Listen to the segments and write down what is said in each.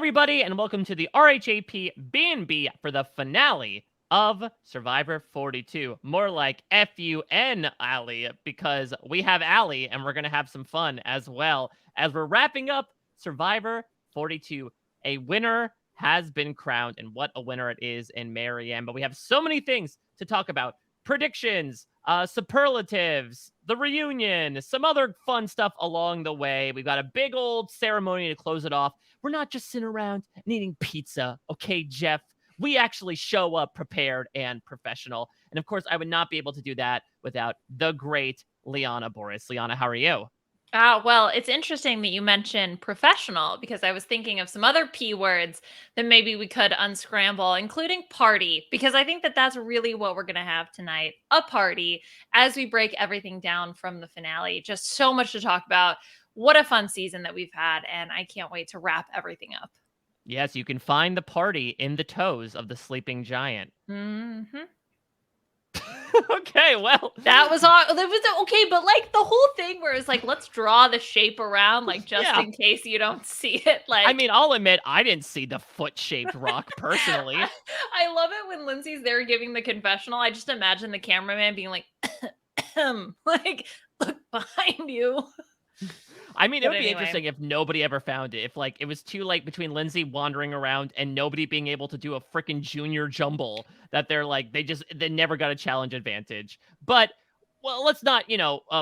everybody, and welcome to the RHAP B&B for the finale of Survivor 42. More like F-U-N, Ali, because we have Ali, and we're going to have some fun as well as we're wrapping up Survivor 42. A winner has been crowned, and what a winner it is in Marianne. But we have so many things to talk about. Predictions, superlatives, the reunion, some other fun stuff along the way. We've got a big old ceremony to close it off. We're not just sitting around and eating pizza, okay, Jeff? We actually show up prepared and professional. And of course, I would not be able to do that without the great Liana Boraas. Liana, how are you? Well, it's interesting that you mentioned professional because I was thinking of some other P words that maybe we could unscramble, including party, because I think that that's really what we're going to have tonight, a party, as we break everything down from the finale. Just so much to talk about. What a fun season that we've had, and I can't wait to wrap everything up. Yes, you can find the party in the toes of the sleeping giant. Mm-hmm. Okay, well, that was okay, but like the whole thing where it's like, let's draw the shape around, like just in case you don't see it. Like, I mean, I'll admit I didn't see the foot-shaped rock personally. I love it when Lindsay's there giving the confessional. I just imagine the cameraman being like, like, look behind you. I mean, it would be interesting if nobody ever found it. If, like, it was too late between Lindsay wandering around and nobody being able to do a freaking junior jumble that they're like, they never got a challenge advantage. But, well, let's not,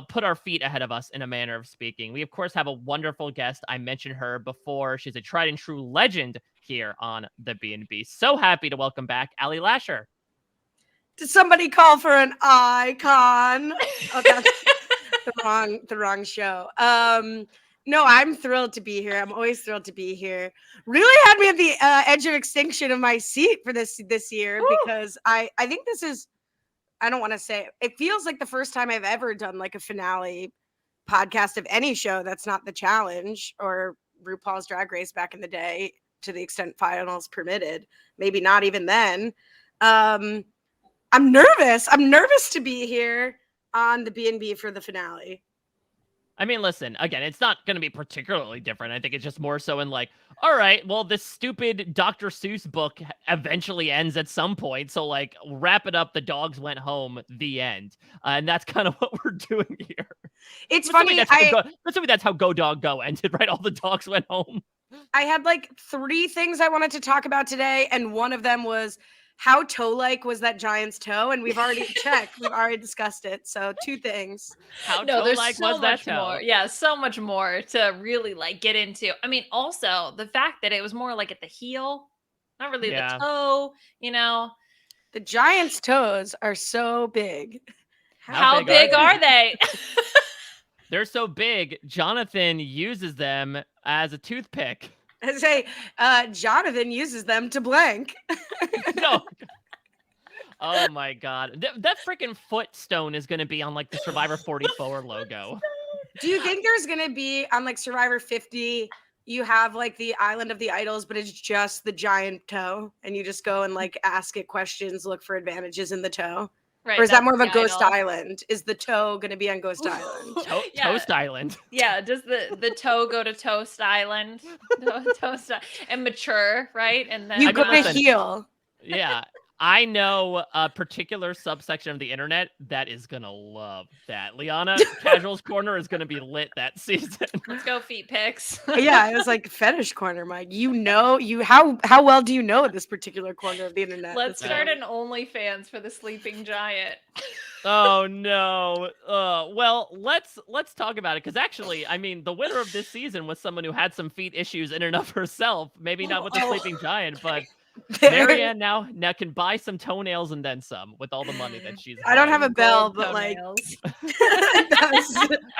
put our feet ahead of us in a manner of speaking. We, of course, have a wonderful guest. I mentioned her before. She's a tried and true legend here on the B&B. So happy to welcome back Ali Lasher. Did somebody call for an icon? Oh, that's the wrong show. No, I'm thrilled to be here. I'm always thrilled to be here. Really had me at the edge of extinction of my seat for this year. Woo! Because I think this is, I don't want to say it feels like the first time I've ever done like a finale podcast of any show that's not The Challenge or RuPaul's Drag Race back in the day, to the extent finals permitted. Maybe not even then. I'm nervous. I'm nervous to be here on the B&B for the finale. I mean, listen, again, it's not going to be particularly different. I think it's just more so in like, all right, well, this stupid Dr. Seuss book eventually ends at some point. So, like, wrap it up. The dogs went home. The end. And that's kind of what we're doing here. It's funny. That's how Go Dog Go ended, right? All the dogs went home. I had like 3 things I wanted to talk about today. And one of them was, how toe-like was that giant's toe? And we've already checked. We've already discussed it. So 2 things. How toe-like so was that toe? More. Yeah, so much more to really like get into. I mean, also the fact that it was more like at the heel, not really the toe, The giant's toes are so big. How big are they? They're so big, Jonathan uses them as a toothpick. I say, Jonathan uses them to blank. No. Oh my God. That freaking foot stone is going to be on like the Survivor 44 logo. Do you think there's going to be on like Survivor 50, you have like the Island of the Idols, but it's just the giant toe and you just go and like ask it questions, look for advantages in the toe? Right, or is that more of a Ghost Island? Is the toe going to be on Ghost Island? Toast Island. Yeah, does the toe go to Toast Island? Toast and mature, right? And then you go to heel. Yeah. I know a particular subsection of the internet that is going to love that. Liana, Casuals Corner is going to be lit that season. Let's go feet pics. Yeah, it was like Fetish Corner, Mike. How well do you know this particular corner of the internet? Let's start an OnlyFans for the sleeping giant. Oh no. Well, let's talk about it, because actually, I mean, the winner of this season was someone who had some feet issues in and of herself. Maybe not with the sleeping giant, but Marianne now can buy some toenails and then some with all the money that she's. I don't have a bell, but like that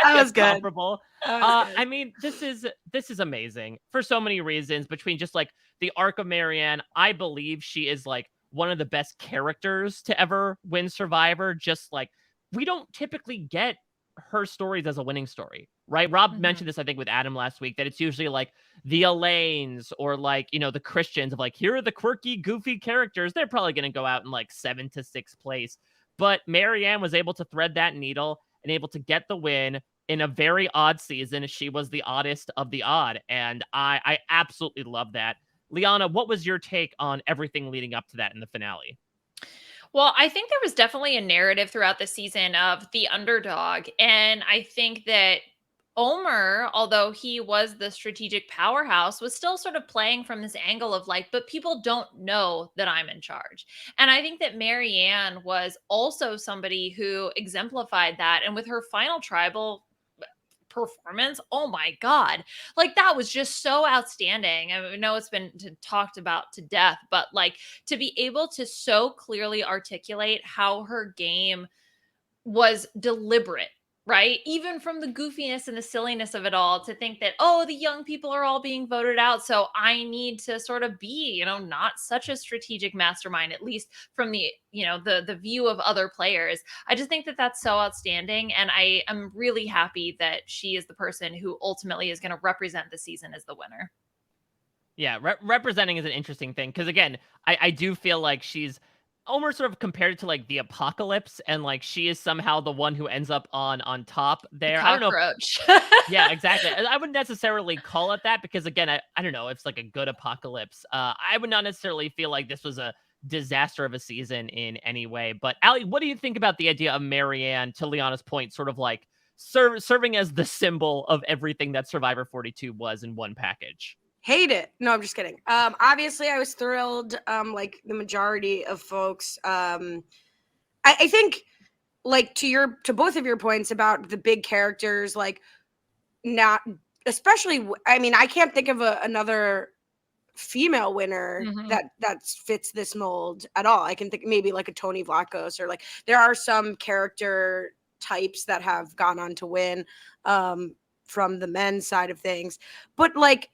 was good. Comparable. I mean, this is amazing for so many reasons. Between just like the arc of Marianne, I believe she is like one of the best characters to ever win Survivor. Just like, we don't typically get her stories as a winning story, right? Rob mentioned this, I think, with Adam last week, that it's usually like the Elaines or like, the Christians of like, here are the quirky, goofy characters. They're probably going to go out in like 7th to 6th place. But Marianne was able to thread that needle and able to get the win in a very odd season. She was the oddest of the odd. And I absolutely love that. Liana, what was your take on everything leading up to that in the finale? Well, I think there was definitely a narrative throughout the season of the underdog. And I think that Omer, although he was the strategic powerhouse, was still sort of playing from this angle of like, but people don't know that I'm in charge. And I think that Marianne was also somebody who exemplified that. And with her final tribal performance, oh my god, like that was just so outstanding. I know it's been talked about to death, but like to be able to so clearly articulate how her game was deliberate, right? Even from the goofiness and the silliness of it all, to think that, oh, the young people are all being voted out, so I need to sort of be, not such a strategic mastermind, at least from the, the view of other players. I just think that that's so outstanding. And I am really happy that she is the person who ultimately is going to represent the season as the winner. Yeah, representing is an interesting thing because again, I do feel like she's almost sort of compared to like the apocalypse, and like she is somehow the one who ends up on top The there. I don't know. cockroach. Yeah, exactly. I wouldn't necessarily call it that because again, I don't know. It's like a good apocalypse. I would not necessarily feel like this was a disaster of a season in any way. But Ali, what do you think about the idea of Marianne, to Liana's point, sort of like serving as the symbol of everything that Survivor 42 was in one package? Hate it. No, I'm just kidding. Obviously I was thrilled. Like the majority of folks. I think like to both of your points about the big characters, like not especially. I mean, I can't think of another female winner that fits this mold at all. I can think maybe like a Tony Vlachos, or like there are some character types that have gone on to win from the men's side of things, but like,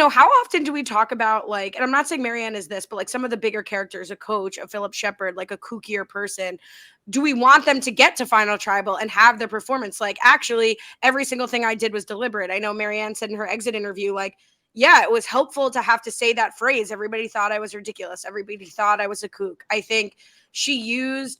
how often do we talk about like, and I'm not saying Marianne is this, but like some of the bigger characters, a coach, a Philip Shepard, like a kookier person, do we want them to get to final tribal and have their performance like, actually every single thing I did was deliberate? I know Marianne said in her exit interview, like, yeah, it was helpful to have to say that phrase. Everybody thought I was ridiculous. Everybody thought I was a kook. I think she used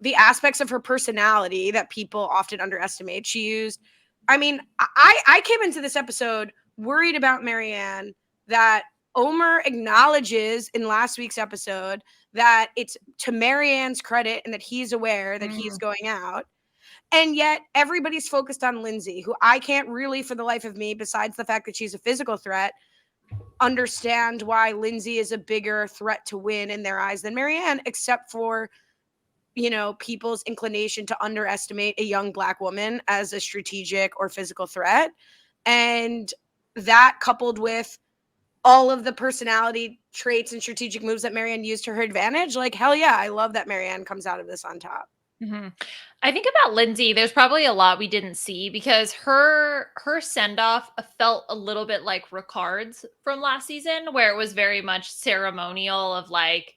the aspects of her personality that people often underestimate. She used, I mean, I came into this episode worried about Marianne, that Omer acknowledges in last week's episode that it's to Marianne's credit and that he's aware that he's going out. And yet everybody's focused on Lindsay, who I can't really, for the life of me, besides the fact that she's a physical threat, understand why Lindsay is a bigger threat to win in their eyes than Marianne, except for, people's inclination to underestimate a young Black woman as a strategic or physical threat. And that, coupled with all of the personality traits and strategic moves that Marianne used to her advantage, like, hell yeah, I love that Marianne comes out of this on top. I think about Lindsay, there's probably a lot we didn't see because her send-off felt a little bit like Ricard's from last season, where it was very much ceremonial of like,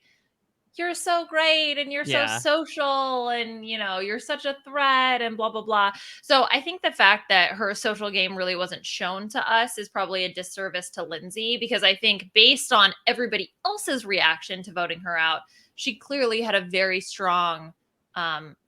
you're so great and you're so social and you're such a threat and blah blah blah. So I think the fact that her social game really wasn't shown to us is probably a disservice to Lindsay, because I think based on everybody else's reaction to voting her out, she clearly had a very strong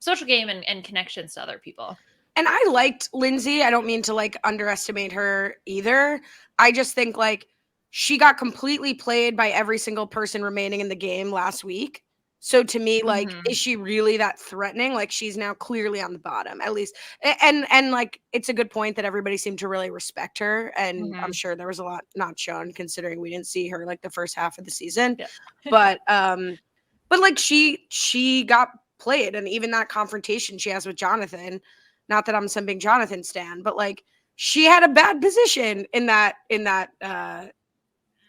social game and connections to other people. And I liked Lindsay. I don't mean to like underestimate her either. I just think like she got completely played by every single person remaining in the game last week. So to me, like, is she really that threatening? Like, she's now clearly on the bottom, at least. And like, it's a good point that everybody seemed to really respect her. And I'm sure there was a lot not shown, considering we didn't see her like the first half of the season. Yeah. But like she got played, and even that confrontation she has with Jonathan, not that I'm some big Jonathan stan, but like she had a bad position in that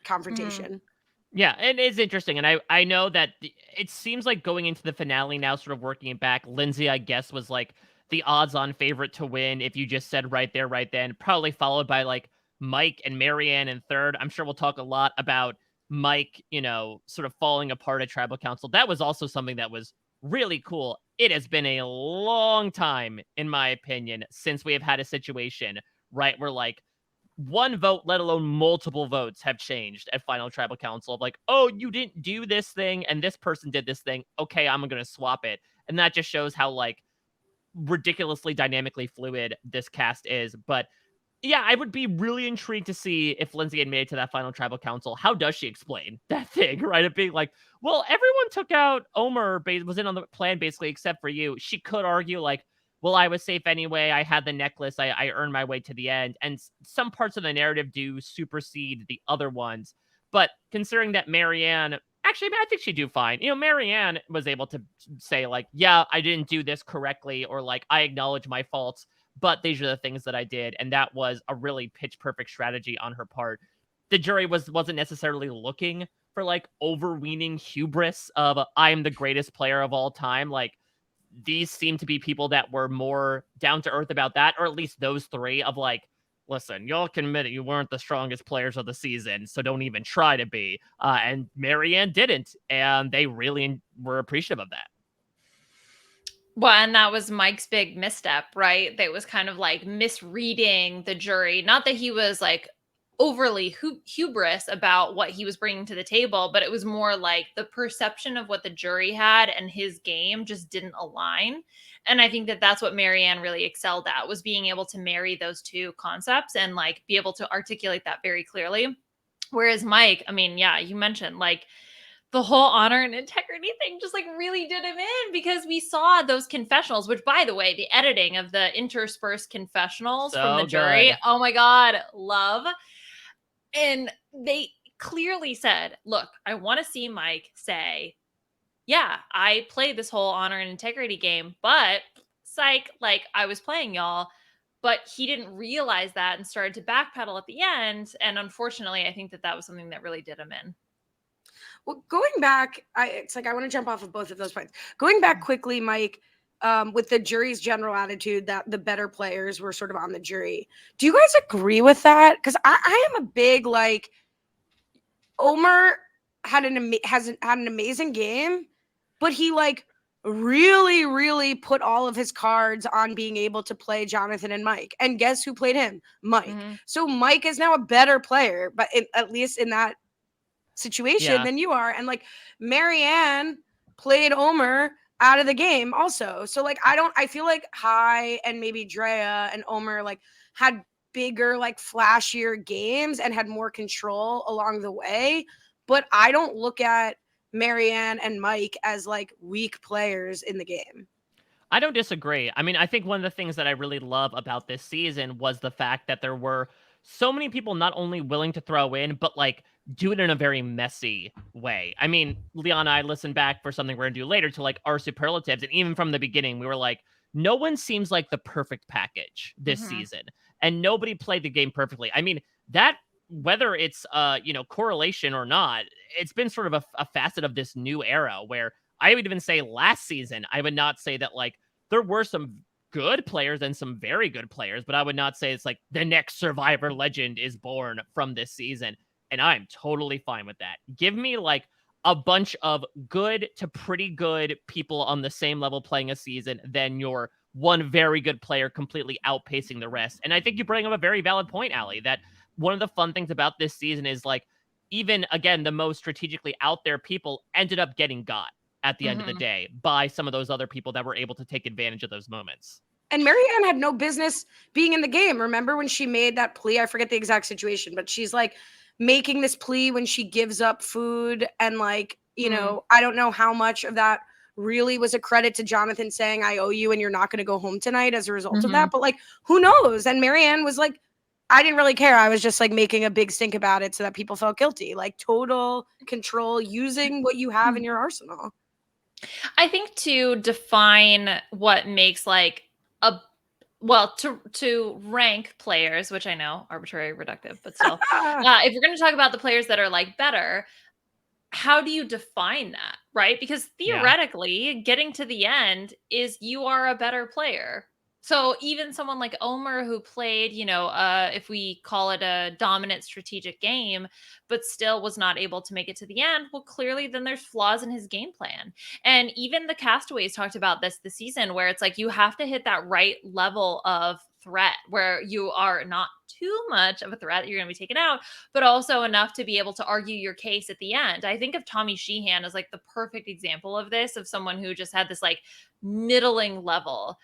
confrontation. Yeah, and it's interesting, and I know that it seems like going into the finale now, sort of working it back, Lindsay, I guess, was like the odds-on favorite to win if you just said right there, right then, probably followed by like Mike and Marianne in third. I'm sure we'll talk a lot about Mike, sort of falling apart at Tribal Council. That was also something that was really cool. It has been a long time, in my opinion, since we have had a situation, right, where like one vote, let alone multiple votes, have changed at Final Tribal Council of like, oh, you didn't do this thing and this person did this thing. Okay, I'm going to swap it. And that just shows how like ridiculously dynamically fluid this cast is. But Yeah, I would be really intrigued to see if Lindsay had made it to that final tribal council. How does she explain that thing, right? Of being like, well, everyone took out Omer, was in on the plan basically, except for you. She could argue, like, well, I was safe anyway. I had the necklace. I earned my way to the end. And some parts of the narrative do supersede the other ones. But considering that Marianne, actually, I think she'd do fine. Marianne was able to say, like, yeah, I didn't do this correctly, or like, I acknowledge my faults, but these are the things that I did. And that was a really pitch perfect strategy on her part. The jury wasn't necessarily looking for like overweening hubris of I'm the greatest player of all time. Like, these seem to be people that were more down to earth about that, or at least those three of like, listen, y'all can admit it, you weren't the strongest players of the season, so don't even try to be. And Marianne didn't, and they really were appreciative of that. Well, and that was Mike's big misstep, right? That was kind of like misreading the jury. Not that he was like overly hubris about what he was bringing to the table, but it was more like the perception of what the jury had and his game just didn't align. And I think that that's what Marianne really excelled at, was being able to marry those two concepts and like be able to articulate that very clearly. Whereas Mike, I mean, yeah, you mentioned like the whole honor and integrity thing just like really did him in, because we saw those confessionals, which by the way, the editing of the interspersed confessionals from the So jury, good. oh my God, love. And they clearly said, look, I want to see Mike say, yeah, I played this whole honor and integrity game, but psych, like I was playing y'all. But he didn't realize that and started to backpedal at the end. And unfortunately, I think that that was something that really did him in. Well, going back, it's like I want to jump off of both of those points. Going back quickly, Mike, with the jury's general attitude that the better players were sort of on the jury. Do you guys agree with that? Because I am a big like Omer had hasn't had an amazing game, but he like really, really put all of his cards on being able to play Jonathan and Mike. And guess who played him? Mike. Mm-hmm. So Mike is now a better player, but at least in that situation than you are. And like Marianne played Omer out of the game also. So like I feel like Hai and maybe Drea and Omer like had bigger, like flashier games and had more control along the way. But I don't look at Marianne and Mike as like weak players in the game. I don't disagree. I mean, I think one of the things that I really love about this season was the fact that there were so many people not only willing to throw in, but like do it in a very messy way. I mean, Liana, I listened back for something we're gonna do later to like our superlatives, and even from the beginning, we were like, no one seems like the perfect package this season, and nobody played the game perfectly. I mean, that whether it's correlation or not, it's been sort of a facet of this new era where I would even say last season, I would not say that like there were some good players and some very good players, but I would not say it's like the next Survivor legend is born from this season. And I'm totally fine with that. Give me like a bunch of good to pretty good people on the same level playing a season than your one very good player completely outpacing the rest. And I think you bring up a very valid point, Ali, that one of the fun things about this season is like, even again, the most strategically out there people ended up getting got at the end of the day by some of those other people that were able to take advantage of those moments. And Marianne had no business being in the game. Remember when she made that plea? I forget the exact situation, but she's like making this plea when she gives up food. And like, I don't know how much of that really was a credit to Jonathan saying, I owe you and you're not going to go home tonight as a result of that. But like, who knows? And Marianne was like, I didn't really care. I was just like making a big stink about it so that people felt guilty. Like total control, using what you have in your arsenal. I think to define what makes like to rank players, which I know arbitrary, reductive, but still, if you're going to talk about the players that are like better, how do you define that, right? Because theoretically, getting to the end is you are a better player. So even someone like Omer who played, if we call it a dominant strategic game, but still was not able to make it to the end, well, clearly then there's flaws in his game plan. And even the Castaways talked about this season, where it's like you have to hit that right level of threat where you are not too much of a threat that you're going to be taken out, but also enough to be able to argue your case at the end. I think of Tommy Sheehan as like the perfect example of this, of someone who just had this like middling level.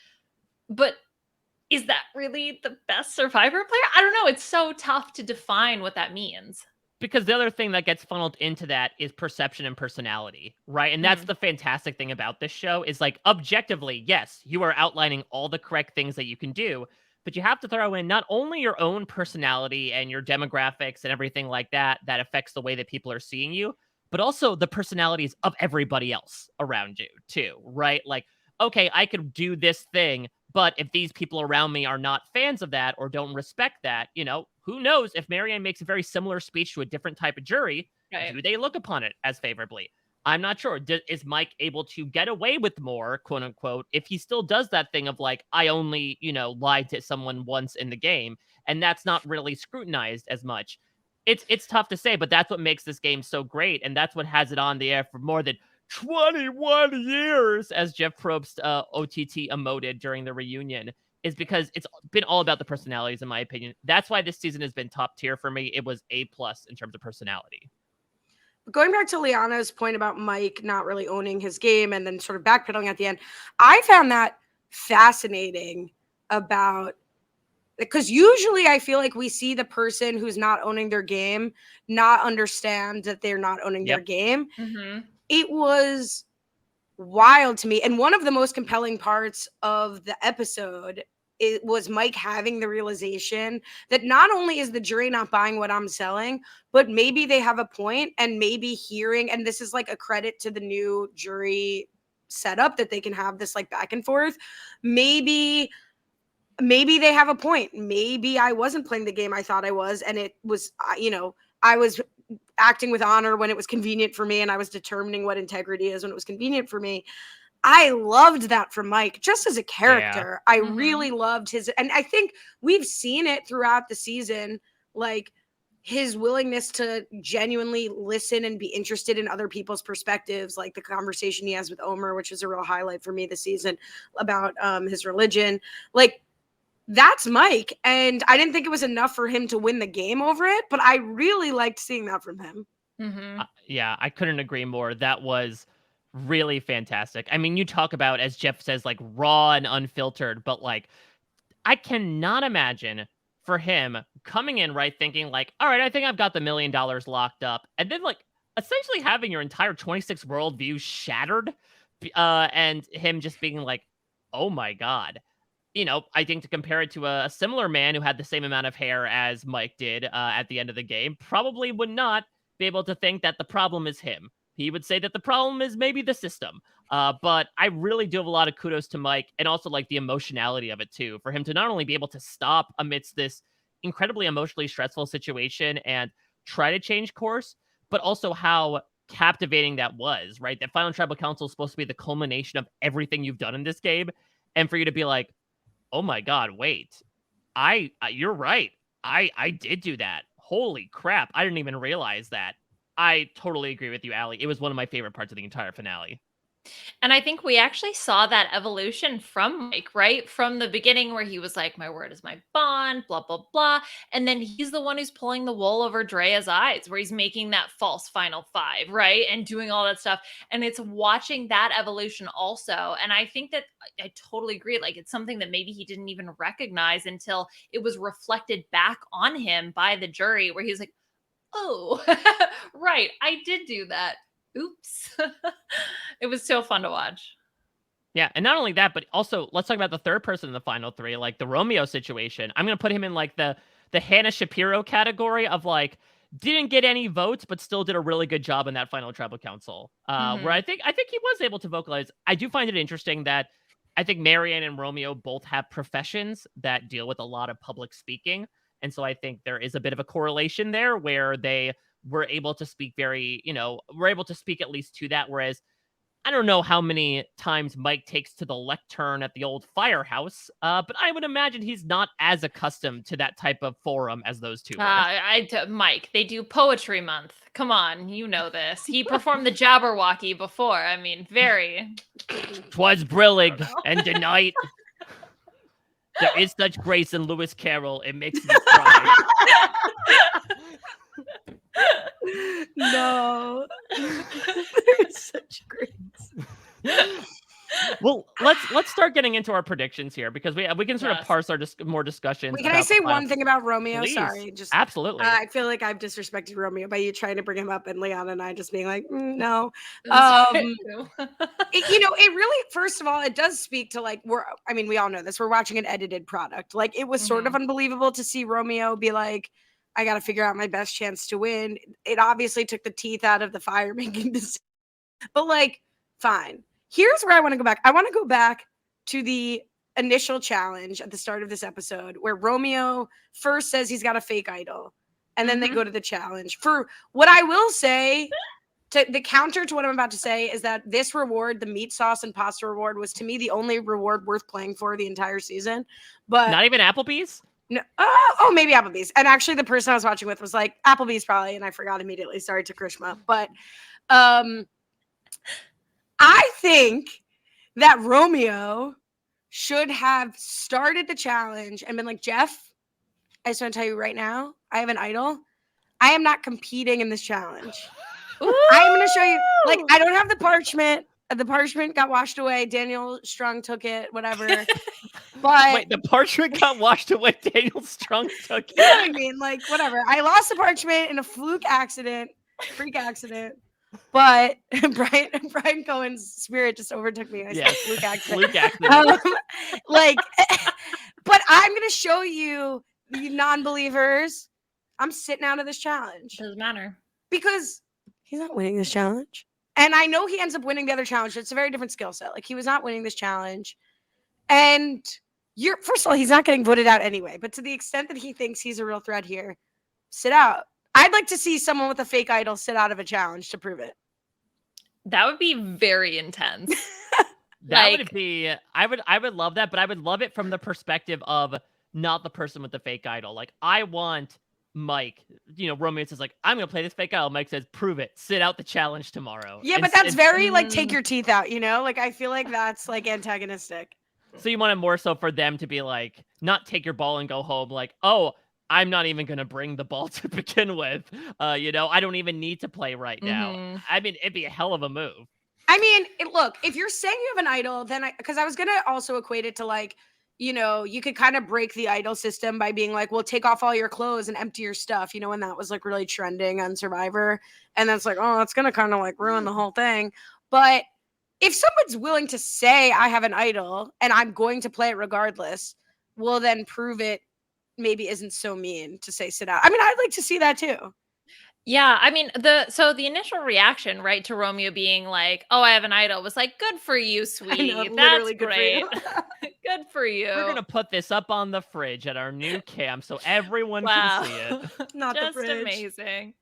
But is that really the best Survivor player? I don't know. It's so tough to define what that means. Because the other thing that gets funneled into that is perception and personality, right? And that's the fantastic thing about this show is like objectively, yes, you are outlining all the correct things that you can do, but you have to throw in not only your own personality and your demographics and everything like that that affects the way that people are seeing you, but also the personalities of everybody else around you too, right? Like, okay, I could do this thing, but if these people around me are not fans of that or don't respect that, who knows if Marianne makes a very similar speech to a different type of jury, Right. do they look upon it as favorably? I'm not sure. Is Mike able to get away with more, quote unquote, if he still does that thing of like, I only, lied to someone once in the game, and that's not really scrutinized as much? It's tough to say, but that's what makes this game so great, and that's what has it on the air for more than 21 years, as Jeff Probst OTT emoted during the reunion, is because it's been all about the personalities, in my opinion. That's why this season has been top tier for me. It was A+ in terms of personality. Going back to Liana's point about Mike not really owning his game and then sort of backpedaling at the end, I found that fascinating about, because usually I feel like we see the person who's not owning their game not understand that they're not owning their game. It was wild to me. And one of the most compelling parts of the episode, it was Mike having the realization that not only is the jury not buying what I'm selling, but maybe they have a point, and maybe hearing, and this is like a credit to the new jury setup that they can have this like back and forth. Maybe they have a point. Maybe I wasn't playing the game I thought I was, and it was, I was acting with honor when it was convenient for me, and I was determining what integrity is when it was convenient for me. I loved that from Mike, just as a character. I really loved his, and I think we've seen it throughout the season, like his willingness to genuinely listen and be interested in other people's perspectives, like the conversation he has with Omer, which is a real highlight for me this season about his religion. Like, that's Mike. And I didn't think it was enough for him to win the game over it, but I really liked seeing that from him. Yeah, I couldn't agree more. That was really fantastic. I mean, you talk about, as Jeff says, like raw and unfiltered, but like, I cannot imagine for him coming in, right, thinking like, all right, I think I've got the $1 million locked up. And then like essentially having your entire 26 worldview shattered, and him just being like, oh my God. I think to compare it to a similar man who had the same amount of hair as Mike did at the end of the game, probably would not be able to think that the problem is him. He would say that the problem is maybe the system. But I really do have a lot of kudos to Mike, and also like the emotionality of it too, for him to not only be able to stop amidst this incredibly emotionally stressful situation and try to change course, but also how captivating that was, right? That Final Tribal Council is supposed to be the culmination of everything you've done in this game. And for you to be like, oh my God, wait, you're right. I did do that. Holy crap. I didn't even realize that. I totally agree with you, Ali. It was one of my favorite parts of the entire finale. And I think we actually saw that evolution from Mike, right? From the beginning where he was like, my word is my bond, blah, blah, blah. And then he's the one who's pulling the wool over Drea's eyes, where he's making that false final five, right? And doing all that stuff. And it's watching that evolution also. And I think that I totally agree. Like, it's something that maybe he didn't even recognize until it was reflected back on him by the jury, where he's like, oh, right, I did do that. Oops. It was so fun to watch. Yeah, and not only that, but also let's talk about the third person in the final three, like the Romeo situation. I'm gonna put him in like the Hannah Shapiro category of like didn't get any votes, but still did a really good job in that final tribal council. Where I think he was able to vocalize. I do find it interesting that I think Marianne and Romeo both have professions that deal with a lot of public speaking, and so I think there is a bit of a correlation there where they were able to speak were able to speak at least to that, whereas I don't know how many times Mike takes to the lectern at the old firehouse, but I would imagine he's not as accustomed to that type of forum as those two were. Mike, they do Poetry Month. Come on, you know this. He performed the Jabberwocky before. I mean, very. 'Twas brillig, and tonight there is such grace in Lewis Carroll, it makes me cry. No. There's such grace. Well, let's start getting into our predictions here because we can sort of parse our more discussions. Wait, can I say one thing about Romeo? Please. Sorry, just absolutely. I feel like I've disrespected Romeo by you trying to bring him up and Liana and I just being like, no. It really, first of all, it does speak to like we all know this. We're watching an edited product. Like it was sort of unbelievable to see Romeo be like, I got to figure out my best chance to win. It obviously took the teeth out of the fire making decision, but like, fine. Here's where I want to go back. I want to go back to the initial challenge at the start of this episode where Romeo first says he's got a fake idol and then they go to the challenge. For what I will say, the counter to what I'm about to say is that this reward, the meat sauce and pasta reward, was to me the only reward worth playing for the entire season. But not even Applebee's? No, maybe Applebee's. And actually the person I was watching with was like, Applebee's probably, and I forgot immediately. Sorry to Krishma. But I think that Romeo should have started the challenge and been like, Jeff, I just want to tell you right now, I have an idol. I am not competing in this challenge. I'm going to show you, like, I don't have the parchment. The parchment got washed away. Daniel Strong took it, whatever. But wait, the parchment got washed away. Daniel Strong took it. You know what I mean? Like, whatever. I lost the parchment in a freak accident. But Brian Cohen's spirit just overtook me. I said fluke accident. But I'm gonna show you, the non-believers, I'm sitting out of this challenge. Doesn't matter. Because he's not winning this challenge. And I know he ends up winning the other challenge. It's a very different skill set. Like, he was not winning this challenge. And first of all, he's not getting voted out anyway. But to the extent that he thinks he's a real threat here, sit out. I'd like to see someone with a fake idol sit out of a challenge to prove it. That would be very intense. Would be, I would love that, but I would love it from the perspective of not the person with the fake idol. Like, I want Mike, Romeo says like, I'm going to play this fake idol. Mike says, prove it. Sit out the challenge tomorrow. Yeah, but that's very like, take your teeth out, Like, I feel like that's like antagonistic. So you want it more so for them to be like, not take your ball and go home. Like, oh, I'm not even going to bring the ball to begin with. I don't even need to play right now. I mean, it'd be a hell of a move. I mean, look, if you're saying you have an idol, then because I was going to also equate it to like, you could kind of break the idol system by being like, well, take off all your clothes and empty your stuff, when that was like really trending on Survivor. And that's like, oh, that's going to kind of like ruin the whole thing. But if someone's willing to say I have an idol and I'm going to play it regardless, well, then prove it maybe isn't so mean to say sit out. I mean, I'd like to see that too. Yeah, I mean, the initial reaction, right, to Romeo being like, "Oh, I have an idol," was like, "Good for you, sweetie. That's great. Good for you." We're gonna put this up on the fridge at our new camp so everyone can see it. Not just the fridge. Amazing.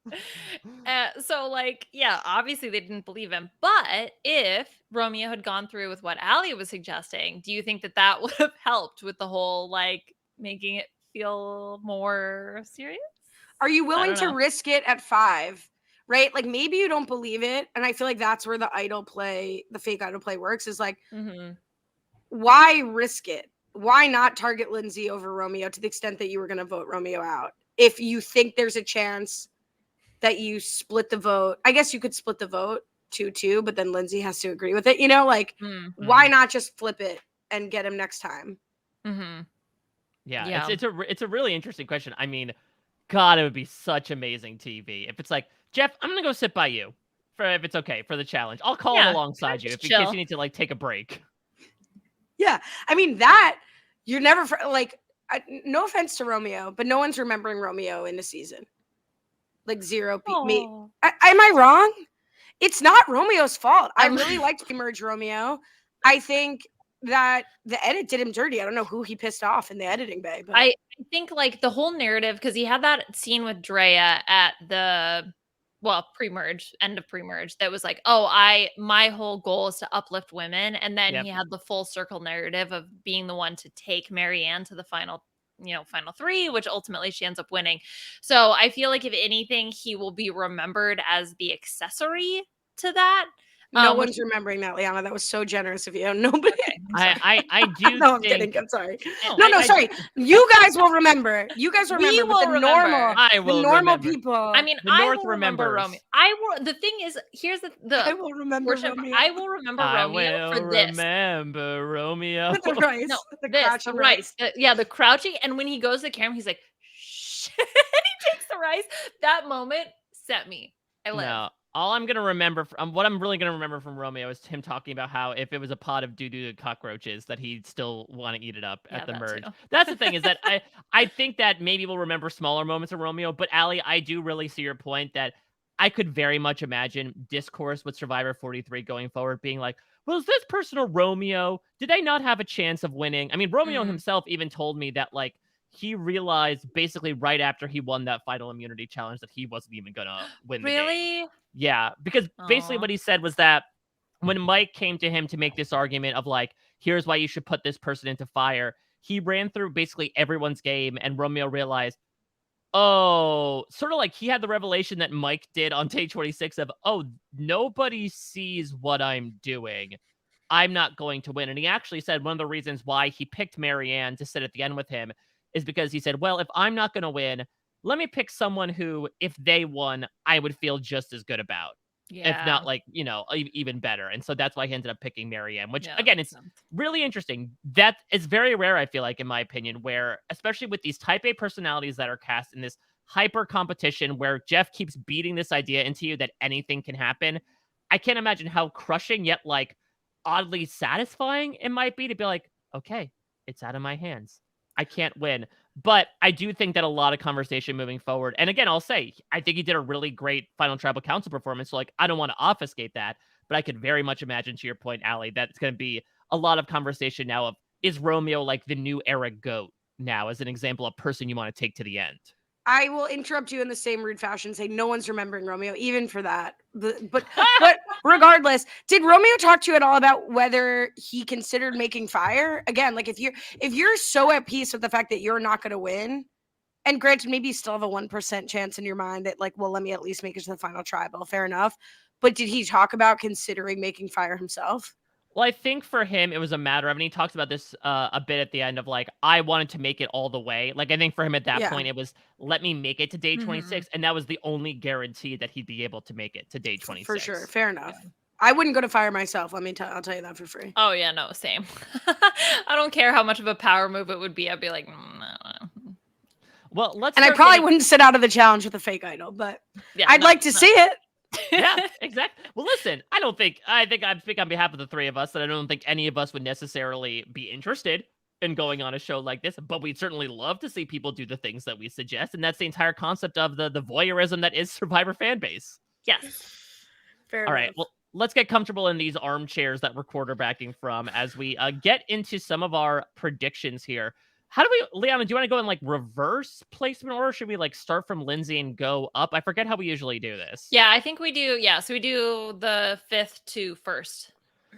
So, like, yeah, obviously they didn't believe him. But if Romeo had gone through with what Ali was suggesting, do you think that would have helped with the whole like making it feel more serious? Are you willing to risk it at 5? Right? Like, maybe you don't believe it. And I feel like that's where the fake idol play works is like, why risk it? Why not target Lindsay over Romeo to the extent that you were going to vote Romeo out? If you think there's a chance that you split the vote, I guess you could split the vote 2-2, but then Lindsay has to agree with it. Why not just flip it and get him next time? Yeah. It's a really interesting question. I mean, God, it would be such amazing TV if it's like, Jeff, I'm gonna go sit by you if it's okay for the challenge. I'll call it alongside you in case you need to like take a break. Yeah, I mean that you're never like. No offense to Romeo, but no one's remembering Romeo in the season. Like 0 me. Am I wrong? It's not Romeo's fault. I really liked Merge Romeo. I think that the edit did him dirty. I don't know who he pissed off in the editing bay. But I think like the whole narrative, because he had that scene with Drea at the pre-merge, end of pre-merge, that was like, my whole goal is to uplift women. And then he had the full circle narrative of being the one to take Marianne to the final 3, which ultimately she ends up winning. So I feel like if anything, he will be remembered as the accessory to that. No which- one's remembering that, Liana. That was so generous of you. Nobody. Okay, I'm sorry. I do No, I'm think kidding. I'm sorry. No, No, I- sorry. You guys will remember. You guys will We remember. But will the normal, remember. I the will normal remember. people. I mean, The I North will remember remembers. Romeo. The thing is, here's I the will remember portion. Romeo. I will remember I Romeo will for this. remember Romeo. With the rice. No, the this, crouching the rice. Yeah, the crouching. And when he goes to the camera, he's like, shh. And he takes the rice. That moment set me. I live. No, all I'm gonna remember, what I'm really gonna remember from Romeo is him talking about how if it was a pot of doo-doo cockroaches, that he'd still want to eat it up Yeah, at the that merge. too. That's the thing, is that I think that maybe we'll remember smaller moments of Romeo, but Ali, I do really see your point that I could very much imagine discourse with Survivor 43 going forward being like, well, is this person a Romeo? Did they not have a chance of winning? I mean, Romeo Mm. himself even told me that, like, he realized basically right after he won that final immunity challenge that he wasn't even gonna win the game. Really? Yeah, because basically Aw. what he said was that when Mike came to him to make this argument of like, here's why you should put this person into fire, he ran through basically everyone's game, and Romeo realized, oh, sort of like he had the revelation that Mike did on day 26 of, oh, nobody sees what I'm doing. I'm not going to win. And he actually said one of the reasons why he picked Marianne to sit at the end with him is because he said, well, if I'm not going to win, let me pick someone who, if they won, I would feel just as good about. Yeah. If not, like, even better. And so that's why he ended up picking Marianne, which, Yeah, again, makes it's sense. really interesting. That is very rare, I feel like, in my opinion, where, especially with these type A personalities that are cast in this hyper competition where Jeff keeps beating this idea into you that anything can happen. I can't imagine how crushing yet, like, oddly satisfying it might be to be like, okay, it's out of my hands. I can't win. But I do think that a lot of conversation moving forward, and again, I'll say, I think he did a really great Final Tribal Council performance. So, like, I don't want to obfuscate that, but I could very much imagine, to your point, Ali, that it's going to be a lot of conversation now of, is Romeo like the new era GOAT now, as an example, a person you want to take to the end? I will interrupt you in the same rude fashion and say no one's remembering Romeo, even for that. But regardless, did Romeo talk to you at all about whether he considered making fire? Again, like if you're so at peace with the fact that you're not going to win, and granted, maybe you still have a 1% chance in your mind that, like, well, let me at least make it to the final tribal. Fair enough. But did he talk about considering making fire himself? Well, I think for him, it was a matter of, and he talks about this a bit at the end of, like, I wanted to make it all the way. Like, I think for him at that Yeah. point, it was, let me make it to day Mhm. 26. And that was the only guarantee that he'd be able to make it to day 26. For sure. Fair enough. I wouldn't go to fire myself. I'll tell you that for free. Oh yeah, no, same. I don't care how much of a power move it would be. I'd be like, no. Well, let's. And I start probably getting- wouldn't sit out of the challenge with a fake idol, but Yeah, I'd no, like to no. see it. Yeah, exactly. Well, listen, I think I speak on behalf of the three of us that I don't think any of us would necessarily be interested in going on a show like this, but we'd certainly love to see people do the things that we suggest. And that's the entire concept of the voyeurism that is Survivor fan base. Yes. Fair All right, enough. well, let's get comfortable in these armchairs that we're quarterbacking from as we get into some of our predictions here. How do we, Liana, do you want to go in like reverse placement order? Should we like start from Lindsay and go up? I forget how we usually do this. Yeah, I think we do. Yeah, so we do the 5th to 1st.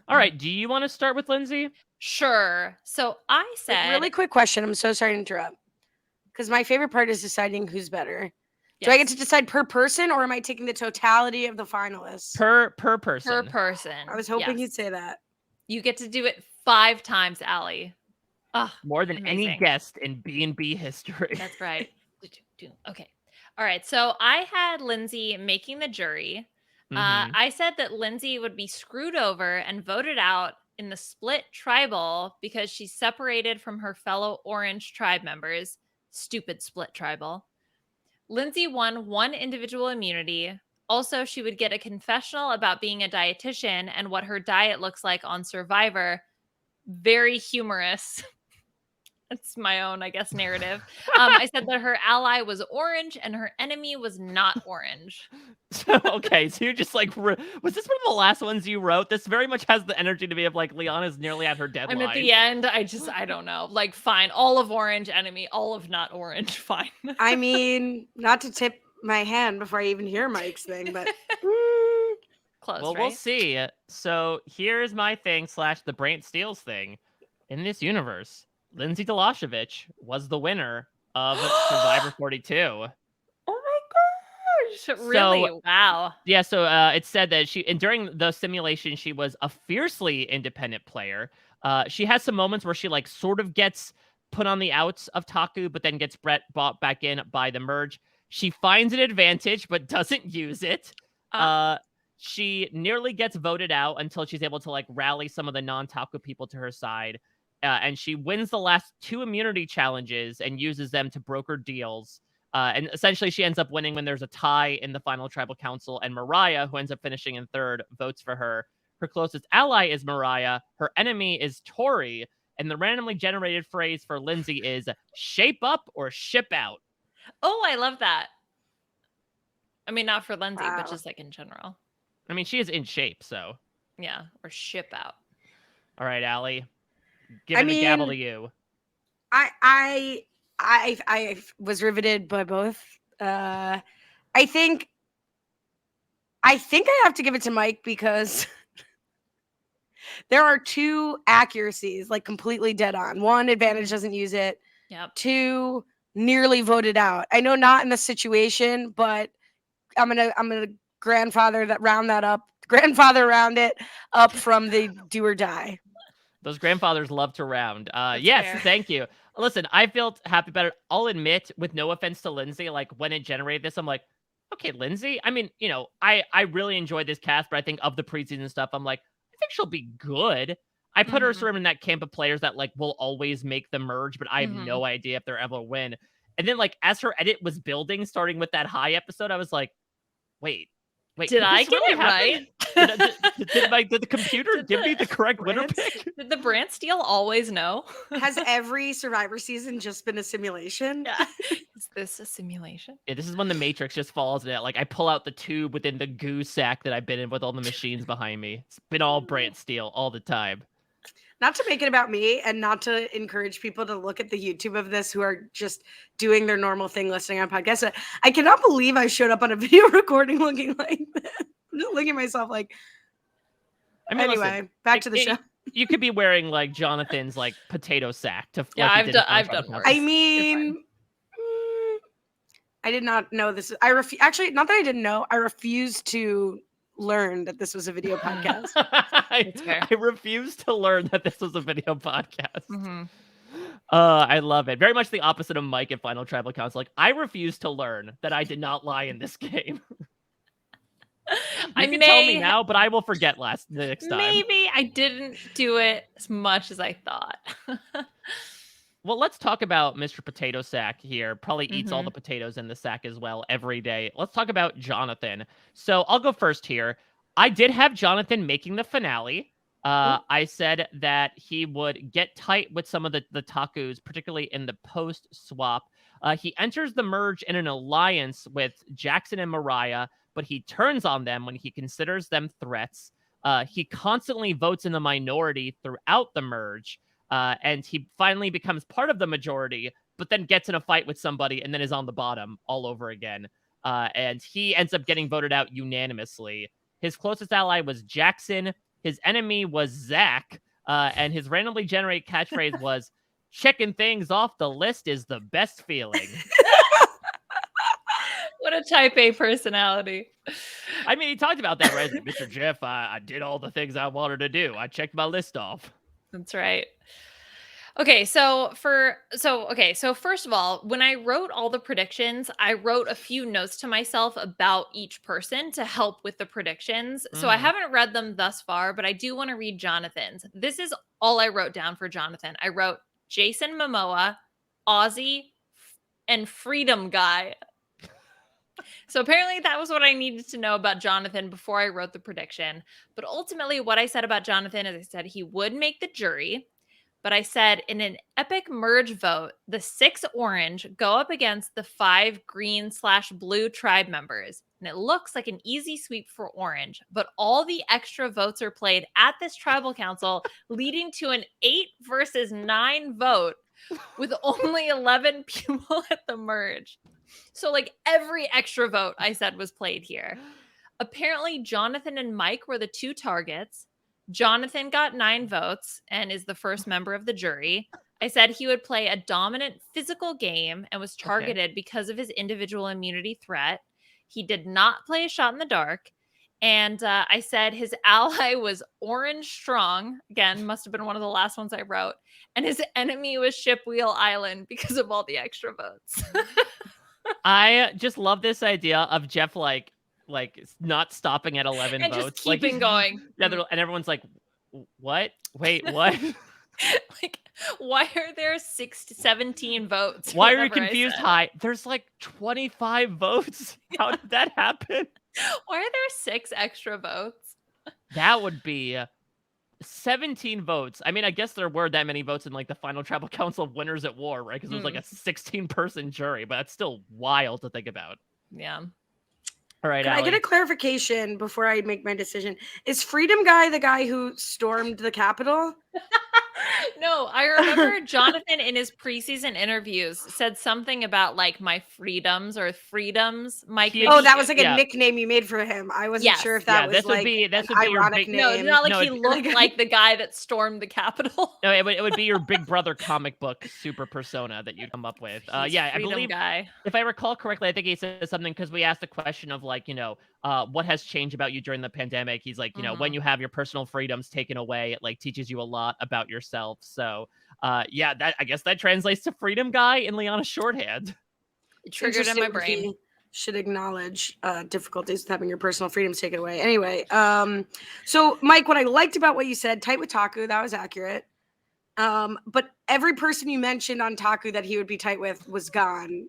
All right, do you want to start with Lindsay? Sure. So I said, Really quick question. I'm so sorry to interrupt. Because my favorite part is deciding who's better. Do I get to decide per person, or am I taking the totality of the finalists? Per person. per person. I was hoping Yes. you'd say that. You get to do it 5 times, Ali. Oh, More than any amazing. guest in B&B history. That's right. Okay. All right. So I had Lindsay making the jury. Mhm. I said that Lindsay would be screwed over and voted out in the split tribal because she's separated from her fellow Orange tribe members. Stupid split tribal. Lindsay won 1 individual immunity. Also, she would get a confessional about being a dietitian and what her diet looks like on Survivor. Very humorous. That's my own, I guess, narrative. I said that her ally was orange and her enemy was not orange. Okay, so you're just like, was this one of the last ones you wrote? This very much has the energy to be of like, Liana's nearly at her deadline. I'm at the end. I don't know. Like, fine. All of orange enemy, all of not orange. Fine. I mean, not to tip my hand before I even hear Mike's thing, but Close, Well, right? we'll see. So here's my thing / the Brant Steels thing. In this universe, Lindsay Delashovich was the winner of Survivor 42. oh my Really? Wow. Yeah, so it said that during the simulation, she was a fiercely independent player. She has some moments where she like sort of gets put on the outs of Taku, but then gets brought back in by the merge. She finds an advantage, but doesn't use it. She nearly gets voted out until she's able to like rally some of the non-Taku people to her side. And she wins the last 2 immunity challenges and uses them to broker deals. And essentially, she ends up winning when there's a tie in the final tribal council, and Mariah, who ends up finishing in 3rd, votes for her. Her closest ally is Mariah. Her enemy is Tori. And the randomly generated phrase for Lindsay is shape up or ship out. Oh, I love that. I mean, not for Lindsay, Wow. but just like in general. I mean, she is in shape, so. Yeah, or ship out. All right, Ali. Giving the gavel to you. I was riveted by both. I think I have to give it to Mike because there are 2 accuracies, like completely dead on. 1, advantage doesn't use it. Yep. 2, nearly voted out. I know not in the situation, but I'm gonna grandfather round it up from the do or die. Those grandfathers love to round. That's yes, fair. Thank you. Listen, I felt happy about it. I'll admit, with no offense to Lindsay, like when it generated this, I'm like, okay, Lindsay. I mean, I really enjoyed this cast, but I think of the preseason stuff, I'm like, I think she'll be good. I put her sort of in that camp of players that like will always make the merge, but I have no idea if they're ever win. And then like as her edit was building, starting with that high episode, I was like, wait, did I get it right? Did the computer give me the correct winner pick? Did the brand steal always know? Has every Survivor season just been a simulation? Yeah. Is this a simulation? Yeah, this is when the Matrix just falls in it. Like I pull out the tube within the goo sack that I've been in with all the machines behind me. It's been all brand steal all the time. Not to make it about me and not to encourage people to look at the YouTube of this who are just doing their normal thing, listening on podcasts. I cannot believe I showed up on a video recording looking like this. I'm just looking at myself like, I mean, anyway, listen, back to the show. You could be wearing like Jonathan's like potato sack to. Yeah, like I've done worse. I mean, I did not know this. Actually, not that I didn't know. I refused to learn that this was a video podcast. I refused to learn that this was a video podcast. I love it. Very much the opposite of Mike at Final Tribal Council. Like, I refuse to learn that I did not lie in this game. You can tell me now, but I will forget next time. Maybe I didn't do it as much as I thought. Well, let's talk about Mr. Potato Sack here. Probably eats all the potatoes in the sack as well every day. Let's talk about Jonathan. So I'll go first here. I did have Jonathan making the finale. I said that he would get tight with some of the Takus, particularly in the post-swap. He enters the merge in an alliance with Jackson and Mariah, but he turns on them when he considers them threats. He constantly votes in the minority throughout the merge. And he finally becomes part of the majority, but then gets in a fight with somebody and then is on the bottom all over again. And he ends up getting voted out unanimously. His closest ally was Jackson. His enemy was Zach. And his randomly generated catchphrase was, checking things off the list is the best feeling. What a type A personality. I mean, he talked about that, right? Mr. Jeff, I did all the things I wanted to do. I checked my list off. That's right. Okay, so first of all, when I wrote all the predictions, I wrote a few notes to myself about each person to help with the predictions. So I haven't read them thus far, but I do want to read Jonathan's. This is all I wrote down for Jonathan. I wrote Jason Momoa, Ozzy, and Freedom Guy. So apparently that was what I needed to know about Jonathan before I wrote the prediction. But ultimately what I said about Jonathan is I said he would make the jury. But I said in an epic merge vote, the 6 orange go up against the 5 green/blue tribe members. And it looks like an easy sweep for orange. But all the extra votes are played at this tribal council, leading to an 8 versus 9 vote with only 11 people at the merge. So like every extra vote I said was played here. Apparently Jonathan and Mike were the 2 targets. Jonathan got 9 votes and is the first member of the jury. I said he would play a dominant physical game and was targeted because of his individual immunity threat. He did not play a shot in the dark. And I said his ally was Orange Strong. Again, must have been one of the last ones I wrote. And his enemy was Shipwheel Island because of all the extra votes. I just love this idea of Jeff like not stopping at 11 and votes. just keeping going. Yeah, and everyone's like, what? Wait, what? Like, why are there 17 votes? Why are you confused? Hi, there's like 25 votes. How did that happen? Why are there 6 extra votes? That would be 17 votes. I mean, I guess there were that many votes in like the final tribal council of winners at war, right? Because it was like a 16-person jury, but that's still wild to think about. Yeah. All right, Can Allie. I get a clarification before I make my decision? Is Freedom Guy the guy who stormed the Capitol? No, I remember Jonathan in his preseason interviews said something about like my freedoms or freedoms. Mike, Oh, that was like a nickname you made for him. I wasn't Yes. sure if that was this like would be an your ironic big, name. No, it's not like No, he it'd looked like the guy that stormed the Capitol. No, it would be your Big Brother comic book super persona that you'd come up with. Yeah, I believe, guy. if I recall correctly, I think he said something because we asked the question of like, what has changed about you during the pandemic? He's like, when you have your personal freedoms taken away, it like teaches you a lot about yourself. So, yeah, that I guess that translates to Freedom Guy in Liana shorthand. It triggered in my brain. He should acknowledge difficulties with having your personal freedoms taken away. Anyway, so Mike, what I liked about what you said, tight with Taku, that was accurate. But every person you mentioned on Taku that he would be tight with was gone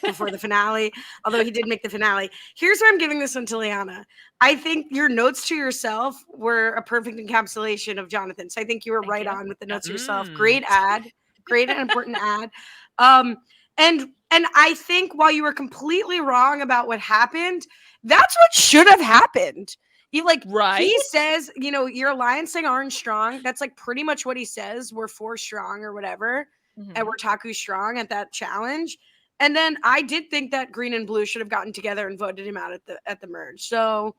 before the finale, although he did make the finale. Here's why I'm giving this one to Liana. I think your notes to yourself were a perfect encapsulation of Jonathan. So I think you were right on with the notes to yourself. Great ad. Great and important ad. And I think while you were completely wrong about what happened, that's what should have happened. He says, your alliance saying Orange Strong. That's like pretty much what he says. We're 4 strong or whatever. And we're Taku strong at that challenge. And then I did think that Green and Blue should have gotten together and voted him out at the merge. So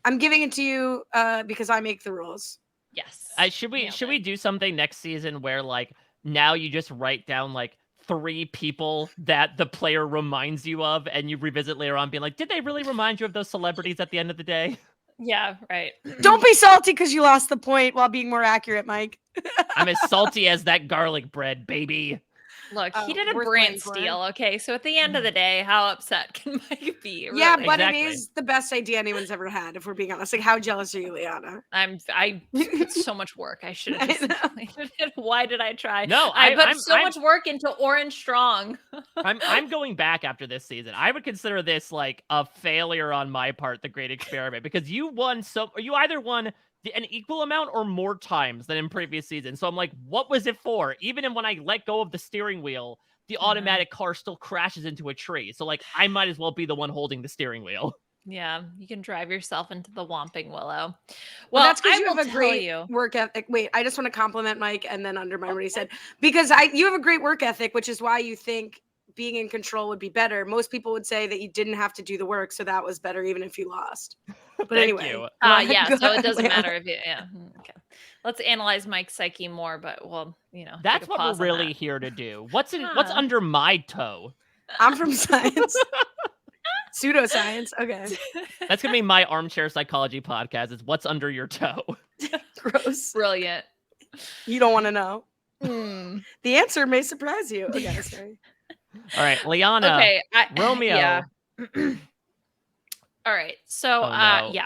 I'm giving it to you because I make the rules. Yes. Should we do something next season where like now you just write down like 3 people that the player reminds you of and you revisit later on being like, did they really remind you of those celebrities at the end of the day? Yeah, right. Don't be salty because you lost the point while being more accurate, Mike. I'm as salty as that garlic bread, baby. Look, he did a brand steal, okay? So at the end of the day, how upset can Mike be? Really? Yeah, but it is the best idea anyone's ever had, if we're being honest. Like, how jealous are you, Liana? I put so much work. I should have just completed it. Why did I try? No, I put so much work into Orange Strong. I'm going back after this season. I would consider this like a failure on my part, the great experiment, because you either won an equal amount or more times than in previous seasons. So I'm like, what was it for? Even when I let go of the steering wheel, the automatic car still crashes into a tree. So like, I might as well be the one holding the steering wheel. Yeah, you can drive yourself into the Whomping Willow. Well, that's because you have a great work ethic. Wait, I just want to compliment Mike and then undermine what he said. Because you have a great work ethic, which is why you think being in control would be better. Most people would say that you didn't have to do the work, so that was better even if you lost. But anyway. Yeah, so it doesn't matter if you, okay. Let's analyze Mike's psyche more, but that's what we're really here to do. What's under my toe? I'm from science. Pseudoscience. Okay. That's going to be my armchair psychology podcast, is what's under your toe. Gross. Brilliant. You don't want to know. The answer may surprise you. Okay, sorry. All right, Liana. Okay, Romeo. Yeah. All right. So,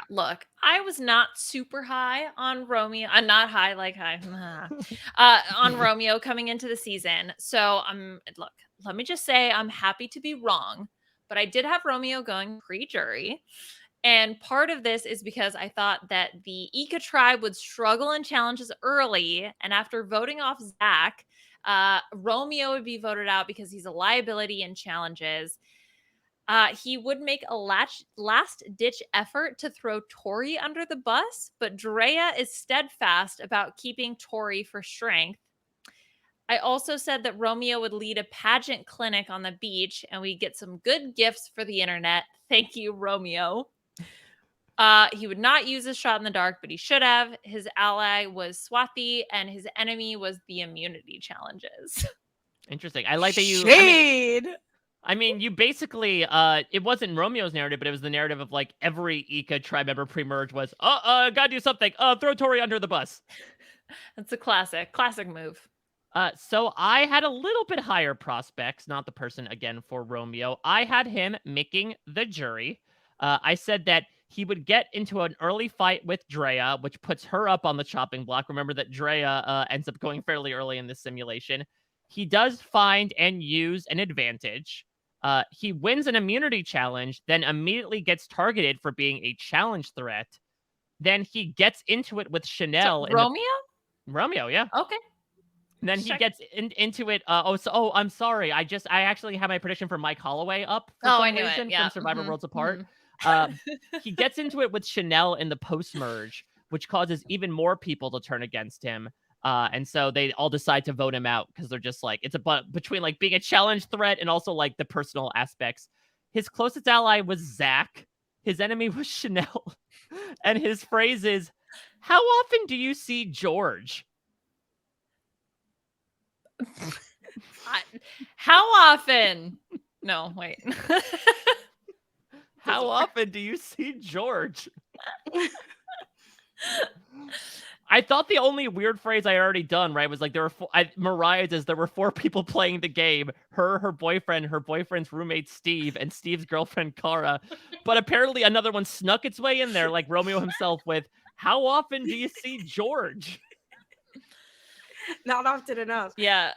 look, I was not super high on Romeo. Not high, like high. On Romeo coming into the season. So, look, let me just say I'm happy to be wrong, but I did have Romeo going pre-jury. And part of this is because I thought that the Ika tribe would struggle in challenges early. And after voting off Zach, Romeo would be voted out because he's a liability in challenges. He would make a last-ditch effort to throw Tori under the bus, but Drea is steadfast about keeping Tori for strength. I also said that Romeo would lead a pageant clinic on the beach, and we get some good gifts for the internet. Thank you, Romeo. He would not use his shot in the dark, but he should have. His ally was Swathi, and his enemy was the immunity challenges. Interesting. I like that you... Shade! I mean, you basically, it wasn't Romeo's narrative, but it was the narrative of like every Ika tribe member pre-merge was, gotta do something. Throw Tori under the bus. That's a classic move. So I had a little bit higher prospects, not the person again for Romeo. I had him making the jury. I said that he would get into an early fight with Drea, which puts her up on the chopping block. Remember that Drea ends up going fairly early in this simulation. He does find and use an advantage. He wins an immunity challenge, then immediately gets targeted for being a challenge threat. Then he gets into it with Chanel. Romeo? Romeo, yeah. Okay. And then he gets into it. I'm sorry. I actually have my prediction for Mike Holloway up for some reason from Survivor Worlds Apart. He gets into it with Chanel in the post-merge, which causes even more people to turn against him. And so they all decide to vote him out because they're just like, it's between like being a challenge threat and also like the personal aspects. His closest ally was Zach. His enemy was Chanel. And his phrase is, "How often do you see George?" How often? No, wait. How often do you see George? I thought the only weird phrase I already done, right, was like there were Mariah's there were 4 people playing the game. Her boyfriend, her boyfriend's roommate Steve, and Steve's girlfriend Cara. But apparently another one snuck its way in there, like Romeo himself, with "How often do you see George?" Not often enough. Yeah.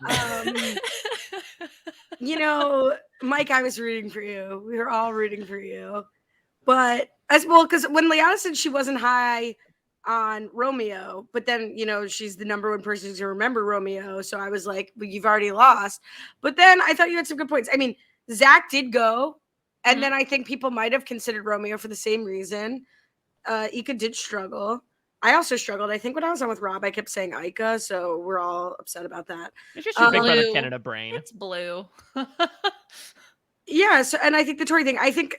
Mike, I was rooting for you. We were all rooting for you. But as well, because when Liana said she wasn't high on Romeo, but then, she's the number one person to remember Romeo. So I was like, well, you've already lost. But then I thought you had some good points. I mean, Zach did go. And then I think people might have considered Romeo for the same reason. Ika did struggle. I also struggled. I think when I was on with Rob, I kept saying Ika, so we're all upset about that. It's just your Big Brother Canada brain. It's blue. Yeah, so, and I think the Tori thing, I think,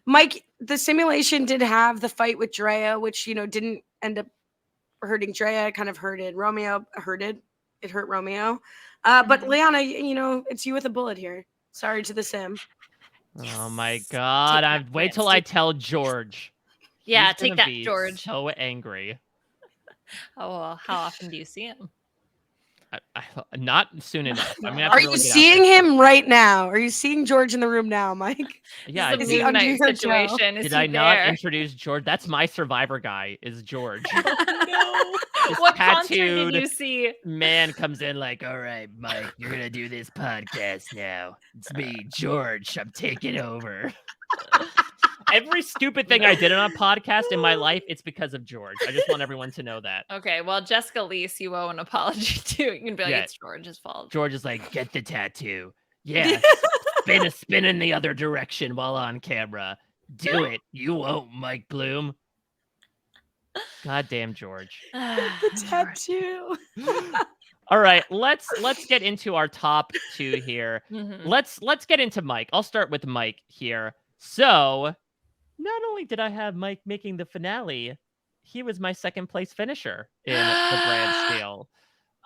Mike, the simulation did have the fight with Drea, which, didn't end up hurting Drea, kind of hurted Romeo. It hurt Romeo. But Liana, it's you with a bullet here. Sorry to the sim. Oh my God. Wait till I tell George. Yeah, He's take that, be George. So angry. Oh, well, how often do you see him? Not soon enough. Are you seeing him right now? Are you seeing George in the room now, Mike? Yeah. Is he under your situation? Did I not introduce George? That's my Survivor guy, is George. Oh, no. What tattooed did you see? Man comes in like, "All right, Mike, you're going to do this podcast now. It's me, George. I'm taking over." Every stupid thing I did on a podcast in my life, it's because of George. I just want everyone to know that. Okay, well, Jessica Leese, you owe an apology too. You can be like, it's George's fault. George is like, "Get the tattoo. Yeah, spin in the other direction while on camera. Do it. You won't, Mike Bloom." Goddamn George. The tattoo. All right, let's get into our top 2 here. Let's get into Mike. I'll start with Mike here. So, not only did I have Mike making the finale, he was my second place finisher in the grand scale.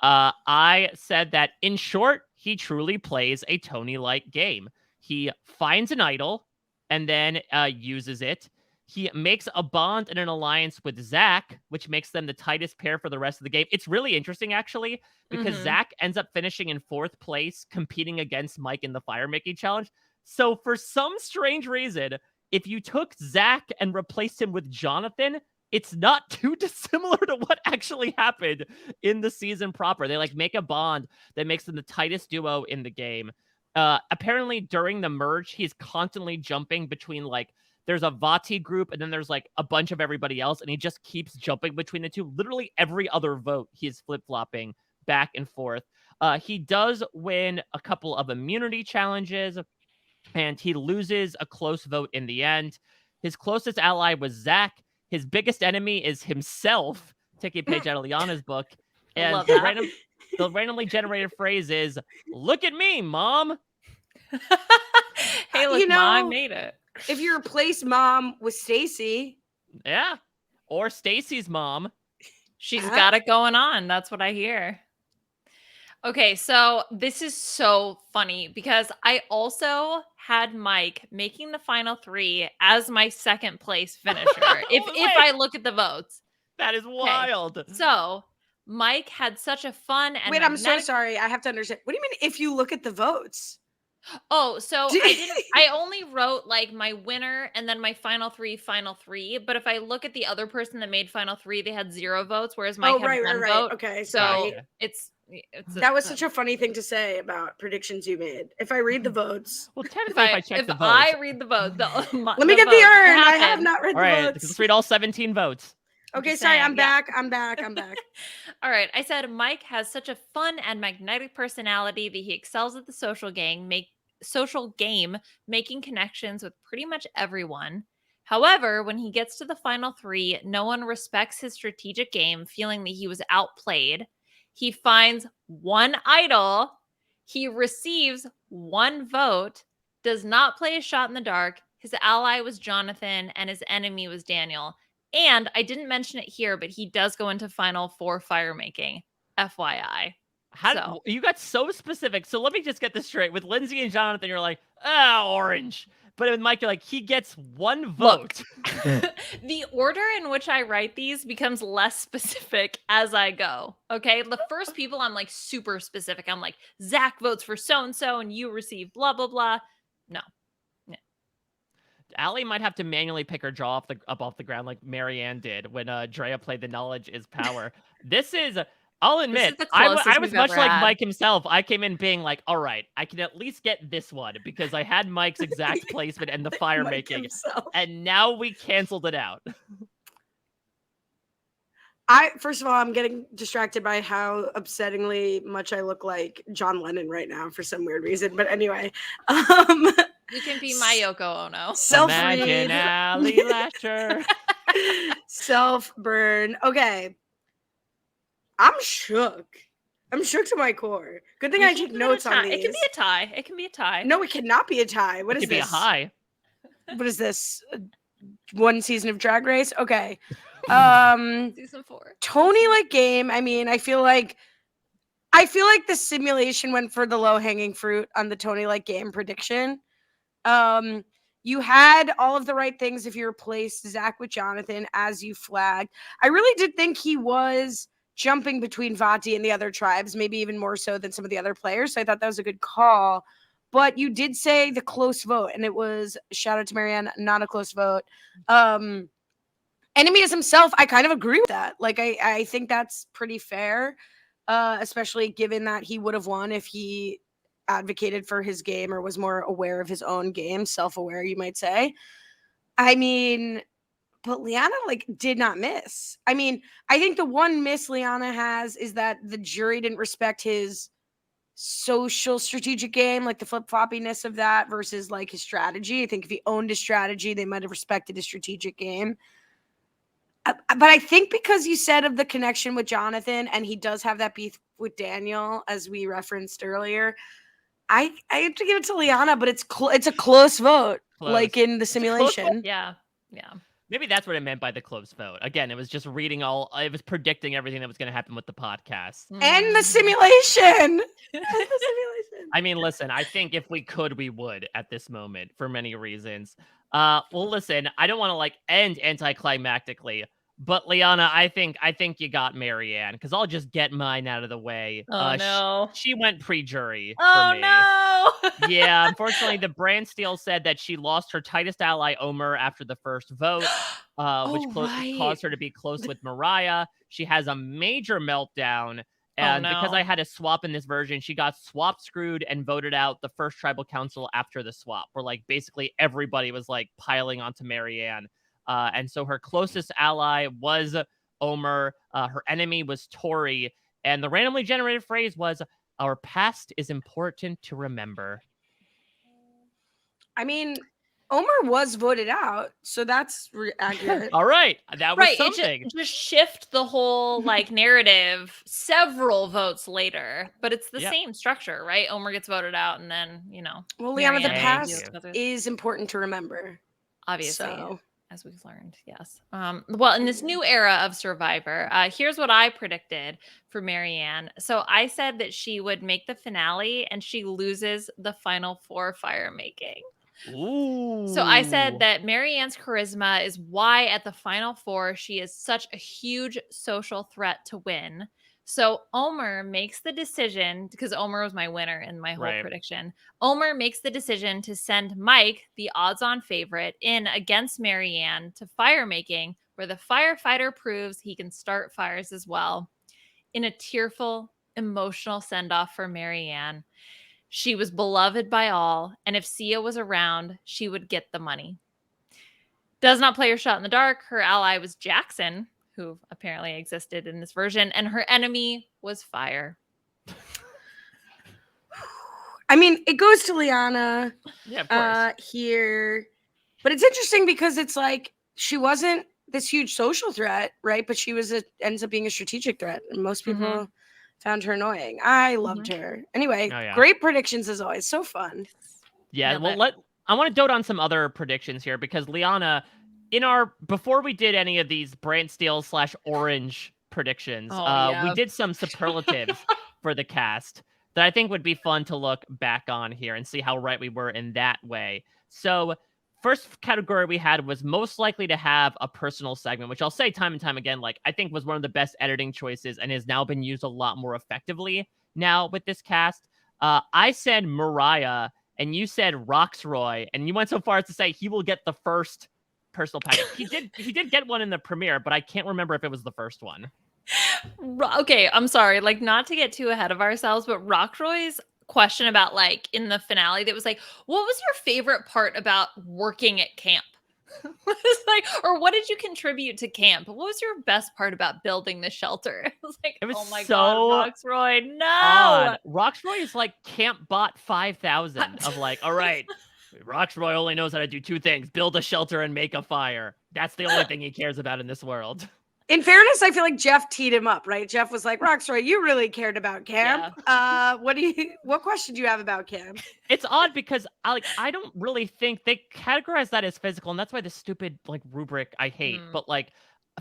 I said that, in short, he truly plays a Tony-like game. He finds an idol and then uses it. He makes a bond and an alliance with Zach, which makes them the tightest pair for the rest of the game. It's really interesting, actually, because Zach ends up finishing in 4th place, competing against Mike in the fire making challenge. So for some strange reason, if you took Zach and replaced him with Jonathan, it's not too dissimilar to what actually happened in the season proper. They make a bond that makes them the tightest duo in the game. Apparently during the merge, he's constantly jumping between there's a Vati group and then there's a bunch of everybody else. And he just keeps jumping between the two. Literally every other vote, he's flip-flopping back and forth. He does win a couple of immunity challenges, and he loses a close vote in the end. His closest ally was Zach. His biggest enemy is himself. Take a page out of Liana's book. And the randomly generated phrase is, "Look at me, Mom." Hey, look, Mom, I made it. If you replace Mom with Stacy. Yeah. Or Stacy's mom. She's got it going on. That's what I hear. Okay, so this is so funny because I also had Mike making the final 3 as my second place finisher. If Wait, I look at the votes. that is wild. So, Mike had such a fun and Wait, I'm so magnetic. sorry. I have to understand. What do you mean if you look at the votes? Oh, so I only wrote like my winner and then my final 3, but if I look at the other person that made final 3, they had 0 votes, whereas Mike had right, 1 right. vote. Okay, So sorry. it's That was such a funny thing to say about predictions you made. If I read the votes, Well, technically, if I check if the votes. I read the votes, let me get the urn. I have not read All the right, votes. let's read all 17 votes. Okay, just sorry. saying, I'm yeah. back. I'm back. I'm back. All right. I said Mike has such a fun and magnetic personality that he excels at the social game, making connections with pretty much everyone. However, when he gets to the final 3, no one respects his strategic game, feeling that he was outplayed. He finds 1 idol. He receives 1 vote, does not play a shot in the dark. His ally was Jonathan, and his enemy was Daniel. And I didn't mention it here, but he does go into final 4 fire making. FYI. You got so specific. So let me just get this straight. With Lindsay and Jonathan, you're like, orange. But with Mike, you're like, he gets 1 vote. The order in which I write these becomes less specific as I go. Okay. The first people, I'm like super specific. I'm like, Zach votes for so and so, and you receive blah, blah, blah. No. Ali might have to manually pick her jaw up off the ground like Marianne did when Drea played the Knowledge is Power. This is, I'll admit, the I closest was we've much ever like had. Mike himself. I came in being like, all right, I can at least get this one because I had Mike's exact placement and the fire Mike making. himself. And now we canceled it out. First of all, I'm getting distracted by how upsettingly much I look like John Lennon right now for some weird reason. But anyway, You can be my Yoko Ono. Imagine Ali Lasher. Self-burn. Okay. I'm shook. I'm shook to my core. Good thing I take notes on these. It can be a tie. It can be a tie. No, it cannot be a tie. What is It could this? be a high. What is this? 1 season of Drag Race? Okay. Season 4. Tony like game. I mean, I feel like the simulation went for the low-hanging fruit on the Tony like game prediction. You had all of the right things if you replaced Zach with Jonathan as you flagged. I really did think he was jumping between Vati and the other tribes, maybe even more so than some of the other players. So I thought that was a good call. But you did say the close vote, and it was, shout out to Marianne, not a close vote. Enemy as himself, I kind of agree with that. Like, I think that's pretty fair, especially given that he would have won if he advocated for his game or was more aware of his own game, self-aware, you might say. I mean, but Liana like did not miss. I mean, I think the one miss Liana has is that the jury didn't respect his social strategic game, like the flip-floppiness of that versus like his strategy. I think if he owned his strategy, they might have respected his strategic game. But I think because you said of the connection with Jonathan, and he does have that beef with Daniel, as we referenced earlier, I have to give it to Liana, but it's a close vote, like in the simulation. Yeah. Maybe that's what it meant by the close vote. Again, it was just it was predicting everything that was going to happen with the podcast. And the simulation. I mean, listen, I think if we could, we would at this moment for many reasons. Well, listen, I don't want to like end anticlimactically, but Liana, I think you got Marianne because I'll just get mine out of the way. Oh no. She went pre-jury Oh for me. no. Yeah, unfortunately, the brand steel said that she lost her tightest ally, Omer, after the first vote, which caused her to be close with Mariah. She has a major meltdown. And because I had a swap in this version, she got swap screwed and voted out the first tribal council after the swap, where like basically everybody was like piling onto Marianne. And so her closest ally was Omer. Her enemy was Tori. And the randomly generated phrase was, "Our past is important to remember." I mean, Omer was voted out, so that's accurate. All right, that was something. It just shift the whole like narrative several votes later, but it's the same structure, right? Omer gets voted out, and then Well, Liana, the past is important to remember. Obviously, so. as we've learned, yes. Well, in this new era of Survivor, here's what I predicted for Marianne. So I said that she would make the finale and she loses the final 4 fire making. Ooh. So I said that Marianne's charisma is why at the final 4 she is such a huge social threat to win. So Omer makes the decision, because Omer was my winner in my whole Right. prediction. Omer makes the decision to send Mike, the odds-on favorite, in against Marianne to fire making, where the firefighter proves he can start fires as well. In a tearful, emotional send-off for Marianne. She was beloved by all, and if Sia was around, she would get the money. Does not play her shot in the dark. Her ally was Jackson, who apparently existed in this version, and her enemy was fire. I mean, it goes to Liana Yeah, of course. here. But it's interesting because it's like she wasn't this huge social threat, right? But she ends up being a strategic threat. And most people found her annoying. I loved her. Anyway, Oh, yeah. great predictions as always. So fun. Yeah, Nailed well, it. I want to dote on some other predictions here because Liana, before we did any of these Brand Steel / Orange predictions, we did some superlatives for the cast that I think would be fun to look back on here and see how right we were in that way. So, first category we had was most likely to have a personal segment, which I'll say time and time again, like I think was one of the best editing choices and has now been used a lot more effectively now with this cast. I said Mariah. And you said Roxroy, and you went so far as to say he will get the first personal package. He did get one in the premiere, but I can't remember if it was the first one. Okay, I'm sorry, like not to get too ahead of ourselves, but Rockroy's question about like in the finale that was like, what was your favorite part about working at camp? It's like, or what did you contribute to camp? What was your best part about building the shelter? It was like, It was oh my so god, Roxroy, no. odd. Roxroy is like Camp Bot 5000 of like, all right, Roxroy only knows how to do 2 things: build a shelter and make a fire. That's the only thing he cares about in this world. In fairness, I feel like Jeff teed him up, right? Jeff was like, Roxroy, you really cared about camp. Yeah. What question do you have about camp? It's odd because I don't really think they categorize that as physical, and that's why the stupid like rubric I hate. But like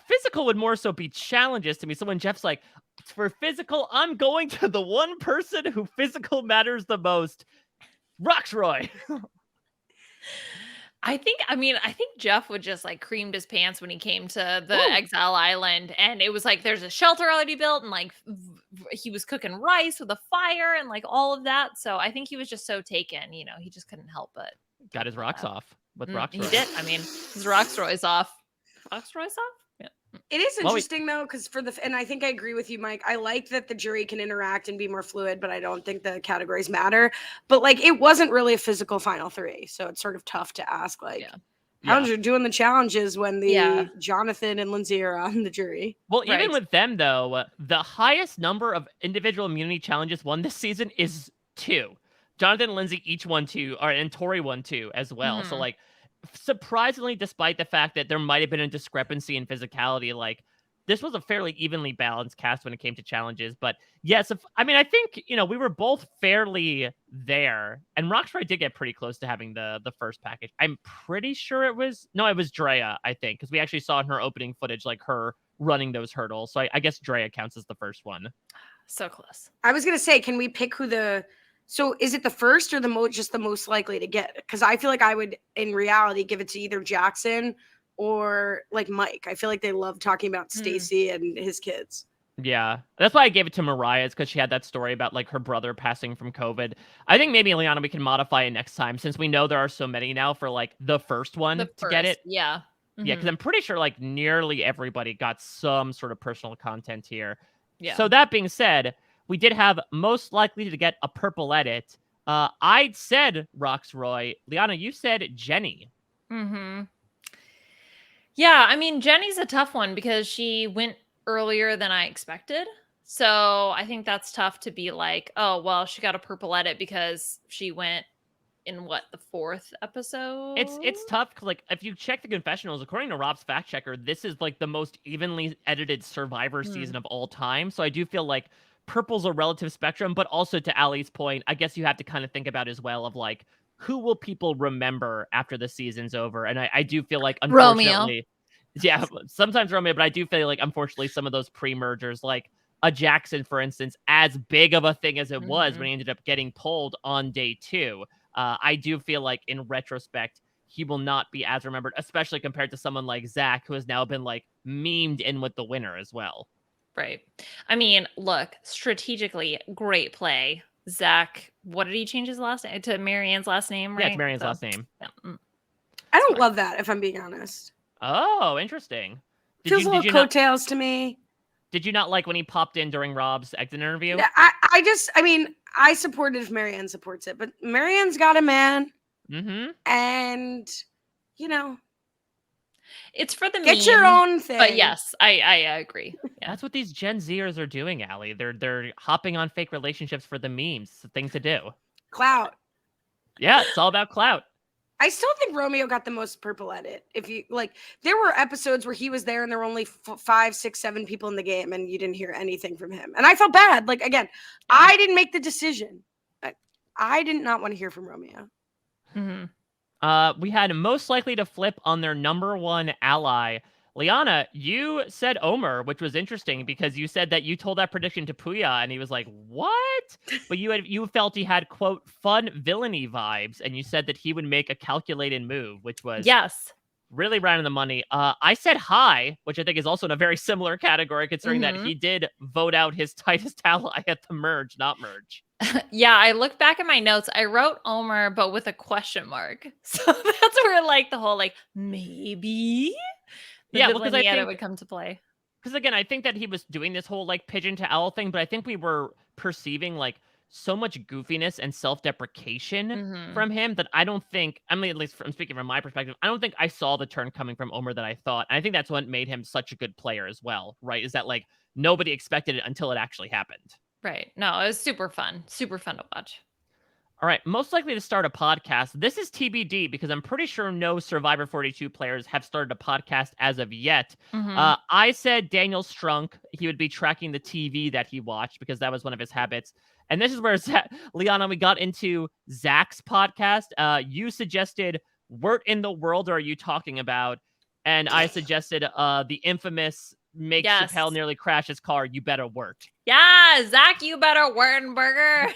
physical would more so be challenges to me. So when Jeff's like, for physical, I'm going to the one person who physical matters the most, Roxroy. I think Jeff would just like creamed his pants when he came to the Exile Island, and it was like there's a shelter already built, and like he was cooking rice with a fire and like all of that. So I think he was just so taken, he just couldn't help but Got his rocks off with Roxroy. He did. I mean, his Roxroy's off. Roxroy's off. Yeah. It is interesting though, because and I think I agree with you, Mike. I like that the jury can interact and be more fluid, but I don't think the categories matter. But like, it wasn't really a physical final 3, so it's sort of tough to ask. Like, how you're doing the challenges when the Jonathan and Lindsay are on the jury? Well, even with them though, the highest number of individual immunity challenges won this season is 2. Jonathan and Lindsay each won 2, and Tori won 2 as well. So like, surprisingly, despite the fact that there might have been a discrepancy in physicality, like this was a fairly evenly balanced cast when it came to challenges. But yes, I think we were both fairly there, and Roxroy did get pretty close to having the first package. I'm pretty sure it was Drea, I think, because we actually saw in her opening footage like her running those hurdles. So I guess Drea counts as the first one. So close. I was gonna say, can we pick So is it the first or just the most likely to get it? Because I feel like I would, in reality, give it to either Jackson or like Mike. I feel like they love talking about Stacy and his kids. Yeah, that's why I gave it to Mariah, because she had that story about like her brother passing from COVID. I think maybe, Liana, we can modify it next time since we know there are so many now for like the first one to get it. Yeah. Yeah, because I'm pretty sure like nearly everybody got some sort of personal content here. Yeah. So that being said, we did have most likely to get a purple edit. I said Roxroy. Liana, you said Jenny. Yeah, I mean, Jenny's a tough one because she went earlier than I expected. So I think that's tough to be like, oh, well, she got a purple edit because she went in the 4th episode? It's tough because like if you check the confessionals, according to Rob's fact checker, this is like the most evenly edited Survivor season of all time. So I do feel like purple's a relative spectrum, but also to Ali's point, I guess you have to kind of think about as well of like who will people remember after the season's over? And I do feel like, Romeo. unfortunately, yeah, sometimes Romeo, but I do feel like, unfortunately, some of those pre-mergers, like a Jackson, for instance, as big of a thing as it was when he ended up getting pulled on day 2, I do feel like, in retrospect, he will not be as remembered, especially compared to someone like Zach, who has now been, like, memed in with the winner as well. Right. I mean, look, strategically, great play. Zach, what did he change his last name to? Marianne's last name, right? Yeah, it's Marianne's last name. Yeah. I don't love that, if I'm being honest. Oh, interesting. Feels a little coattails to me. Did you not like when he popped in during Rob's exit interview? Yeah, I mean, I support it if Marianne supports it, but Marianne's got a man. And, you know, it's for the get meme, your own thing. But yes, I agree. Yeah. That's what these Gen Zers are doing, Ali. They're hopping on fake relationships for the memes. It's a thing to do. Clout. Yeah, it's all about clout. I still think Romeo got the most purple edit. If you like, there were episodes where he was there and there were only 5, 6, 7 people in the game, and you didn't hear anything from him. And I felt bad. Like, again, I didn't make the decision. I did not want to hear from Romeo. We had most likely to flip on their number 1 ally. Liana, you said Omer, which was interesting because you said that you told that prediction to Puya and he was like, what? But you felt he had, quote, fun villainy vibes, and you said that he would make a calculated move, which was really right on the money. I said High, which I think is also in a very similar category, considering that he did vote out his tightest ally at the merge, not merge. Yeah, I look back at my notes. I wrote Omer, but with a question mark. So that's where, like, the whole, like, maybe... because I think it would come to play. Because again, I think that he was doing this whole like pigeon to owl thing, but I think we were perceiving like so much goofiness and self-deprecation from him that I don't think, I mean, at least from speaking from my perspective, I don't think I saw the turn coming from Omer that I thought. And I think that's what made him such a good player as well, right? Is that like nobody expected it until it actually happened. Right. No, it was super fun to watch. All right, most likely to start a podcast. This is TBD because I'm pretty sure no Survivor 42 players have started a podcast as of yet. I said Daniel Strunk. He would be tracking the TV that he watched because that was one of his habits. And this is where, Liana, we got into Zach's podcast. You suggested, Wort in the World Are You Talking About? And I suggested the infamous make Chappelle nearly crash his car, You Better Wort. Yeah, Zach, you better Wurtenberger.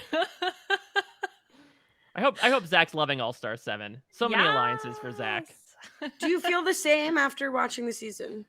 I hope Zach's loving All-Star 7. So many alliances for Zach. Do you feel the same after watching the season?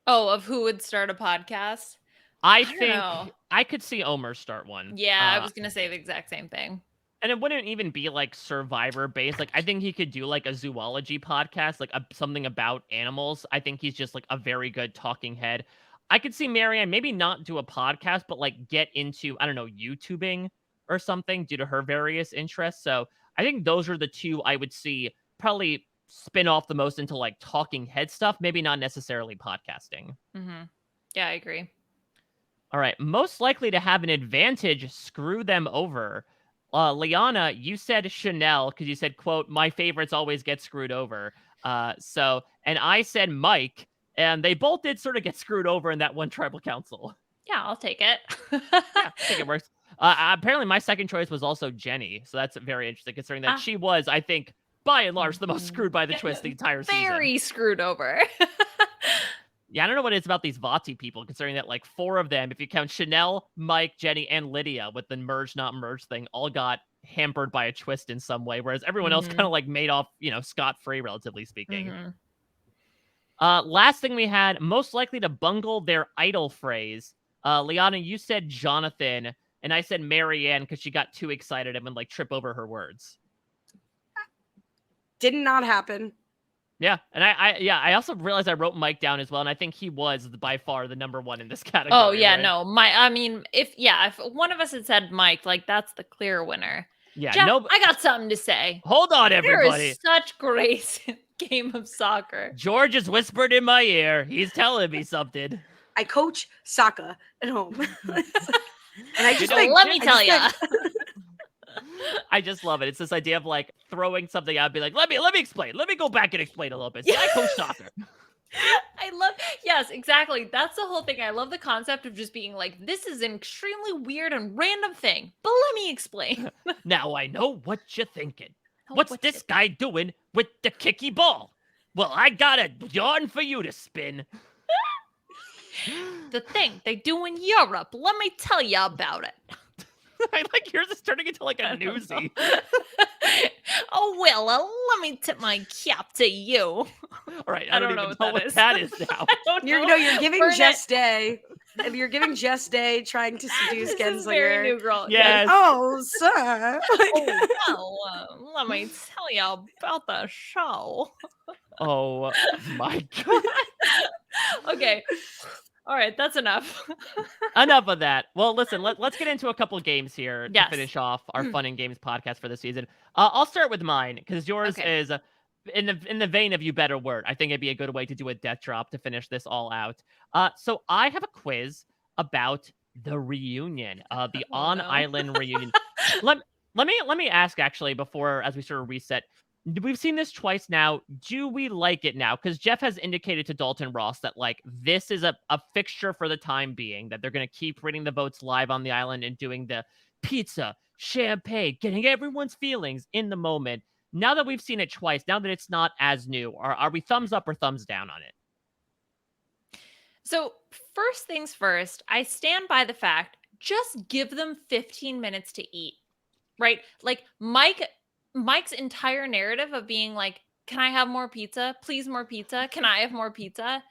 Oh, of who would start a podcast? I think I could see Omer start one. Yeah, I was going to say the exact same thing. And it wouldn't even be like Survivor based. Like I think he could do like a zoology podcast, like something about animals. I think he's just like a very good talking head. I could see Marianne maybe not do a podcast, but like get into, I don't know, YouTubing or something due to her various interests. So I think those are the two I would see probably spin off the most into like talking head stuff, maybe not necessarily podcasting. Yeah, I agree. All right. Most likely to have an advantage, screw them over. Liana, you said Chanel because you said, quote, my favorites always get screwed over. And I said Mike, and they both did sort of get screwed over in that one tribal council. Yeah, I'll take it. Yeah, I think it works. Apparently, my second choice was also Jenny, so that's very interesting, considering that she was, I think, by and large, the most screwed by the twist the entire season. Very screwed over. Yeah, I don't know what it is about these Vati people, considering that, like, 4 of them, if you count Chanel, Mike, Jenny, and Lydia with the merge, not merge thing, all got hampered by a twist in some way, whereas everyone else kind of, like, made off, scot-free, relatively speaking. Last thing we had, most likely to bungle their idol phrase. Liana, you said Jonathan, and I said Marianne because she got too excited and would like trip over her words. Did not happen. Yeah, and I also realized I wrote Mike down as well, and I think he was by far the number 1 in this category. Oh yeah, right? no, if one of us had said Mike, like that's the clear winner. Yeah, Jeff, I got something to say. Hold on, everybody. There is such grace in game of soccer. George has whispered in my ear. He's telling me something. I coach soccer at home. And I just let me tell you. I just love it. It's this idea of like throwing something out and be like, let me explain. Let me go back and explain a little bit. See, I coach soccer. Yes, exactly. That's the whole thing. I love the concept of just being like, this is an extremely weird and random thing, but let me explain. Now I know what you're thinking. What's this guy doing with the kicky ball? Well, I got a yarn for you to spin. The thing they do in Europe. Let me tell you about it. I like yours is turning into like a newsie. Oh, Will, let me tip my cap to you. All right, I don't even know what that is now. You're giving Jess Day. If you're giving Jess Day trying to seduce This is Genslinger. very new girl. Yes. Oh, sir. Oh, well, let me tell you about the show. Oh my god. Okay. All right, that's enough. Enough of that. Well, listen, let's get into a couple games here Yes. to finish off our Fun and Games podcast for the season. I'll start with mine because yours is in the vein of You Better Word. I think it'd be a good way to do a death drop to finish this all out. So I have a quiz about the reunion, the on-island reunion. Let me ask actually before as we sort of reset. We've seen this twice now. Do we like it now? Because Jeff has indicated to Dalton Ross that like this is a fixture for the time being, that they're going to keep reading the votes live on the island and doing the pizza, champagne, getting everyone's feelings in the moment. Now that we've seen it twice, now that it's not as new, are we thumbs up or thumbs down on it? So first things first, I stand by the fact, just give them 15 minutes to eat, right? Like Mike's entire narrative of being like, can I have more pizza? Please, more pizza. Can I have more pizza?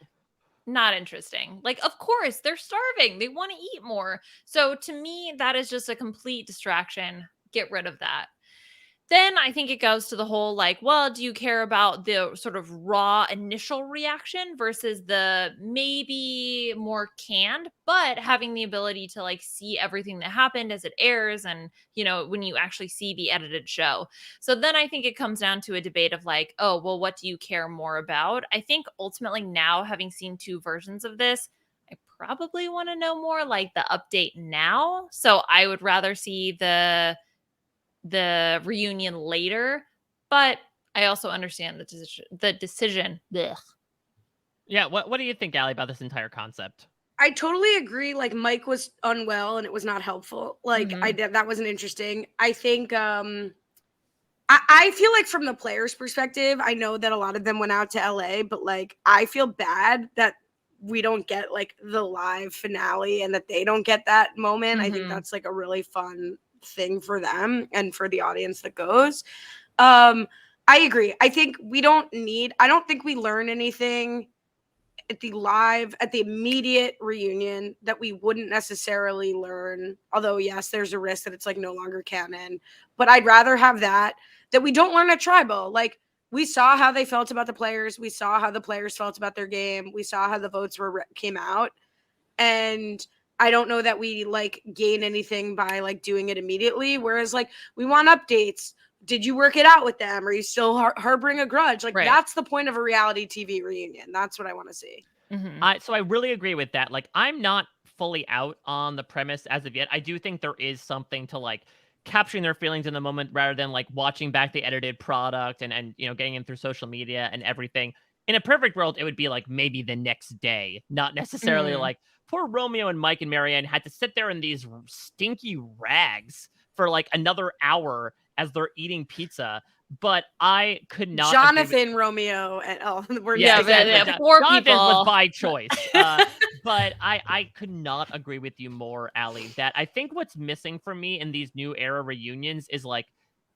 Not interesting. Like, of course, they're starving. They want to eat more. So to me, that is just a complete distraction. Get rid of that. Then I think it goes to the whole like, well, do you care about the sort of raw initial reaction versus the maybe more canned, but having the ability to like see everything that happened as it airs and, you know, when you actually see the edited show. So then I think it comes down to a debate of like, oh, well, what do you care more about? I think ultimately now, having seen two versions of this, I probably want to know more like the update now. So I would rather see the reunion later, but I also understand the decision. Blech. Yeah, what do you think, Ali, about this entire concept? I totally agree. Like Mike was unwell and it was not helpful. Like that wasn't interesting. I think I feel like from the players' perspective, I know that a lot of them went out to LA, but like I feel bad that we don't get like the live finale and that they don't get that moment. I think that's like a really fun thing for them and for the audience that goes. I agree. I think I don't think we learn anything at the immediate reunion that we wouldn't necessarily learn. Although, yes, there's a risk that it's like no longer canon, but I'd rather have that we don't learn at Tribal. Like we saw how they felt about the players. We saw how the players felt about their game. We saw how the votes came out. And I don't know that we like gain anything by like doing it immediately. Whereas like we want updates. Did you work it out with them? Are you still harboring a grudge? Like that's the point of a reality TV reunion. That's what I want to see. So I really agree with that. Like I'm not fully out on the premise as of yet. I do think there is something to like capturing their feelings in the moment rather than like watching back the edited product and you know getting in through social media and everything. In a perfect world, it would be like maybe the next day, not necessarily like poor Romeo and Mike and Marianne had to sit there in these stinky rags for like another hour as they're eating pizza. But I could not. Jonathan, Romeo, and poor Jonathan people. was by choice. But I could not agree with you more, Ali, that I think what's missing for me in these new era reunions is like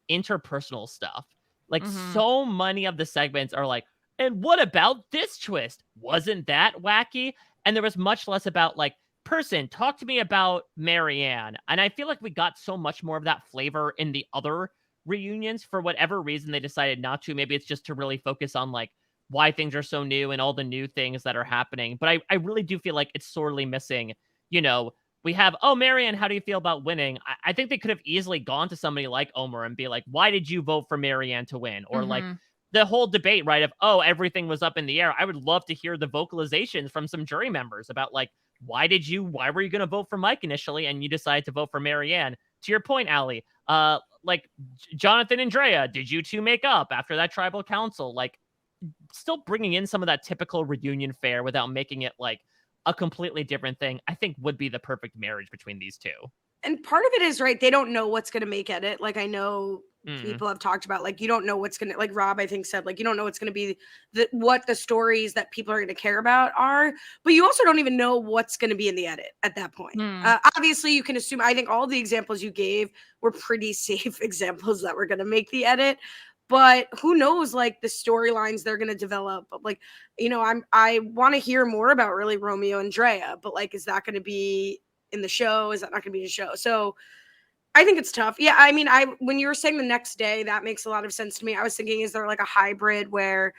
interpersonal stuff. Like so many of the segments are like, and what about this twist? Wasn't that wacky? And there was much less about like, person, talk to me about Marianne. And I feel like we got so much more of that flavor in the other reunions. For whatever reason, they decided not to. Maybe it's just to really focus on like why things are so new and all the new things that are happening. But I really do feel like it's sorely missing. You know, we have, oh, Marianne, how do you feel about winning? I think they could have easily gone to somebody like Omar and be like, why did you vote for Marianne to win? Or like, the whole debate, right, of, oh, everything was up in the air. I would love to hear the vocalizations from some jury members about, like, why were you going to vote for Mike initially and you decided to vote for Marianne? To your point, Ali, like, Jonathan and Drea, did you two make up after that tribal council? Like, still bringing in some of that typical reunion fare without making it, like, a completely different thing, I think would be the perfect marriage between these two. And part of it is, right, they don't know what's going to make edit. Like, I know people have talked about, like, you don't know what's gonna, like Rob I think said, like, you don't know what's gonna be what the stories that people are gonna care about are, but you also don't even know what's gonna be in the edit at that point. Obviously you can assume, I think all the examples you gave were pretty safe examples that were gonna make the edit, but who knows, like, the storylines they're gonna develop. But, like, I want to hear more about really Romeo and Drea, but, like, is that gonna be in the show? Is that not gonna be in the show? So I think it's tough. Yeah, I mean, when you were saying the next day, that makes a lot of sense to me. I was thinking, is there like a hybrid where,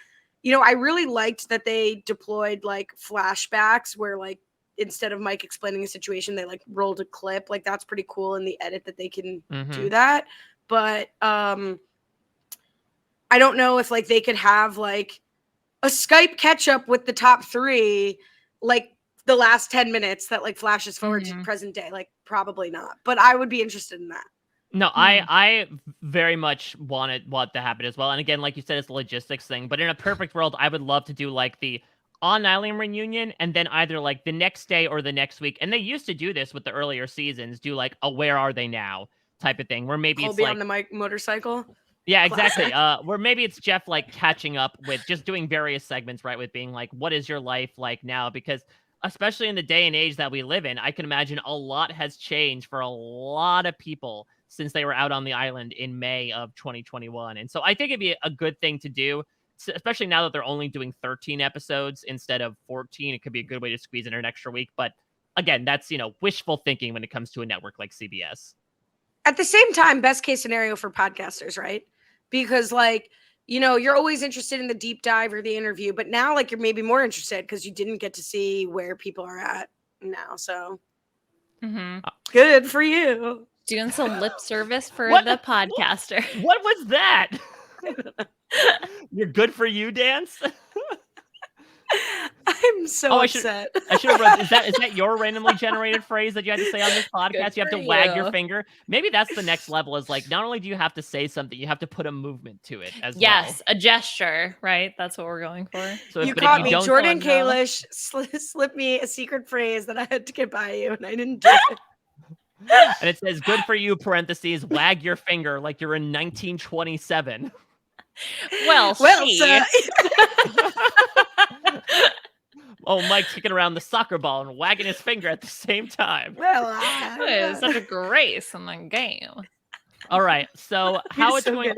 I really liked that they deployed like flashbacks where, like, instead of Mike explaining a situation, they like rolled a clip. Like, that's pretty cool in the edit that they can do that. But I don't know if like they could have like a Skype catch up with the top 3, like the last 10 minutes that like flashes forward to present day. Like, probably not, but I would be interested in that. No, I very much want to happen as well. And again, like you said, it's a logistics thing, but in a perfect world, I would love to do like the on island reunion and then either like the next day or the next week. And they used to do this with the earlier seasons, do like a where are they now type of thing, where maybe Colby it's like on the motorcycle. Yeah, exactly. Where maybe it's Jeff like catching up with just doing various segments, right? With being like, what is your life like now? Because especially in the day and age that we live in, I can imagine a lot has changed for a lot of people since they were out on the island in May of 2021. And so I think it'd be a good thing to do, especially now that they're only doing 13 episodes instead of 14. It could be a good way to squeeze in an extra week. But again, that's, wishful thinking when it comes to a network like CBS. At the same time, best case scenario for podcasters, right? Because, like, you're always interested in the deep dive or the interview, but now, like, you're maybe more interested because you didn't get to see where people are at now. So good for you. Doing some lip service for the podcaster. What was that? Your good for you dance? I'm so upset. I should have read. Is that your randomly generated phrase that you had to say on this podcast? You have to wag your finger. Maybe that's the next level. Is like, not only do you have to say something, you have to put a movement to it as well. Yes, a gesture, right? That's what we're going for. So you caught me. Jordan Kalish slipped me a secret phrase that I had to get by you, and I didn't do it. And it says, good for you, parentheses, wag your finger like you're in 1927. Well, sir. Oh, Mike's kicking around the soccer ball and wagging his finger at the same time. Well, it's such a grace in the game. All right, so how it's going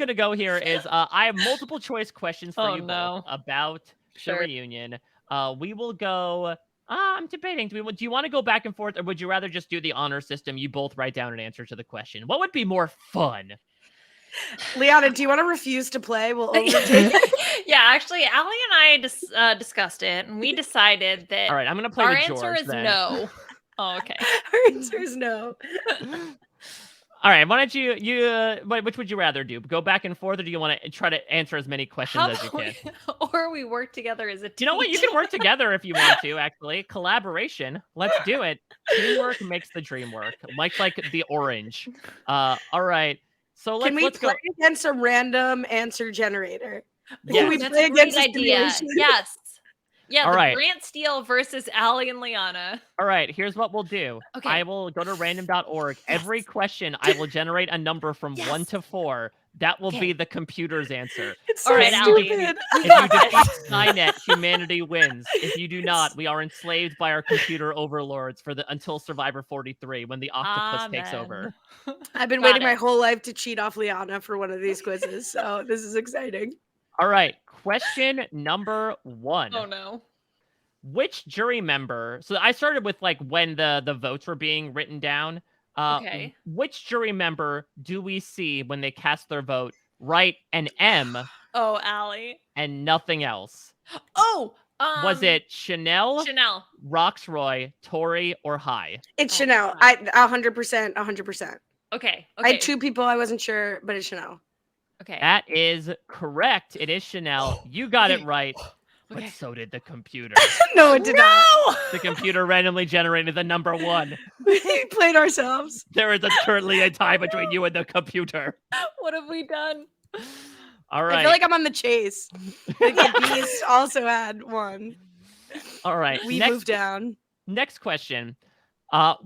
to go here is I have multiple choice questions for you both about the reunion. We will go. I'm debating. Do you want to go back and forth, or would you rather just do the honor system? You both write down an answer to the question. What would be more fun? Liana, do you want to refuse to play? We'll overtake. Yeah, actually, Ali and I discussed it, and we decided that. All right, I'm going to play with George. Our answer is no. Oh, okay. Our answer is no. All right, why don't you which would you rather do? Go back and forth, or do you want to try to answer as many questions as you can? Or we work together as a team. You know what? You can work together if you want to, actually. Collaboration. Let's do it. Teamwork makes the dream work. Mike's like the orange. All right. So let's play go against a random answer generator? Yes. Can we That's play a great against idea. Yes. Yeah, All the right. Grant Steele versus Ali and Liana. All right, here's what we'll do. Okay. I will go to random.org. Every question, I will generate a number from 1 to 4. That will be the computer's answer. It's so All right, stupid. If you defeat Skynet, humanity wins. If you do not, we are enslaved by our computer overlords until Survivor 43, when the octopus takes over. I've been waiting my whole life to cheat off Liana for one of these quizzes, so this is exciting. All right, question number 1. Oh no. Which jury member? So I started with like when the votes were being written down. Okay. Which jury member do we see when they cast their vote write an M? Oh, Ali. And nothing else. Oh, was it Chanel, Roxroy, Tori, or Hai? It's Chanel. I 100%. Okay. I had 2 people I wasn't sure, but it's Chanel. Okay. That is correct. It is Chanel. You got it right. But so did the computer. No, it did not. The computer randomly generated the number 1. We played ourselves. There is currently a tie between you and the computer. What have we done? All right. I feel like I'm on the chase. Like the Beast also had 1. All right. We moved down. Next question. So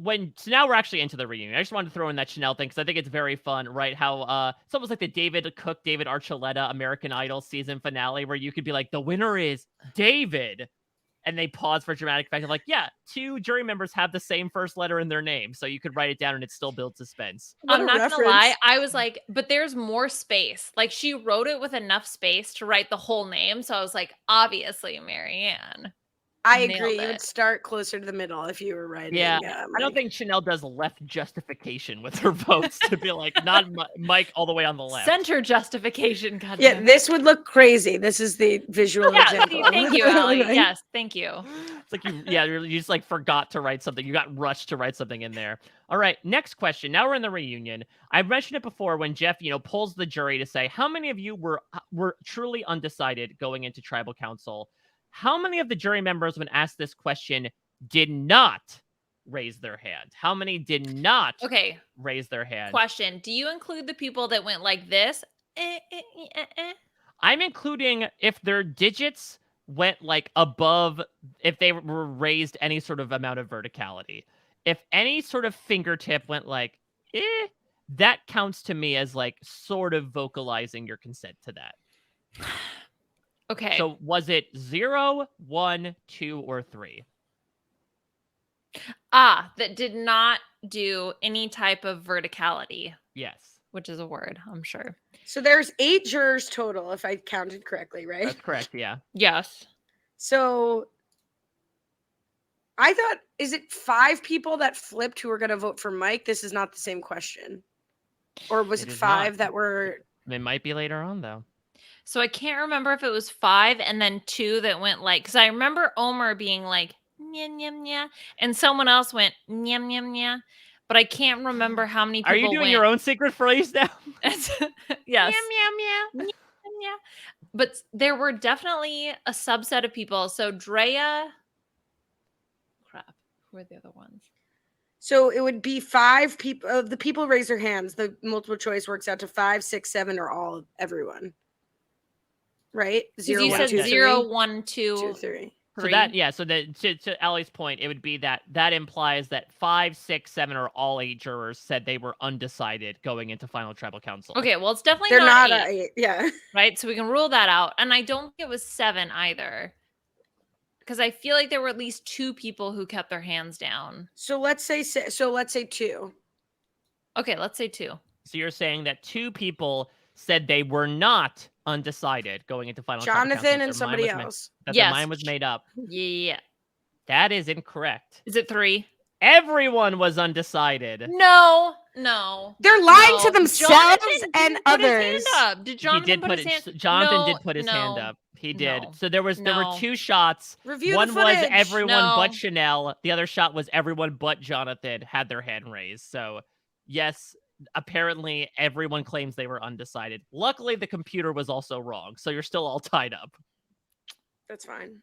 now we're actually into the reunion. I just wanted to throw in that Chanel thing because I think it's very fun, right? How it's almost like the David Archuleta American Idol season finale where you could be like, the winner is David. And they pause for dramatic effect of like, yeah, 2 jury members have the same first letter in their name. So you could write it down and it still builds suspense. I'm not gonna lie, I was like, but there's more space. Like she wrote it with enough space to write the whole name. So I was like, obviously Marianne. I Nailed agree. You it. would start closer to the middle if you were writing. Yeah, I don't think Chanel does left justification with her votes to be like, not Mike all the way on the left. Center justification, goddamn. Yeah, this would look crazy. This is the visual example. Thank you, Ali. Yes, thank you. It's like you just like forgot to write something. You got rushed to write something in there. All right, next question. Now we're in the reunion. I mentioned it before when Jeff, pulls the jury to say, how many of you were truly undecided going into tribal council? How many of the jury members, when asked this question, did not raise their hand? How many did not raise their hand? Question. Do you include the people that went like this? I'm including if their digits went like above, if they were raised any sort of amount of verticality. If any sort of fingertip went like, that counts to me as like sort of vocalizing your consent to that. Okay. So was it 0, 1, 2, or 3? That did not do any type of verticality. Yes. Which is a word, I'm sure. So there's 8 jurors total, if I counted correctly, right? That's correct, yeah. Yes. So I thought, is it 5 people that flipped who were going to vote for Mike? This is not the same question. Or was it 5 that were... It might be later on, though. So I can't remember if it was 5 and then 2 that went like, because I remember Omer being like, nya, nya, nya, and someone else went, nya, nya, nya, but I can't remember how many people Are you doing your own secret phrase now? Yes. Meow, meow, meow. Yeah. But there were definitely a subset of people. So Drea, crap, who are the other ones? So it would be 5 people. Of the people raise their hands, the multiple choice works out to 5, 6, 7, or all, everyone. Right? 0, 1, 2, 3. 0, 1, 2, 3. So that, so that to Allie's point, it would be that implies that 5, 6, 7, or all 8 jurors said they were undecided going into final tribal council. Okay, well, it's definitely They're not 8. Yeah. Right? So we can rule that out. And I don't think it was 7 either. Because I feel like there were at least 2 people who kept their hands down. So let's say 2. Okay, let's say 2. So you're saying that 2 people said they were not undecided going into final Jonathan and somebody else. Their mind was made up. Yeah. That is incorrect. Is it 3? Everyone was undecided. No. They're lying to themselves and others. Did Jonathan put his hand up? Jonathan did put his hand up. He did. No. So there were 2 shots. Review One the was footage. everyone but Chanel. The other shot was everyone but Jonathan had their hand raised. So yes, apparently everyone claims they were undecided. Luckily, the computer was also wrong. So you're still all tied up. That's fine.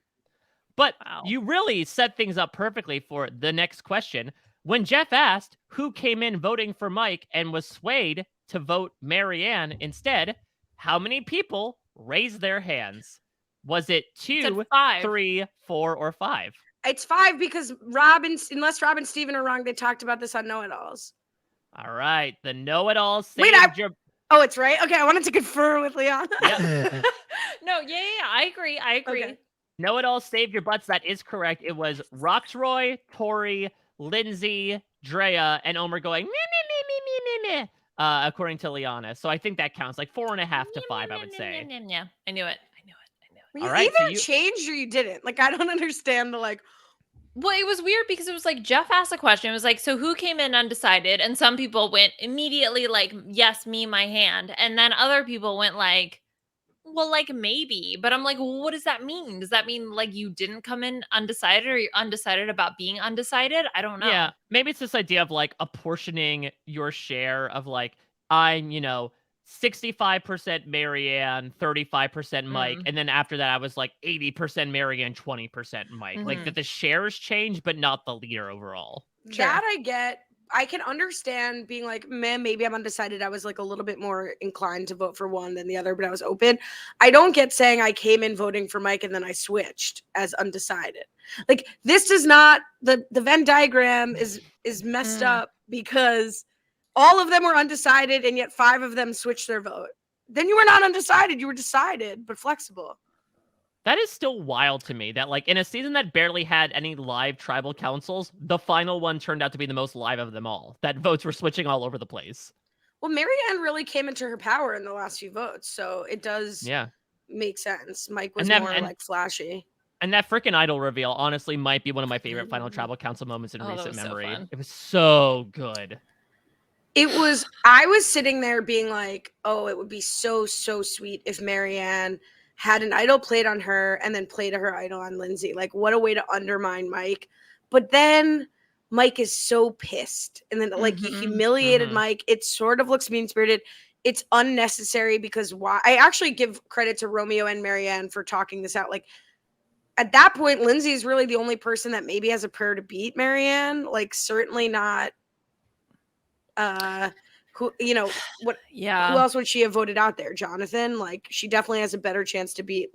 But you really set things up perfectly for the next question. When Jeff asked who came in voting for Mike and was swayed to vote Marianne instead, how many people raised their hands? Was it 2, 3, 4, or 5? It's 5 because unless Rob and Steven are wrong, they talked about this on Know-It-Alls. All right. The Know-It-Alls saved your... Oh, it's right? Okay, I wanted to confer with Liana. Yep. No, I agree. Okay. Know-It-Alls saved your butts. That is correct. It was Roxroy, Tori, Lindsay, Drea, and Omer going, meh, meh, meh, meh, meh, meh, according to Liana. So I think that counts. Like 4.5 to 5, I would say. Yeah, I knew it. Well, you either changed or you didn't. Like, I don't understand the like. Well, it was weird because it was like Jeff asked a question. It was like, so who came in undecided? And some people went immediately like, yes, me, my hand. And then other people went like, well, like maybe. But I'm like, well, what does that mean? Does that mean like you didn't come in undecided or you're undecided about being undecided? I don't know. Yeah, maybe it's this idea of like apportioning your share of like, I'm, 65% Marianne, 35% Mike. And then after that, I was like 80% Marianne, 20% Mike. Like that the shares change, but not the leader overall. That I get. I can understand being like, man, maybe I'm undecided. I was like a little bit more inclined to vote for one than the other, but I was open. I don't get saying I came in voting for Mike and then I switched as undecided. Like this does not the Venn diagram is messed up because all of them were undecided and yet 5 of them switched their vote. Then you were not undecided, you were decided but flexible. That is still wild to me that, like, in a season that barely had any live tribal councils, the final one turned out to be the most live of them all. That votes were switching all over the place. Well, Marianne really came into her power in the last few votes, so it does make sense. Mike was more like flashy. And that freaking idol reveal, honestly, might be one of my favorite final tribal council moments in recent memory. So it was so good. I was sitting there being like, oh, it would be so sweet if Marianne had an idol played on her and then played her idol on Lindsay. Like, what a way to undermine Mike. But then Mike is so pissed. And then, like, he humiliated Mike. It sort of looks mean-spirited. It's unnecessary because why? I actually give credit to Romeo and Marianne for talking this out. Like, at that point, Lindsay is really the only person that maybe has a prayer to beat Marianne. Like, certainly not who else would she have voted out there? Jonathan. Like, she definitely has a better chance to beat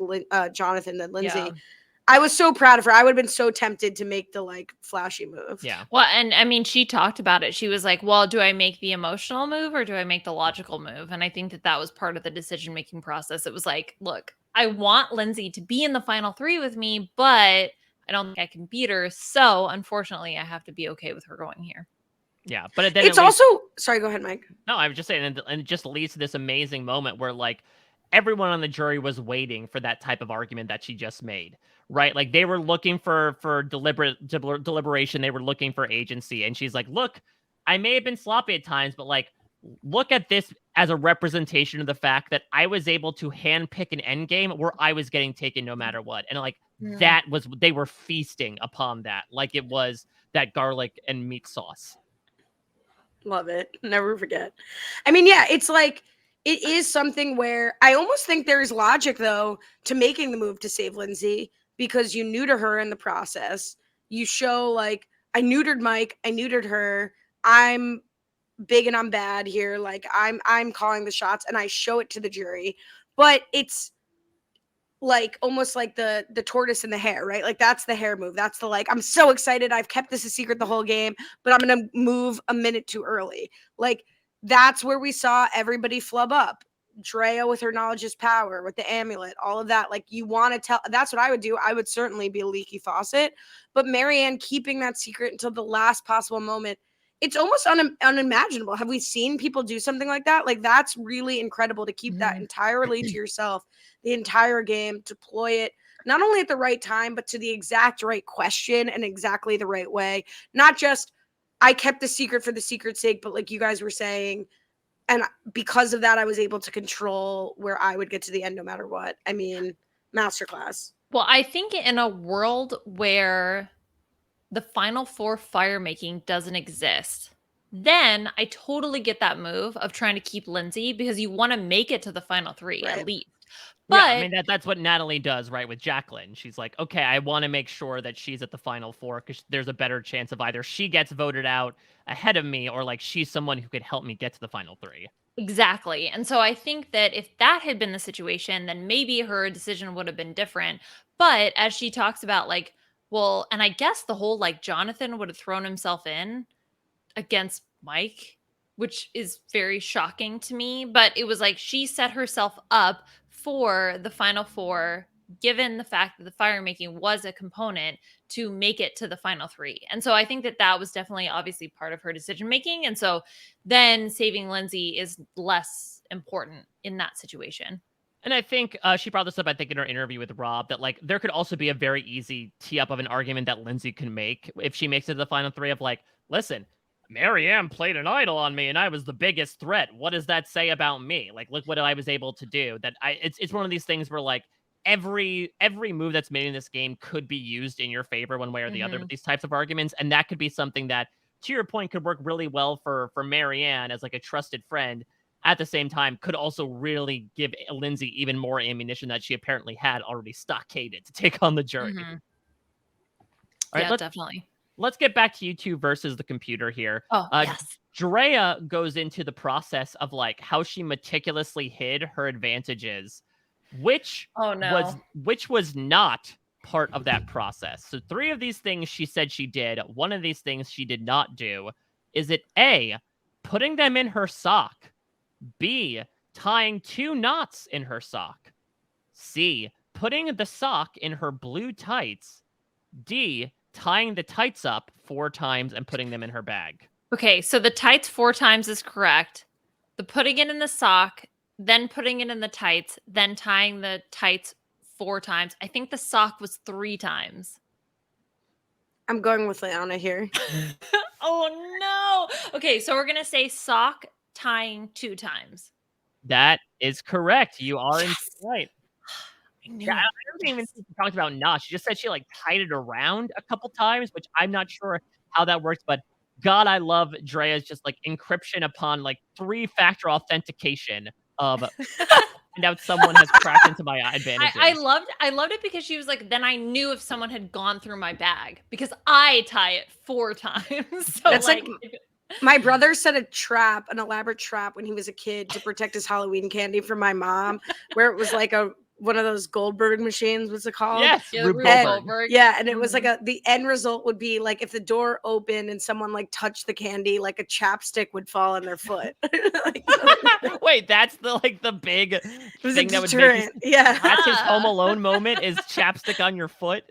Jonathan than Lindsay. Yeah. I was so proud of her. I would have been so tempted to make the like flashy move. Yeah. Well, and I mean, she talked about it. She was like, well, do I make the emotional move or do I make the logical move? And I think that was part of the decision-making process. It was like, look, I want Lindsay to be in the final 3 with me, but I don't think I can beat her. So unfortunately, I have to be okay with her going here. Yeah, but then it's also sorry, go ahead, Mike. No, I was just saying, and it just leads to this amazing moment where like everyone on the jury was waiting for that type of argument that she just made, right? Like they were looking for deliberation, they were looking for agency, and she's like, "Look, I may have been sloppy at times, but like, look at this as a representation of the fact that I was able to handpick an end game where I was getting taken no matter what," and like that was they were feasting upon that, like it was that garlic and meat sauce. Love it. Never forget. I mean, yeah, it's like, it is something where I almost think there's logic, though, to making the move to save Lindsay because you neuter her in the process. You show, like, I neutered Mike, I neutered her, I'm big and I'm bad here, like, I'm calling the shots, and I show it to the jury. But it's like almost like the tortoise and the hare, right? Like that's the hare move. That's the like, I'm so excited. I've kept this a secret the whole game, but I'm going to move a minute too early. Like that's where we saw everybody flub up. Drea with her knowledge is power, with the amulet, all of that. Like you want to tell, that's what I would do. I would certainly be a leaky faucet, but Marianne keeping that secret until the last possible moment. It's almost unimaginable. Have we seen people do something like that? Like that's really incredible to keep that entirely to yourself the entire game, deploy it not only at the right time, but to the exact right question and exactly the right way. Not just, I kept the secret for the secret's sake, but like you guys were saying, and because of that, I was able to control where I would get to the end no matter what. I mean, masterclass. Well, I think in a world where the final 4 fire making doesn't exist, then I totally get that move of trying to keep Lindsay because you want to make it to the final 3 at least. But yeah, I mean, that's what Natalie does, right, with Jacqueline. She's like, okay, I want to make sure that she's at the final 4 because there's a better chance of either she gets voted out ahead of me or like she's someone who could help me get to the final 3. Exactly. And so I think that if that had been the situation, then maybe her decision would have been different. But as she talks about, like, well, and I guess the whole like Jonathan would have thrown himself in against Mike, which is very shocking to me. But it was like she set herself up for the final 4, given the fact that the fire making was a component to make it to the final 3. And so I think that was definitely obviously part of her decision making. And so then saving Lindsay is less important in that situation. And I think she brought this up, I think, in her interview with Rob, that like there could also be a very easy tee up of an argument that Lindsay can make if she makes it to the final 3 of like, listen, Marianne played an idol on me and I was the biggest threat. What does that say about me? Like, look what I was able to do. That it's one of these things where like every move that's made in this game could be used in your favor one way or the other with these types of arguments. And that could be something that, to your point, could work really well for Marianne as like a trusted friend. At the same time, could also really give Lindsay even more ammunition that she apparently had already stockaded to take on the jury. Yeah, definitely. let's get back to you two versus the computer here. Oh, yes. Drea goes into the process of like how she meticulously hid her advantages, which Oh, no. was not part of that process. So 3 of these things she said she did. 1 of these things she did not do. Is it A, putting them in her sock? B, tying 2 knots in her sock? C, putting the sock in her blue tights? D, tying the tights up 4 times and putting them in her bag? Okay, so the tights 4 times is correct. The putting it in the sock, then putting it in the tights, then tying the tights 4 times. I think the sock was 3 times. I'm going with Liana here. Oh, no. Okay, so we're going to say sock tying 2 times. That is correct. You are Yes! right. I knew Yeah, I it. don't even think she talked about knots. She just said she like tied it around a couple times, which I'm not sure how that works, but God, I love Drea's just like encryption upon like 3-factor authentication of find out someone has cracked into my advantages. I loved it because she was like, then I knew if someone had gone through my bag because I tie it 4 times. So That's like my brother set an elaborate trap when he was a kid to protect his Halloween candy from my mom, where it was like one of those Goldberg machines. What's it called? Yes, yeah, Rube Rube Goldberg. Goldberg. Yeah, and it was like the end result would be like if the door opened and someone like touched the candy, like a chapstick would fall on their foot. Like, Wait, that's the big it was thing a that would make deterrent. Yeah, that's his Home Alone moment is chapstick on your foot.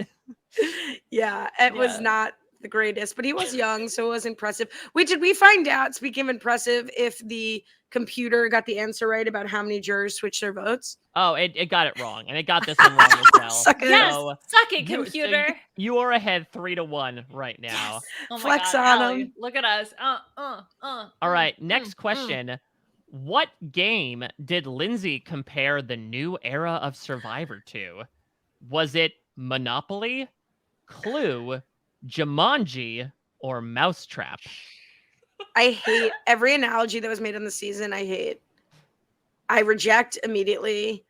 yeah, it was not the greatest, but he was young, so it was impressive. Wait, did we find out, speaking of impressive, if the computer got the answer right about how many jurors switched their votes? Oh, it got it wrong, and it got this one wrong as well. Suck it. Yes, So, suck it, computer. you are ahead 3-1 right now. Yes. Oh my Flex God, on Allie, him. look at us. All right, next question. What game did Lindsay compare the new era of Survivor to? Was it Monopoly, Clue, Jumanji, or Mousetrap? I hate every analogy that was made on the season. I hate. I reject immediately.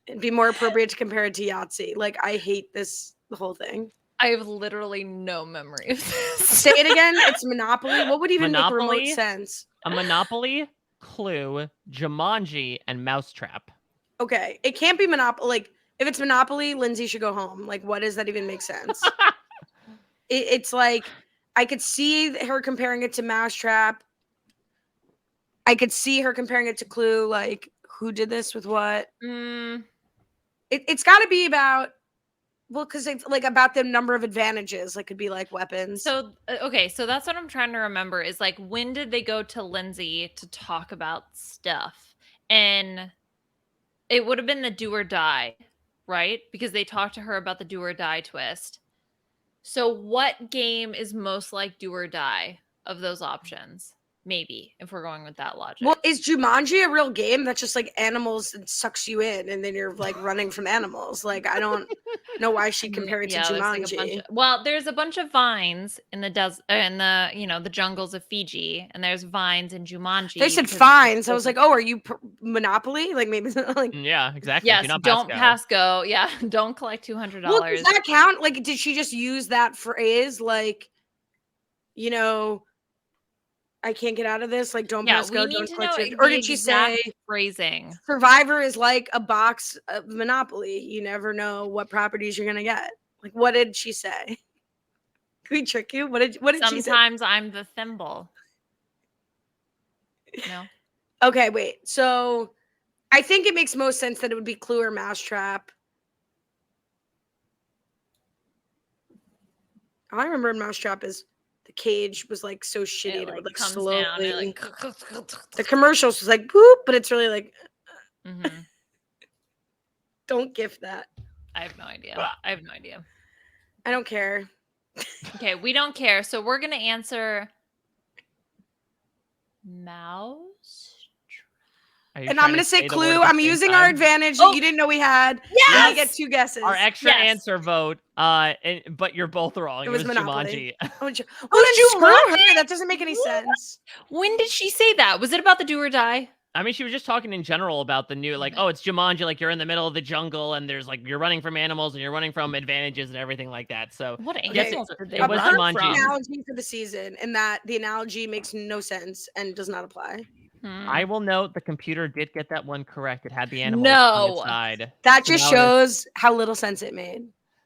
It'd be more appropriate to compare it to Yahtzee. Like, I hate the whole thing. I have literally no memory of this. Say it again. It's Monopoly. What would even make Monopoly? remote sense? A Monopoly, Clue, Jumanji, and Mousetrap. Okay, it can't be Monopoly. Like, if it's Monopoly, Lindsay should go home. Like, what does that even make sense? It's like I could see her comparing it to Mousetrap. I could see her comparing it to Clue. Like, who did this with what? It's got to be about. Well, because it's like about the number of advantages. Like, could be like weapons. So okay, so that's what I'm trying to remember is like when did they go to Lindsay to talk about stuff? And it would have been the do or die, right? Because they talked to her about the do or die twist. So what game is most like do or die of those options? Maybe, if we're going with that logic. Well, is Jumanji a real game that's just like animals and sucks you in and then you're like running from animals? Like, I don't know why she'd compare it to Jumanji. Like there's a bunch of vines in the the jungles of Fiji, and there's vines in Jumanji. They said fines. I was like, oh, are you Monopoly? Like, maybe like. Yeah, exactly. Yes, don't pass go. Yeah, don't collect $200. Well, does that count? Like, did she just use that phrase? Like, I can't get out of this. Like, don't pass go, don't collect it. Or did she say phrasing? Survivor is like a box of Monopoly. You never know what properties you're gonna get. Like, what did she say? Can we trick you? What did she say? Sometimes I'm the thimble. No. Okay, wait. So I think it makes most sense that it would be Clue or Mousetrap. All I remember in Mousetrap is the cage was like so shitty. It would like slowly. Down, the commercials was like boop, but it's really like. Don't gift that. I have no idea. I don't care. Okay, we don't care. So we're gonna answer mouse. And I'm gonna say Clue. I'm using our advantage that you didn't know we had. Yes! You get 2 guesses. Our extra answer vote. But you're both wrong. It was Monopoly. Jumanji. Well, then screw her. That doesn't make any sense. When did she say that? Was it about the do or die? I mean, she was just talking in general about the new, like, oh, it's Jumanji, like you're in the middle of the jungle and there's like you're running from animals and you're running from advantages and everything like that. So What yes, animals did they it was run Jumanji. from? Analogy for the season, and that the analogy makes no sense and does not apply. I will note the computer did get that one correct. It had the animals on its No. side. That So just now shows how little sense it made.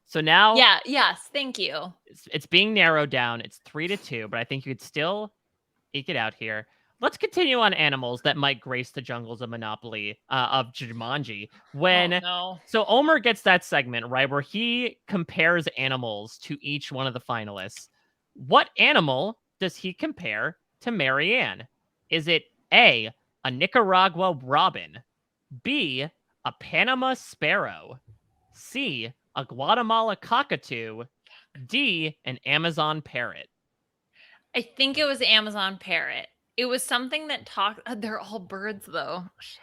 So now Yeah, yes, thank you. it's being narrowed down. It's 3-2, but I think you could still eke it out here. Let's continue on animals that might grace the jungles of Monopoly of Jumanji. So Omer gets that segment, right, where he compares animals to each one of the finalists. What animal does he compare to Marianne? Is it A, a Nicaragua robin, B, a Panama sparrow, C, a Guatemala cockatoo, D, an Amazon parrot? I think it was Amazon parrot. It was something that talked. They're all birds, though. Shit.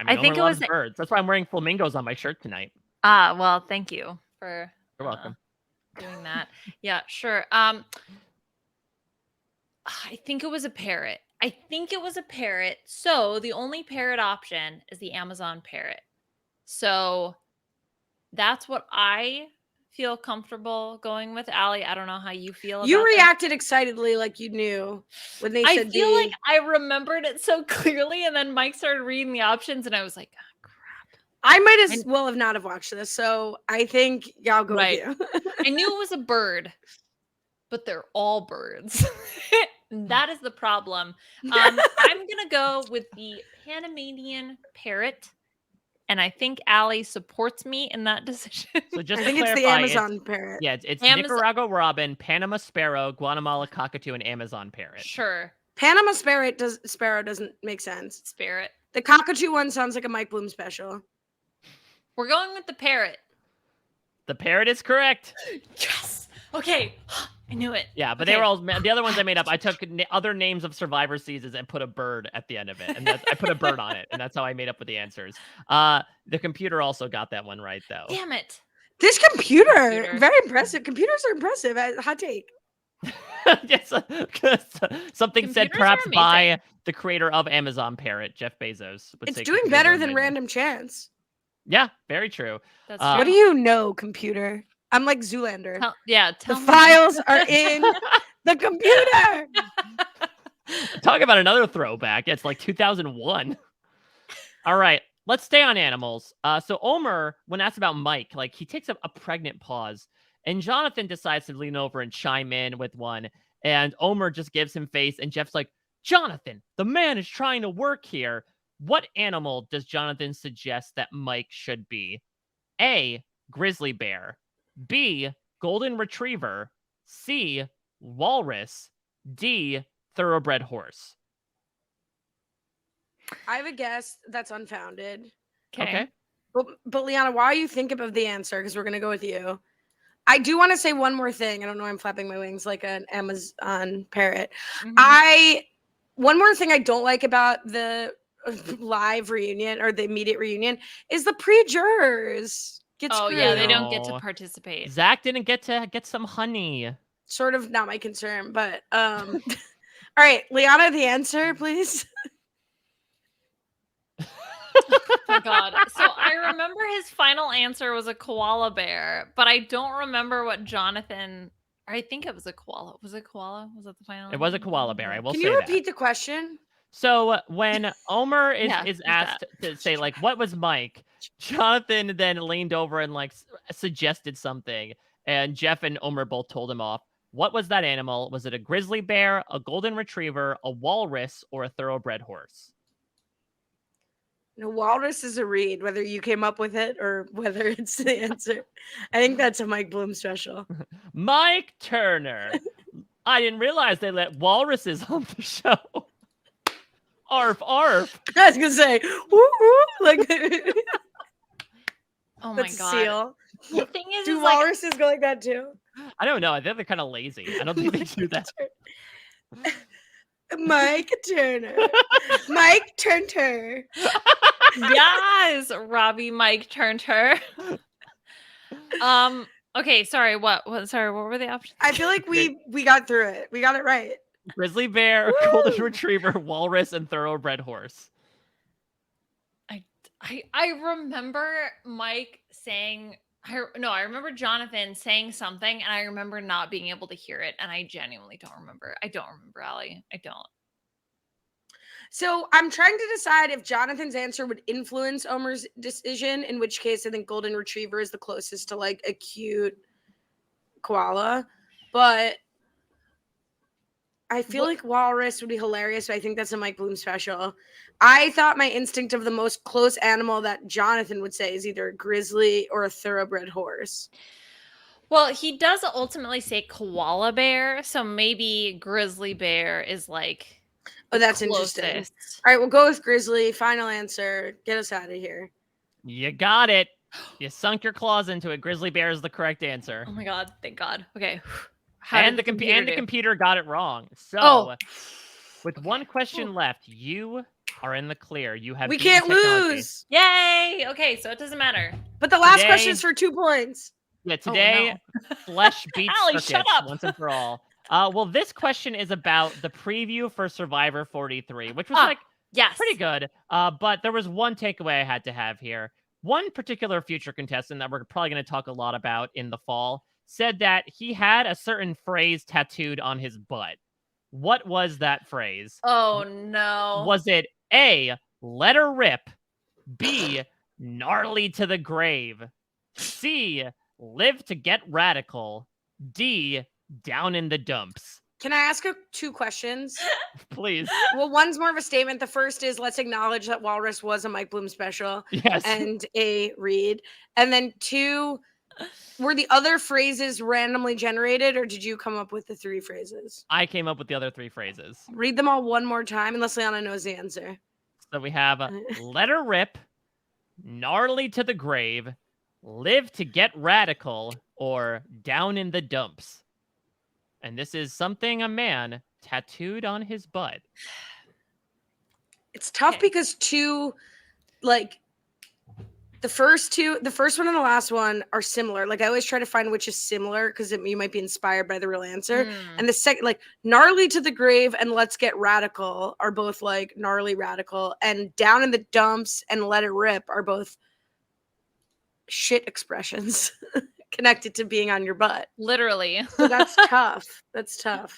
I think it was birds. That's why I'm wearing flamingos on my shirt tonight. Well, thank you for You're welcome. doing that. Yeah, sure. I think it was a parrot. So the only parrot option is the Amazon parrot. So that's what I feel comfortable going with. Ali, I don't know how you feel about You this. reacted excitedly like you knew when they said I feel like I remembered it so clearly, and then Mike started reading the options, and I was like, oh, crap. I might as well have not have watched this, so I think I'll go with you. I knew it was a bird, but they're all birds. That is the problem. I'm gonna go with the Panamanian parrot, and I think Ali supports me in that decision. So just I to think it's the clarify, Amazon parrot. Yeah, it's Nicaragua robin, Panama sparrow, Guatemala cockatoo, and Amazon parrot. Sure. Panama sparrow doesn't make sense. Spirit. The cockatoo one sounds like a Mike Bloom special. We're going with the parrot. The parrot is correct. Yes. Okay. I knew it. Yeah, but they were all the other ones I made up. I took other names of Survivor seasons and put a bird at the end of it, and I put a bird on it, and that's how I made up with the answers. The computer also got that one right, though. Damn it! This computer. Very impressive. Computers are impressive. Hot take. Yes, something said perhaps by the creator of Amazon Parrot, Jeff Bezos. It's doing better than random chance. Yeah, very true. That's true. What do you know, computer? I'm like Zoolander. Tell the me. files are in the computer. Talk about another throwback. It's like 2001. All right, let's stay on animals. So Omer, when asked about Mike, like he takes a pregnant pause, and Jonathan decides to lean over and chime in with one, and Omer just gives him face, and Jeff's like, Jonathan, the man is trying to work here. What animal does Jonathan suggest that Mike should be? A, grizzly bear. B, golden retriever. C, walrus. D, thoroughbred horse. I have a guess that's unfounded. Okay. But Liana, while you think of the answer, because we're going to go with you, I do want to say one more thing. I don't know why I'm flapping my wings like an Amazon parrot. Mm-hmm. One more thing I don't like about the live reunion or the immediate reunion is the pre-jurors. Yeah, they don't get to participate. Zach didn't get to get some honey. Sort of not my concern, but all right, Liana, the answer, please. Oh my God. So I remember his final answer was a koala bear, but I don't remember what Jonathan. I think it was a koala. Was it koala? Was that the final? It was a koala bear. I will say Can you that. repeat the question? So when Omer is asked to say, like, what was Mike? Jonathan then leaned over and, like, suggested something. And Jeff and Omer both told him off. What was that animal? Was it a grizzly bear, a golden retriever, a walrus, or a thoroughbred horse? No, walrus is a read, whether you came up with it or whether it's the answer. I think that's a Mike Bloom special. Mike Turner. I didn't realize they let walruses on the show. Arf, arf. I was gonna say, woo, woo, like. Oh my God. Seal. The thing is, do walruses go like that too? I don't know. I think they're kind of lazy. I don't think they do that. Mike Turner. Mike Turner. Yes, Robbie Mike Turner. Okay, sorry. What were the options? I feel like we got through it. We got it right. Grizzly bear, golden retriever, walrus, and thoroughbred horse. I remember Mike saying I remember Jonathan saying something and I remember not being able to hear it and I genuinely don't remember. I don't remember, Ali. I don't. So I'm trying to decide if Jonathan's answer would influence Omer's decision, in which case I think golden retriever is the closest to like a cute koala. But I feel like walrus would be hilarious, but I think that's a Mike Bloom special. I thought my instinct of the most close animal that Jonathan would say is either a grizzly or a thoroughbred horse. Well, he does ultimately say koala bear, so maybe grizzly bear is like Oh, that's interesting. closest. All right, we'll go with grizzly. Final answer. Get us out of here. You got it. You sunk your claws into it. Grizzly bear is the correct answer. Oh my god, thank God. Okay. And the computer got it wrong. So, Oh. with one question left, you are in the clear. You have We beaten can't technology. lose. Yay! Okay, so it doesn't matter. But the last Today- question is for 2 points. Yeah, today, flesh beats Ali, shut circuits up. once and for all. Well, this question is about the preview for Survivor 43, which was Yes. pretty good. But there was one takeaway I had to have here. One particular future contestant that we're probably going to talk a lot about in the fall said that he had a certain phrase tattooed on his butt. What was that phrase? Oh no. Was it A, let her rip, B, gnarly to the grave, C, live to get radical, D, down in the dumps? Can I ask 2 questions? Please. Well, one's more of a statement. The first is let's acknowledge that Walrus was a Mike Bloom special Yes. and a read. And then 2, were the other phrases randomly generated or did you come up with the 3 phrases? I came up with the other 3 phrases. Read them all one more time, unless Liana knows the answer. So we have let her rip, gnarly to the grave, live to get radical, or down in the dumps. And this is something a man tattooed on his butt. It's tough because 2, like, the first one and the last one are similar. Like, I always try to find which is similar because you might be inspired by the real answer. And the second, like, gnarly to the grave and let's get radical are both like gnarly radical, and down in the dumps and let it rip are both shit expressions connected to being on your butt. Literally. So that's tough. That's tough.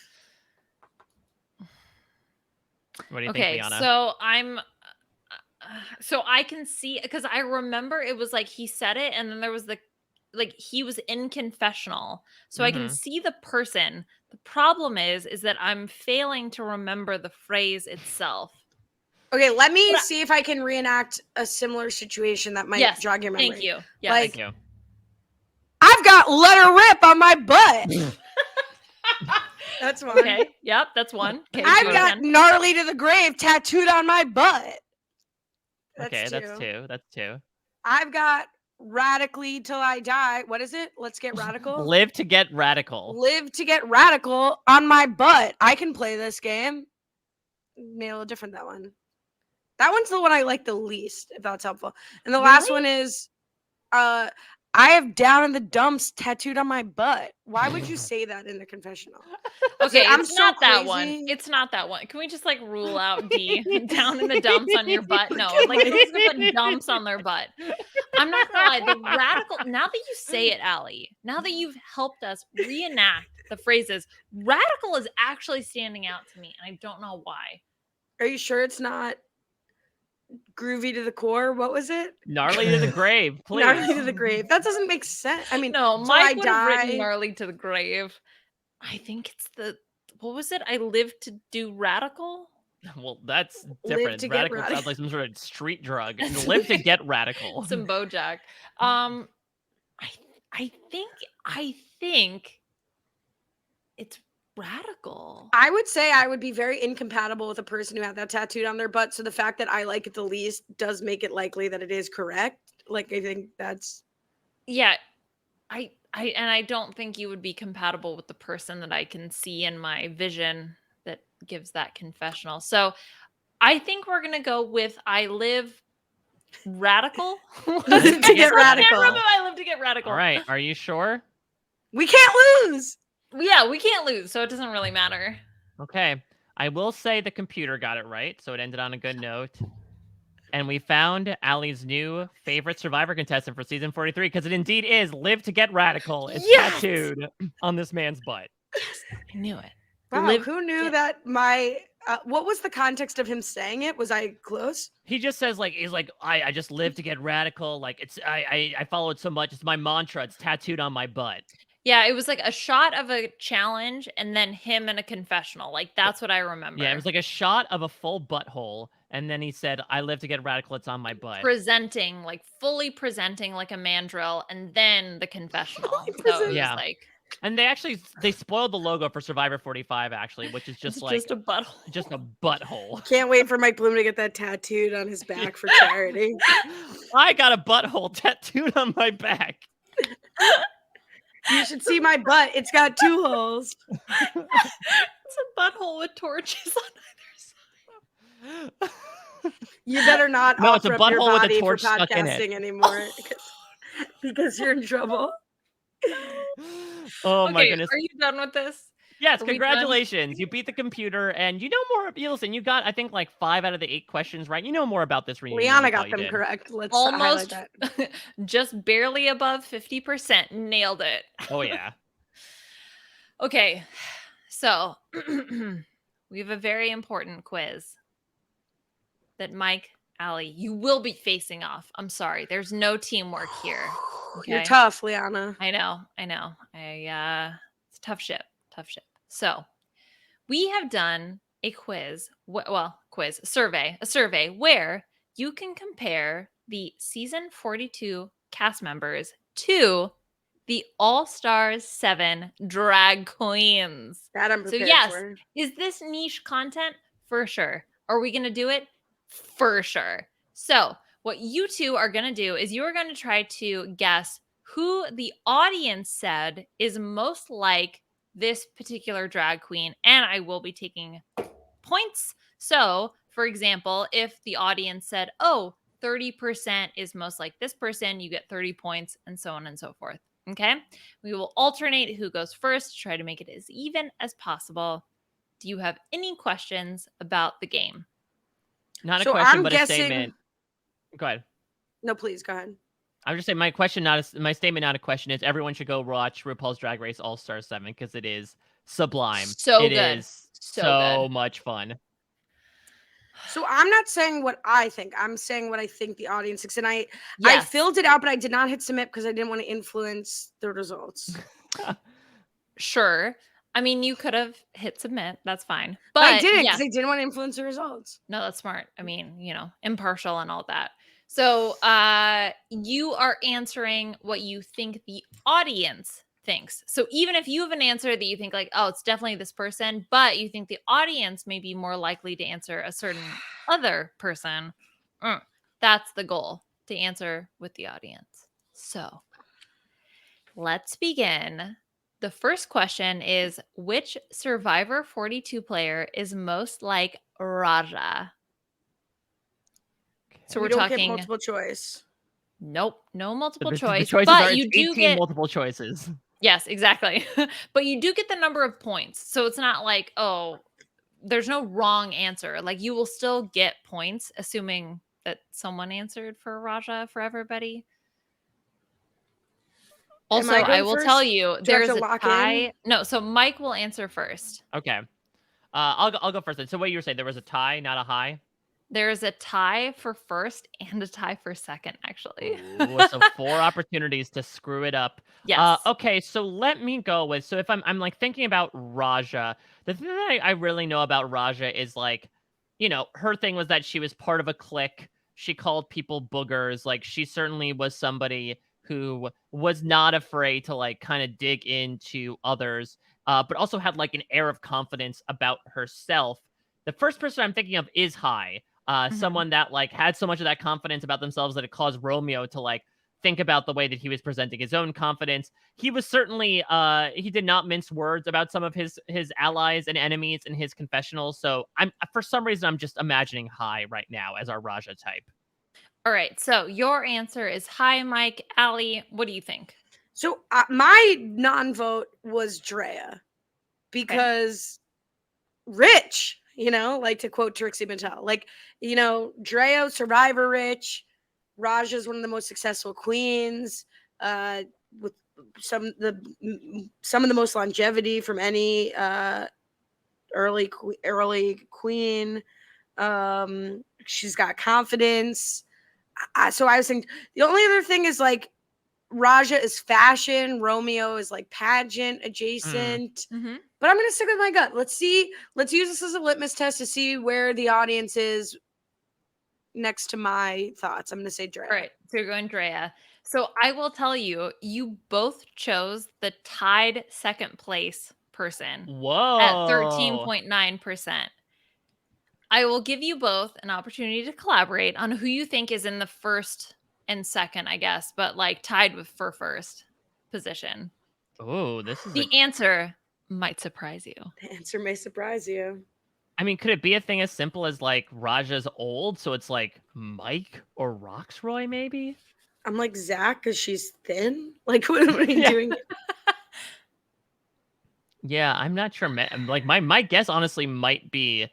What do you think, Liana? So I can see, because I remember it was like he said it and then there was he was in confessional, so I can see the person. The problem is that I'm failing to remember the phrase itself. Okay, let me see if I can reenact a similar situation that might jog your memory. Thank you. Yes. Like, Thank you. I've got let her rip on my butt. That's one. Okay. Yep, that's one. Okay, I've got gnarly to the grave tattooed on my butt. That's 2. That's 2. I've got radically till I die. What is it? Let's get radical. Live to get radical. Live to get radical on my butt. I can play this game. Made a little different, that one. That one's the one I like the least, if that's helpful. And the last one is I have down in the dumps tattooed on my butt. Why would you say that in the confessional? Okay, I'm it's so not that crazy. one. It's not that one. Can we just like rule out D? Down in the dumps on your butt? No, like who's gonna put dumps on their butt? I'm not gonna lie. The radical. Now that you say it, Ali. Now that you've helped us reenact the phrases, radical is actually standing out to me, and I don't know why. Are you sure it's not groovy to the core? What was it? Gnarly to the grave, please. Gnarly to the grave. That doesn't make sense. I mean, No, till Mike I would have written die. gnarly to the grave. I think it's what was it? I live to do radical. Well, that's Live different. to get Radical radical. sounds like some sort of street drug. Live to get radical. Some BoJack. I think it's radical. I would say I would be very incompatible with a person who had that tattooed on their butt. So the fact that I like it the least does make it likely that it is correct. Like, I think that's I don't think you would be compatible with the person that I can see in my vision that gives that confessional. So I think we're gonna go with I live radical. to get radical. I live to get radical. All right, are you sure? We can't lose. Yeah, we can't lose, so it doesn't really matter. Okay. I will say the computer got it right, so it ended on a good note. and we found Ali's new favorite Survivor contestant for season 43 because it indeed is Live to Get Radical. It's Yes! tattooed on this man's butt. Yes, I knew it. Wow, who knew that my what was the context of him saying it? Was I close? He just says he's like, I just live to get radical. Like it's I follow it so much. It's my mantra. It's tattooed on my butt. Yeah, it was like a shot of a challenge and then him in a confessional. Like that's what I remember. Yeah, it was like a shot of a full butthole, and then he said, I live to get radical. It's on my butt. Fully presenting like a mandrill, and then the confessional. So it was yeah. like. And they spoiled the logo for Survivor 45 actually, which is just just a butthole. Just a butthole. Can't wait for Mike Bloom to get that tattooed on his back for charity. I got a butthole tattooed on my back. You should see my butt. It's got 2 holes. It's a butthole with torches on either side. You better not no, it's a offer up your butthole with body a for torch stuck in it. podcasting anymore because you're in trouble. Oh my goodness. Are you done with this? Yes, congratulations. You beat the computer and you know more. Listen, you got, I think, like 5 out of the 8 questions right. You know more about this reunion. Liana got them correct. Let's almost that. Just barely above 50%. Nailed it. Oh, yeah. Okay, so we have a very important quiz that Mike, Ali, you will be facing off. I'm sorry. There's no teamwork here. Okay? You're tough, Liana. I know. It's a tough ship. So we have done a survey where you can compare the season 42 cast members to the All-Stars 7 drag queens. That I'm prepared so yes, for. Is this niche content? For sure. Are we going to do it? For sure. So what you two are going to do is you are going to try to guess who the audience said is most like this particular drag queen, and I will be taking points. So, for example, if the audience said, 30% is most like this person, you get 30 points, and so on and so forth. Okay? We will alternate who goes first to try to make it as even as possible. Do you have any questions about the game? Not a question, but a statement. Go ahead. No, please, go ahead. I would just say my statement, not a question, is everyone should go watch RuPaul's Drag Race All-Star 7 because it is sublime. So it good. Is so much fun. So I'm not saying what I think. I'm saying what I think the audience thinks. And I filled it out, but I did not hit submit because I didn't want to influence the results. Sure. I mean, you could have hit submit. That's fine. But I didn't because I didn't want to influence the results. No, that's smart. I mean, impartial and all that. So you are answering what you think the audience thinks. So even if you have an answer that you think like, it's definitely this person, but you think the audience may be more likely to answer a certain other person, that's the goal, to answer with the audience. So let's begin. The first question is, which Survivor 42 player is most like Raja? So we're talking multiple choice. Nope, no multiple choice. The choices but are you do 18 get multiple choices. Yes, exactly. But you do get the number of points. So it's not like, there's no wrong answer. Like you will still get points, assuming that someone answered for Raja for everybody. Also, I will tell you, there's a tie. No, so Mike will answer first. Okay. I'll go first then. So what you were saying, there was a tie, not a high? There's a tie for first and a tie for second, actually. Ooh, so 4 opportunities to screw it up. Yes. Okay, so let me go with, so if I'm like thinking about Raja, the thing that I really know about Raja is like, her thing was that she was part of a clique. She called people boogers. Like she certainly was somebody who was not afraid to like kind of dig into others, but also had like an air of confidence about herself. The first person I'm thinking of is Hai. Someone that like had so much of that confidence about themselves that it caused Romeo to like think about the way that he was presenting his own confidence. He was certainly he did not mince words about some of his allies and enemies in his confessionals. So for some reason I'm just imagining Hai right now as our Raja type. All right, so your answer is Hai, Mike. Ali, what do you think? So my non-vote was Drea because Rich. You know, like to quote Trixie Mattel, like, you know, Dreo, Survivor Rich, Raja's one of the most successful queens, with some of the most longevity from any early queen. She's got confidence. So I was thinking the only other thing is like Raja is fashion, Romeo is like pageant adjacent. Mm-hmm. But I'm gonna stick with my gut. Let's use this as a litmus test to see where the audience is next to my thoughts. I'm gonna say Drea. All right, so you're going Drea. So I will tell you, you both chose the tied second place person at Whoa. 13.9%. I will give you both an opportunity to collaborate on who you think is in the first and second, I guess, but like tied with for first position. Oh, this is The answer might surprise you. The answer may surprise you. I mean, could it be a thing as simple as like Raja's old, so it's like Mike or Roxroy, maybe? I'm like Zach because she's thin. Like, what are we Yeah. doing? Yeah, I'm not sure. Like my guess honestly might be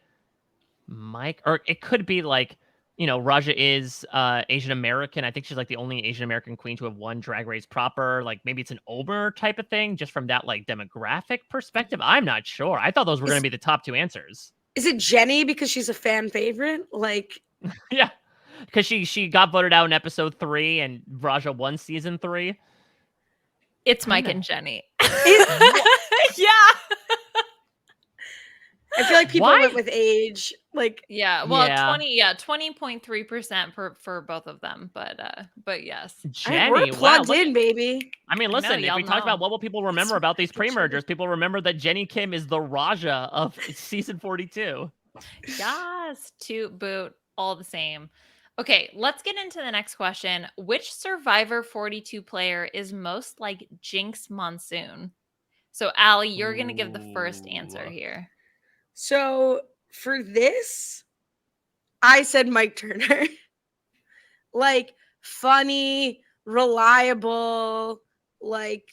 Mike, or it could be like, you know, Raja is Asian American. I think she's like the only Asian American queen to have won Drag Race proper. Like maybe it's an Omer type of thing, just from that like demographic perspective. I'm not sure. I thought those were going to be the top two answers. Is it Jenny because she's a fan favorite? Like, Yeah, because she got voted out in episode 3, and Raja won season 3. It's I'm Mike not- and Jenny. yeah. I feel like people Why? went with age. Like, Yeah, well, Yeah. 20.3% for both of them, but yes. we're Jenny, wow. plugged Look in, baby. I mean, I know, listen, if y'all we talked know. about what will people remember about these pre-mergers, people remember that Jenny Kim is the Raja of season 42. Yes, to boot, all the same. Okay, let's get into the next question. Which Survivor 42 player is most like Jinx Monsoon? So, Ali, you're going to give the first answer Ooh. here. So for this, I said Mike Turner. Like, funny, reliable, like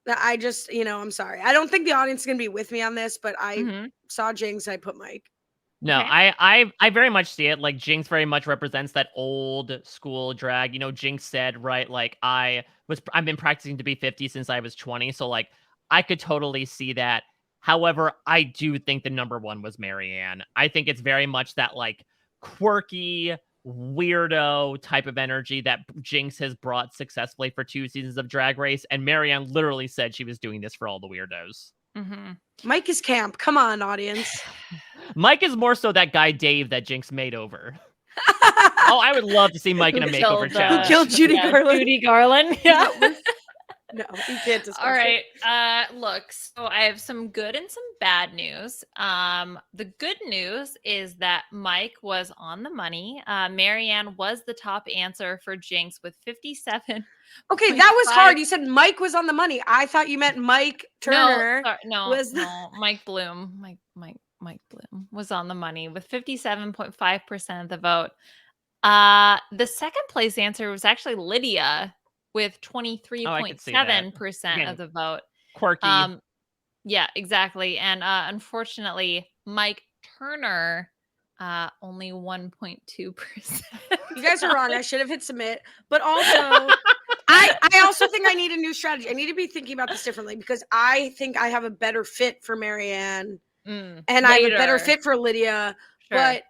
that. I just, I'm sorry. I don't think the audience is gonna be with me on this, but I Mhm. saw Jinx, I put Mike. No, Okay. I very much see it. Like Jinx very much represents that old school drag. You know, Jinx said, right, like I've been practicing to be 50 since I was 20, so like I could totally see that. However, I do think the number one was Marianne. I think it's very much that like quirky, weirdo type of energy that Jinx has brought successfully for 2 seasons of Drag Race, and Marianne literally said she was doing this for all the weirdos. Mhm. Mike is camp. Come on, audience. Mike is more so that guy Dave that Jinx made over. Oh, I would love to see Mike in a Who makeover killed, challenge. Killed Judy Garland. Judy Garland. Yeah. No, you can't discuss All it. right. Look, so I have some good and some bad news. The good news is that Mike was on the money. Marianne was the top answer for Jinx with 57. Okay, that was hard. You said Mike was on the money. I thought you meant Mike Turner. No, Mike Bloom. Mike Bloom was on the money with 57.5% of the vote. The second place answer was actually Lydia with 23.7% of the vote. Quirky. Yeah, exactly. And unfortunately, Mike Turner only 1.2%. You guys are wrong. I should have hit submit. But also, I also think I need a new strategy. I need to be thinking about this differently because I think I have a better fit for Marianne and I have a better fit for Lydia. Sure. But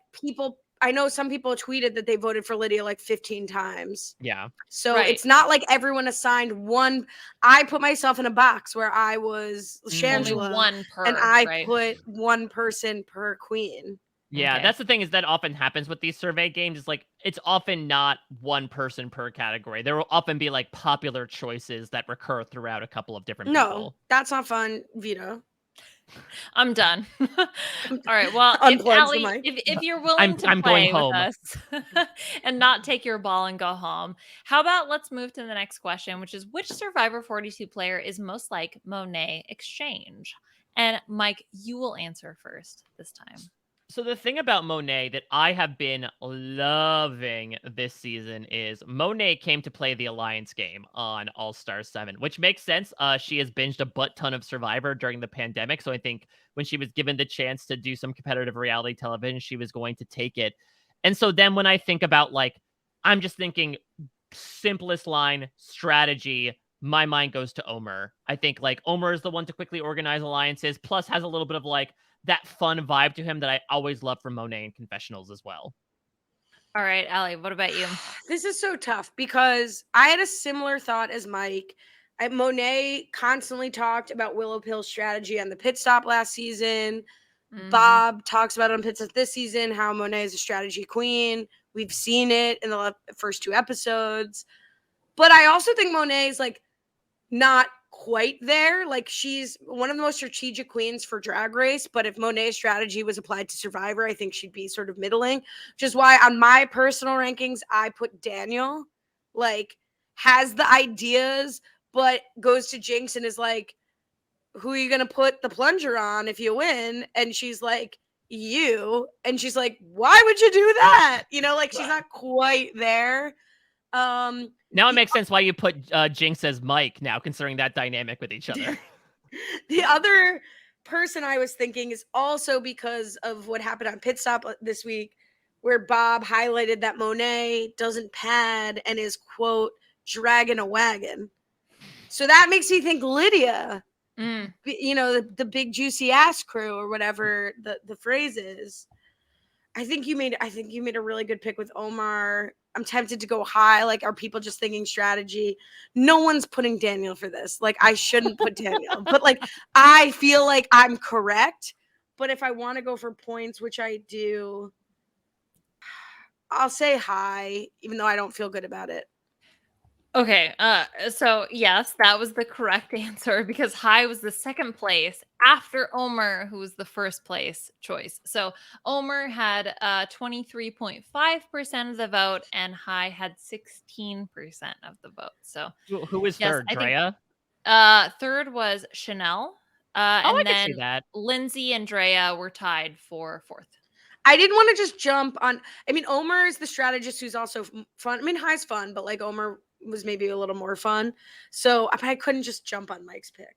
I know some people tweeted that they voted for Lydia like 15 times. Yeah. So it's not like everyone assigned one. I put myself in a box where I was Shangela. Only one per, and I put one person per queen. Yeah, Okay. that's the thing is that often happens with these survey games. Is like it's often not one person per category. There will often be like popular choices that recur throughout a couple of different people. That's not fun, Vito. I'm done. All right. Well, if you're willing to I'm play going home. with us and not take your ball and go home, how about let's move to the next question, which is which Survivor 42 player is most like Monet Exchange? And Mike, you will answer first this time. So the thing about Monet that I have been loving this season is Monet came to play the Alliance game on All Star 7, which makes sense. She has binged a butt ton of Survivor during the pandemic. So I think when she was given the chance to do some competitive reality television, she was going to take it. And so then when I think about like, I'm just thinking simplest line strategy, my mind goes to Omer. I think like Omer is the one to quickly organize alliances, plus has a little bit of like that fun vibe to him that I always love from Monet and Confessionals as well. All right, Ali, what about you? This is so tough because I had a similar thought as Mike. Monet constantly talked about Willow Pill's strategy on the pit stop last season. Bob talks about it on pit stop this season, how Monet is a strategy queen. We've seen it in the first 2 episodes. But I also think Monet is like not quite there. Like she's one of the most strategic queens for Drag Race, but if Monet's strategy was applied to Survivor, I think she'd be sort of middling, which is why on my personal rankings, I put Daniel, like has the ideas, but goes to Jinx and is like, who are you going to put the plunger on if you win? And she's like, you. And she's like, why would you do that? You know, like she's not quite there. Now it makes sense why you put Jinx as Mike now, considering that dynamic with each other. The other person I was thinking is also because of what happened on Pit Stop this week, where Bob highlighted that Monet doesn't pad and is, quote, dragging a wagon. So that makes me think Lydia, you know, the big juicy ass crew or whatever the phrase is. I think you made a really good pick with Omar. I'm tempted to go high. Like, are people just thinking strategy? No one's putting Daniel for this. Like, I shouldn't put Daniel, but like, I feel like I'm correct. But if I want to go for points, which I do, I'll say high, even though I don't feel good about it. Okay, so yes, that was the correct answer because High was the second place after Omer, who was the first place choice. So Omer had 23.5% of the vote, and High had 16% of the vote. So Who was yes, third? I think Drea? third was Chanel, Oh, I and can see then that. Lindsay and Drea were tied for fourth. I didn't want to just jump on. I mean, Omer is the strategist who's also fun. I mean, High's fun, but like Omer was maybe a little more fun. So I couldn't just jump on Mike's pick.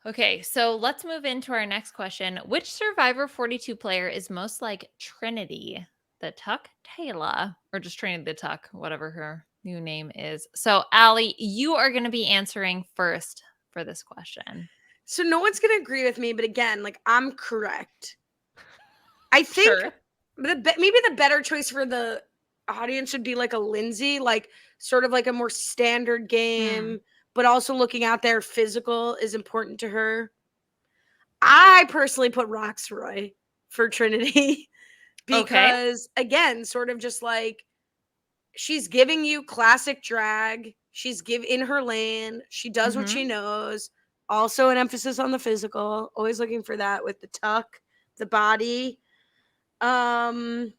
Okay, so let's move into our next question. Which Survivor 42 player is most like Trinity the Tuck Taylor, or just Trinity the Tuck, whatever her new name is? So, Ali, you are going to be answering first for this question. So no one's going to agree with me, but again, like I'm correct. I think maybe the better choice for the audience would be like a Lindsay, like sort of like a more standard game, but also looking out there, physical is important to her. I personally put Roxroy for Trinity because again, sort of just like she's giving you classic drag. She's in her lane. She does what she knows. Also an emphasis on the physical. Always looking for that with the tuck, the body. I'm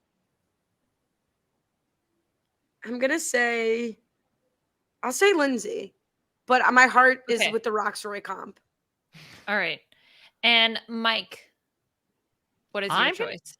gonna say, I'll say Lindsay, but my heart is with the Roxroy comp. All right, and Mike, what is your choice?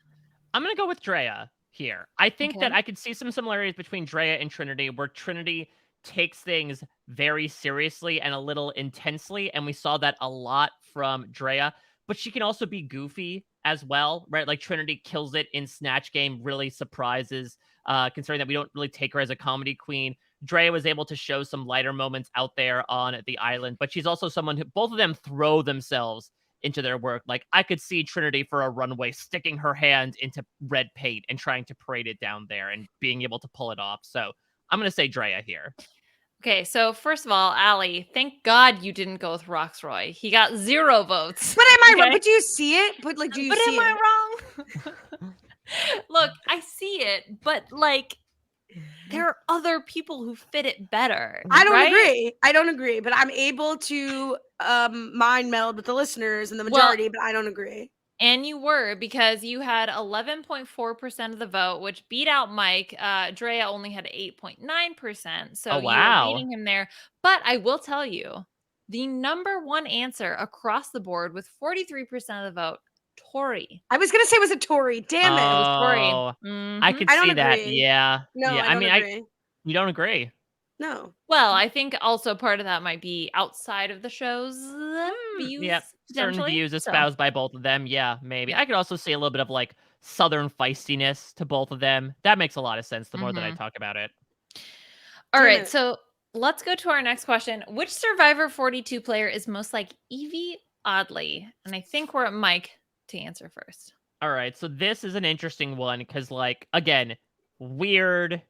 I'm gonna go with Drea here. I think that I could see some similarities between Drea and Trinity, where Trinity takes things very seriously and a little intensely, and we saw that a lot from Drea. But she can also be goofy as well, right? Like Trinity kills it in Snatch Game, really surprises, considering that we don't really take her as a comedy queen. Drea was able to show some lighter moments out there on the island, but she's also someone who both of them throw themselves into their work. Like I could see Trinity for a runway sticking her hand into red paint and trying to parade it down there and being able to pull it off. So I'm going to say Drea here. Okay, so first of all, Ali, thank God you didn't go with Roxroy. He got 0 votes. But am I wrong? But do you see it? But like, do you see it? Am I wrong? Look, I see it, but like, there are other people who fit it better. I don't agree, but I'm able to mind meld with the listeners and the majority, but I don't agree. And you were, because you had 11.4% of the vote, which beat out Mike. Drea only had 8.9%. So you were beating him there. But I will tell you, the number one answer across the board with 43% of the vote Tori. I was gonna say it was a Tory. Damn it. It was Tori. Oh, Mhm. I could I don't see that. agree. Yeah. No, Yeah. I don't mean, agree. you don't agree. No. Well, I think also part of that might be outside of the show's views, Yep. Certain potentially. views So, espoused by both of them. Yeah, maybe. Yeah. I could also see a little bit of like Southern feistiness to both of them. That makes a lot of sense the more that I Mhm. talk about it. All Damn right, it. so let's go to our next question. Which Survivor 42 player is most like Evie Oddly? And I think we're at Mike to answer first. All right, so this is an interesting one because, like, again, weird,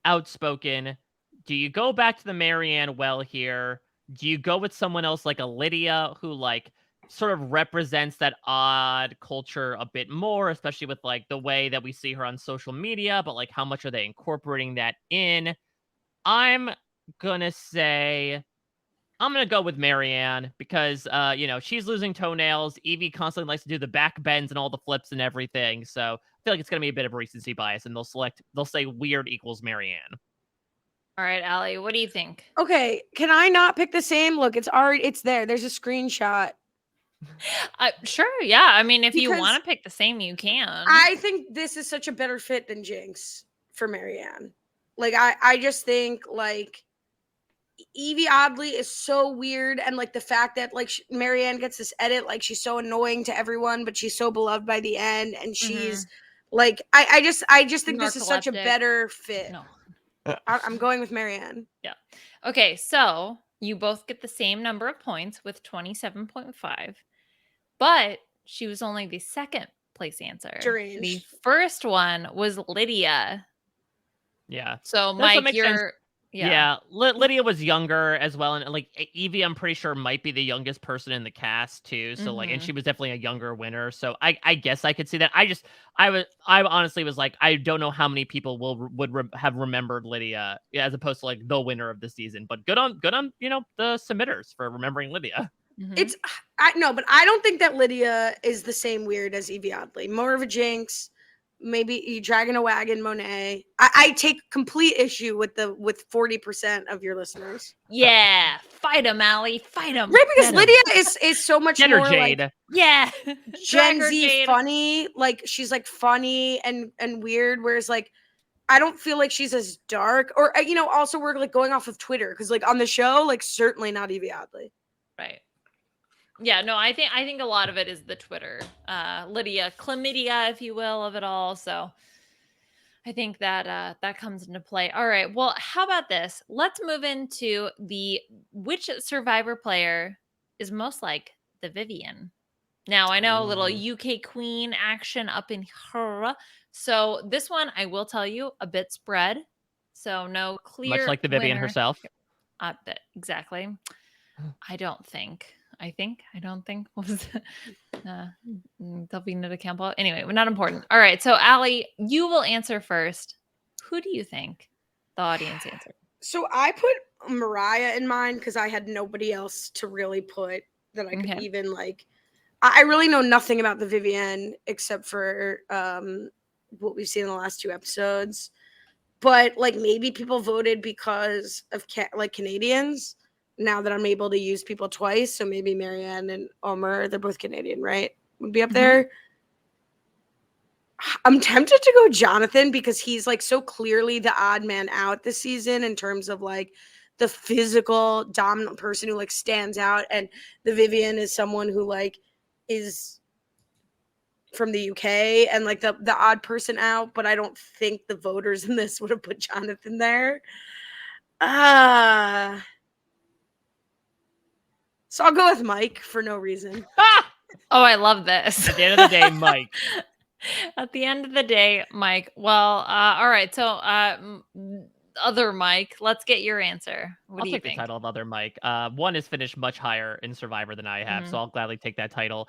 outspoken. Do you go back to the Marianne well here? Do you go with someone else like a Lydia who, like, sort of represents that odd culture a bit more, especially with, like, the way that we see her on social media, but, like, how much are they incorporating that in? I'm gonna say I'm gonna go with Marianne because she's losing toenails. Evie constantly likes to do the back bends and all the flips and everything. So I feel like it's gonna be a bit of recency bias, and they'll say weird equals Marianne. All right, Allie, what do you think? Okay, can I not pick the same? Look, it's there. There's a screenshot. Sure, yeah. I mean, if you Because want to pick the same, you can. I think this is such a better fit than Jinx for Marianne. Like I just think like Evie Oddly is so weird, and like the fact that like Marianne gets this edit, like she's so annoying to everyone, but she's so beloved by the end, and she's like I just think this is such a Narcoleptic. better fit. No. I'm going with Marianne. Yeah. Okay, so you both get the same number of points with 27.5, but she was only the second place answer. Deranged. The first one was Lydia. Yeah. So, That's what Mike, makes sense. you're Yeah, Lydia was younger as well, and like Evie, I'm pretty sure might be the youngest person in the cast too. So like, and she was definitely a younger winner. So I guess I could see that. I honestly was like, I don't know how many people would have remembered Lydia as opposed to like the winner of the season. But good on the submitters for remembering Lydia. It's no, but I don't think that Lydia is the same weird as Evie Oddly. More of a Jinx, maybe you dragging a wagon, Monet. I take complete issue with 40% of your listeners. Yeah, fight him, Allie, fight him. Right, because Lydia is so much Jenner more Jade. like Yeah, Gen Drag her, Z Jade. funny. Like she's like funny and weird, whereas like I don't feel like she's as dark. Or also we're like going off of Twitter because like on the show, like certainly not Evie Oddly. Right. Yeah, no, I think a lot of it is the Twitter, Lydia chlamydia, if you will, of it all. So I think that that comes into play. All right. Well, how about this? Let's move into which Survivor player is most like the Vivian. Now, I know a little UK Queen action up in her. So this one, I will tell you, a bit spread. So no clear Much like the Vivian winner. herself. Exactly. I don't think. What was Delphina Campbell? Anyway, not important. All right. So, Allie, you will answer first. Who do you think the audience answered? So I put Mariah in mine because I had nobody else to really put that I could even like. I really know nothing about the Vivienne except for what we've seen in the last 2 episodes. But like maybe people voted because of like Canadians. Now that I'm able to use people twice, so maybe Marianne and Omer, they're both Canadian, right? Would be up there. I'm tempted to go Jonathan because he's like so clearly the odd man out this season in terms of like the physical dominant person who like stands out, and the Vivian is someone who like is from the UK and like the odd person out, but I don't think the voters in this would have put Jonathan there. So I'll go with Mike for no reason. Oh, I love this. At the end of the day, Mike. At the end of the day, Mike. Well, all right. So, other Mike, let's get your answer. What do you think? I'll take the title of other Mike. One has finished much higher in Survivor than I have, so I'll gladly take that title.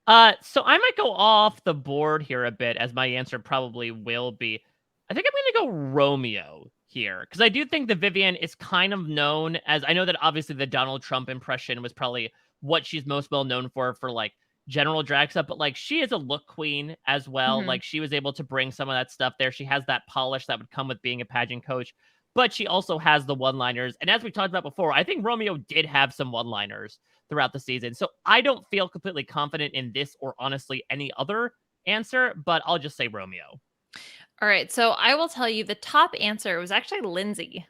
So I might go off the board here a bit, as my answer probably will be. I think I'm going to go Romeo here, because I do think the Vivian is kind of known as, I know that obviously the Donald Trump impression was probably what she's most well known for like general drag stuff, but like she is a look queen as well. Like she was able to bring some of that stuff there. She has that polish that would come with being a pageant coach, but she also has the one-liners. And as we talked about before, I think Romeo did have some one-liners. throughout the season. So I don't feel completely confident in this or honestly any other answer, but I'll just say Romeo. All right, so I will tell you the top answer was actually Lindsay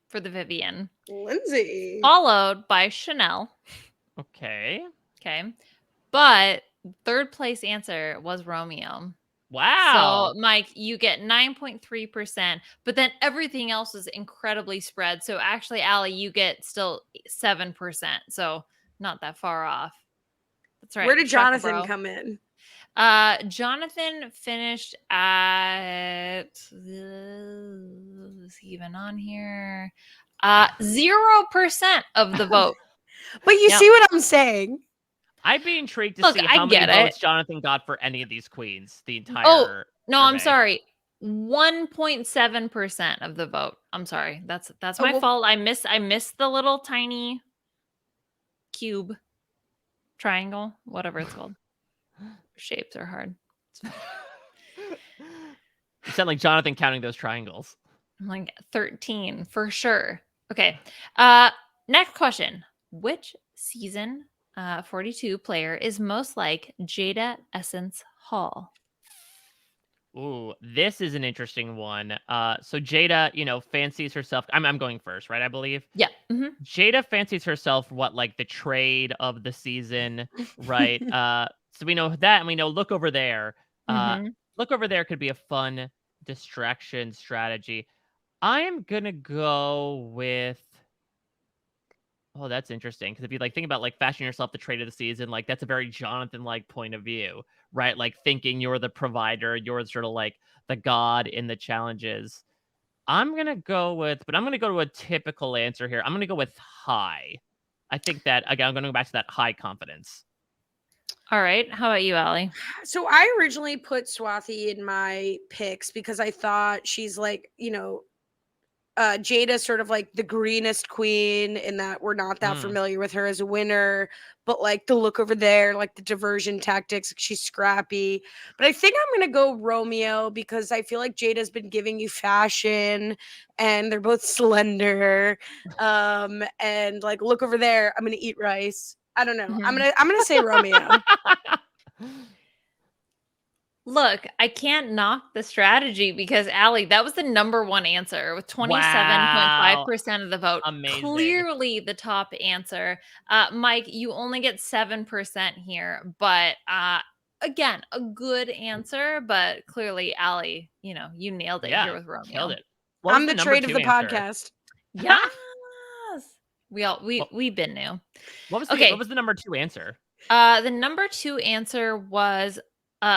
for the Vivian, Lindsay. followed by Chanel. Okay. Okay. But third place answer was Romeo. Wow. So, Mike, you get 9.3%, but then everything else is incredibly spread. So, actually, Ali, you get still 7%. So, not that far off. That's right. Where did Shaka Jonathan bro. come in? Jonathan finished at is he even on here? 0% of the vote. But you Yep. see what I'm saying? I'd be intrigued to Look, see I how many get it. votes Jonathan got for any of these queens. The entire Oh, no, I'm survey. sorry. 1.7% of the vote. I'm sorry. That's Oh, my well- fault. I missed the little tiny cube, triangle, whatever it's called. Shapes are hard. You sound like Jonathan counting those triangles. I'm like 13 for sure. Okay. Next question. Which season 42 player is most like Jada Essence Hall? Ooh, this is an interesting one. So Jada, fancies herself. I'm going first, right? I believe. Yeah. Mm-hmm. Jada fancies herself like the trade of the season, right? So we know that, and we know look over there. Mm-hmm. Look over there could be a fun distraction strategy. I am gonna go with. Oh, that's interesting. Because if you think about fashioning yourself the trade of the season, that's a very Jonathan point of view, right? Like thinking you're the provider, you're sort of the god in the challenges. I'm gonna go to a typical answer here. I'm gonna go with high. I think that again, I'm gonna go back to that high confidence. All right. How about you, Ali? So I originally put Swathi in my picks because I thought she's Jada's sort of like the greenest queen in that we're not that familiar with her as a winner, but the look over there, the diversion tactics, she's scrappy. But I think I'm gonna go Romeo because I feel like Jada's been giving you fashion and they're both slender. And look over there, I'm gonna eat rice. I don't know. Mhm. I'm gonna say Romeo. Look, I can't knock the strategy because Ali, that was the number one answer with 27.5% of the vote. Amazing. Clearly the top answer. Mike, you only get 7% here, but again, a good answer, but clearly Ali, you nailed it here with Romeo. Killed it. I'm the trade of the podcast. Yes. We've been new. What was the number 2 answer? The number 2 answer was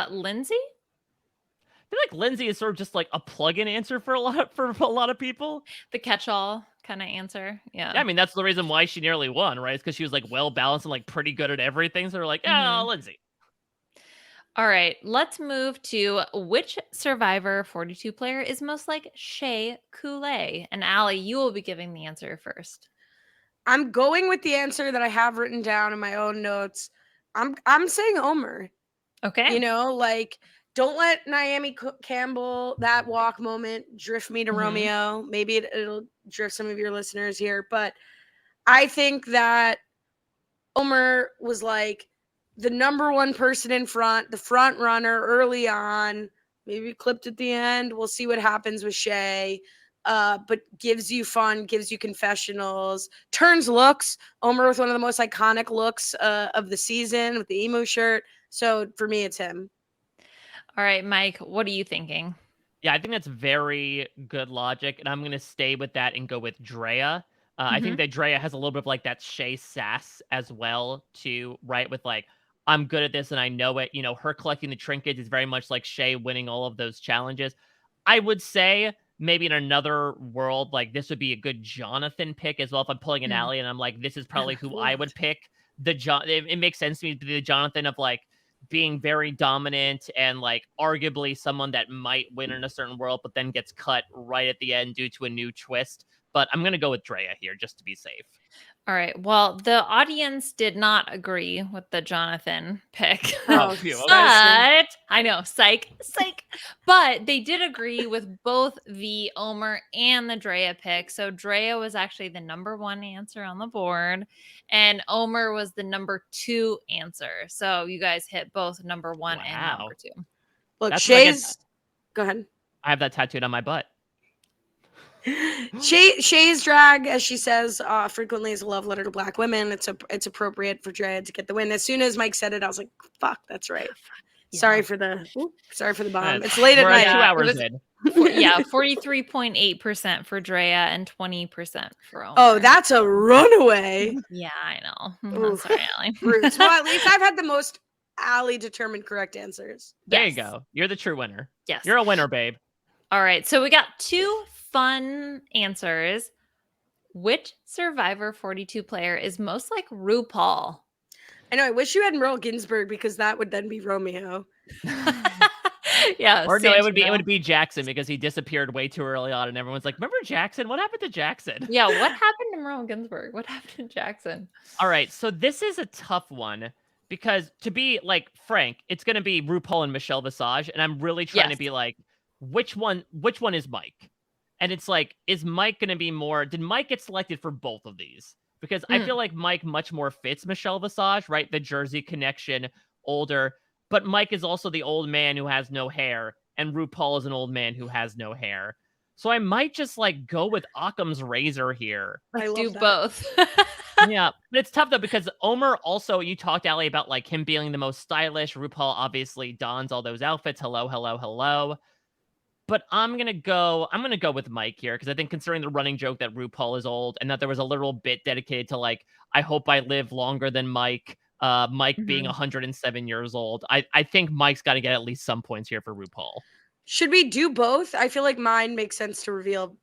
Lindsay. I feel like Lindsay is sort of just a plug-in answer for a lot of people. The catch-all kind of answer. Yeah. I mean, that's the reason why she nearly won, right? It's because she was well balanced and pretty good at everything. So they're Lindsay. All right, let's move to which Survivor 42 player is most like Shea Coulee. And Ali, you will be giving the answer first. I'm going with the answer that I have written down in my own notes. I'm saying Omer. Okay. Don't let Naomi Campbell, that walk moment, drift me to Romeo. Maybe it'll drift some of your listeners here. But I think that Omer was the number one person in front, the front runner early on. Maybe clipped at the end. We'll see what happens with Shea. But gives you fun, gives you confessionals, turns looks. Omer with one of the most iconic looks of the season with the emo shirt. So for me, it's him. All right, Mike, what are you thinking? Yeah, I think that's very good logic, and I'm going to stay with that and go with Drea. I think that Drea has a little bit of that Shea sass as well, too, right? With I'm good at this and I know it. Her collecting the trinkets is very much like Shea winning all of those challenges. I would say maybe in another world, this would be a good Jonathan pick as well. If I'm pulling an Ali and I'm this is probably who I would pick. It makes sense to me to be the Jonathan of being very dominant and arguably someone that might win in a certain world, but then gets cut right at the end due to a new twist. But I'm going to go with Drea here just to be safe. All right. Well, the audience did not agree with the Jonathan pick. Oh, phew, okay. But I know, psych. But they did agree with both the Omer and the Drea pick. So Drea was actually the number 1 answer on the board, and Omer was the number 2 answer. So you guys hit both number 1 and Wow. number 2. Look, That's what I get. Shay's. Go ahead. I have that tattooed on my butt. Shay's drag, as she says, frequently is a love letter to Black women. It's appropriate for Drea to get the win. As soon as Mike said it, I was like, "Fuck, that's right." Yeah. Sorry for the bomb. Nice. It's late at We're night. 2 Yeah, it hours was- in. 43.8% for Drea and 20% for Omer. Oh, that's a runaway. Yeah, I know. I'm Oof. sorry, Allie. Roots. Well, at least I've had the most Allie determined correct answers. There Yes. you go. You're the true winner. Yes. You're a winner, babe. All right. So we got 2 fun answers. Which Survivor 42 player is most like RuPaul? I know. I wish you had Merle Ginsburg because that would then be Romeo. Yeah. Or no, it Sancho. would be Jackson because he disappeared way too early on, and everyone's like, "Remember Jackson? What happened to Jackson?" Yeah. What happened to Merle Ginsburg? What happened to Jackson? All right, so this is a tough one because to be like frank, it's gonna be RuPaul and Michelle Visage, and I'm really trying to Yes. be like, which one is Mike? And it's like, is Mike gonna be more? Did Mike get selected for both of these? Because I feel like Mike much more fits Michelle Visage, right? The Jersey connection, older, but Mike is also the old man who has no hair, and RuPaul is an old man who has no hair. So I might just like go with Occam's razor here. I love Do that. both. Yeah, but it's tough though because Omer also, you talked, Allie, about like him being the most stylish. RuPaul obviously dons all those outfits. Hello. But I'm gonna go with Mike here because I think considering the running joke that RuPaul is old and that there was a literal bit dedicated to like, I hope I live longer than Mike. Mike being 107 years old. I think Mike's got to get at least some points here for RuPaul. Should we do both? I feel like mine makes sense to reveal.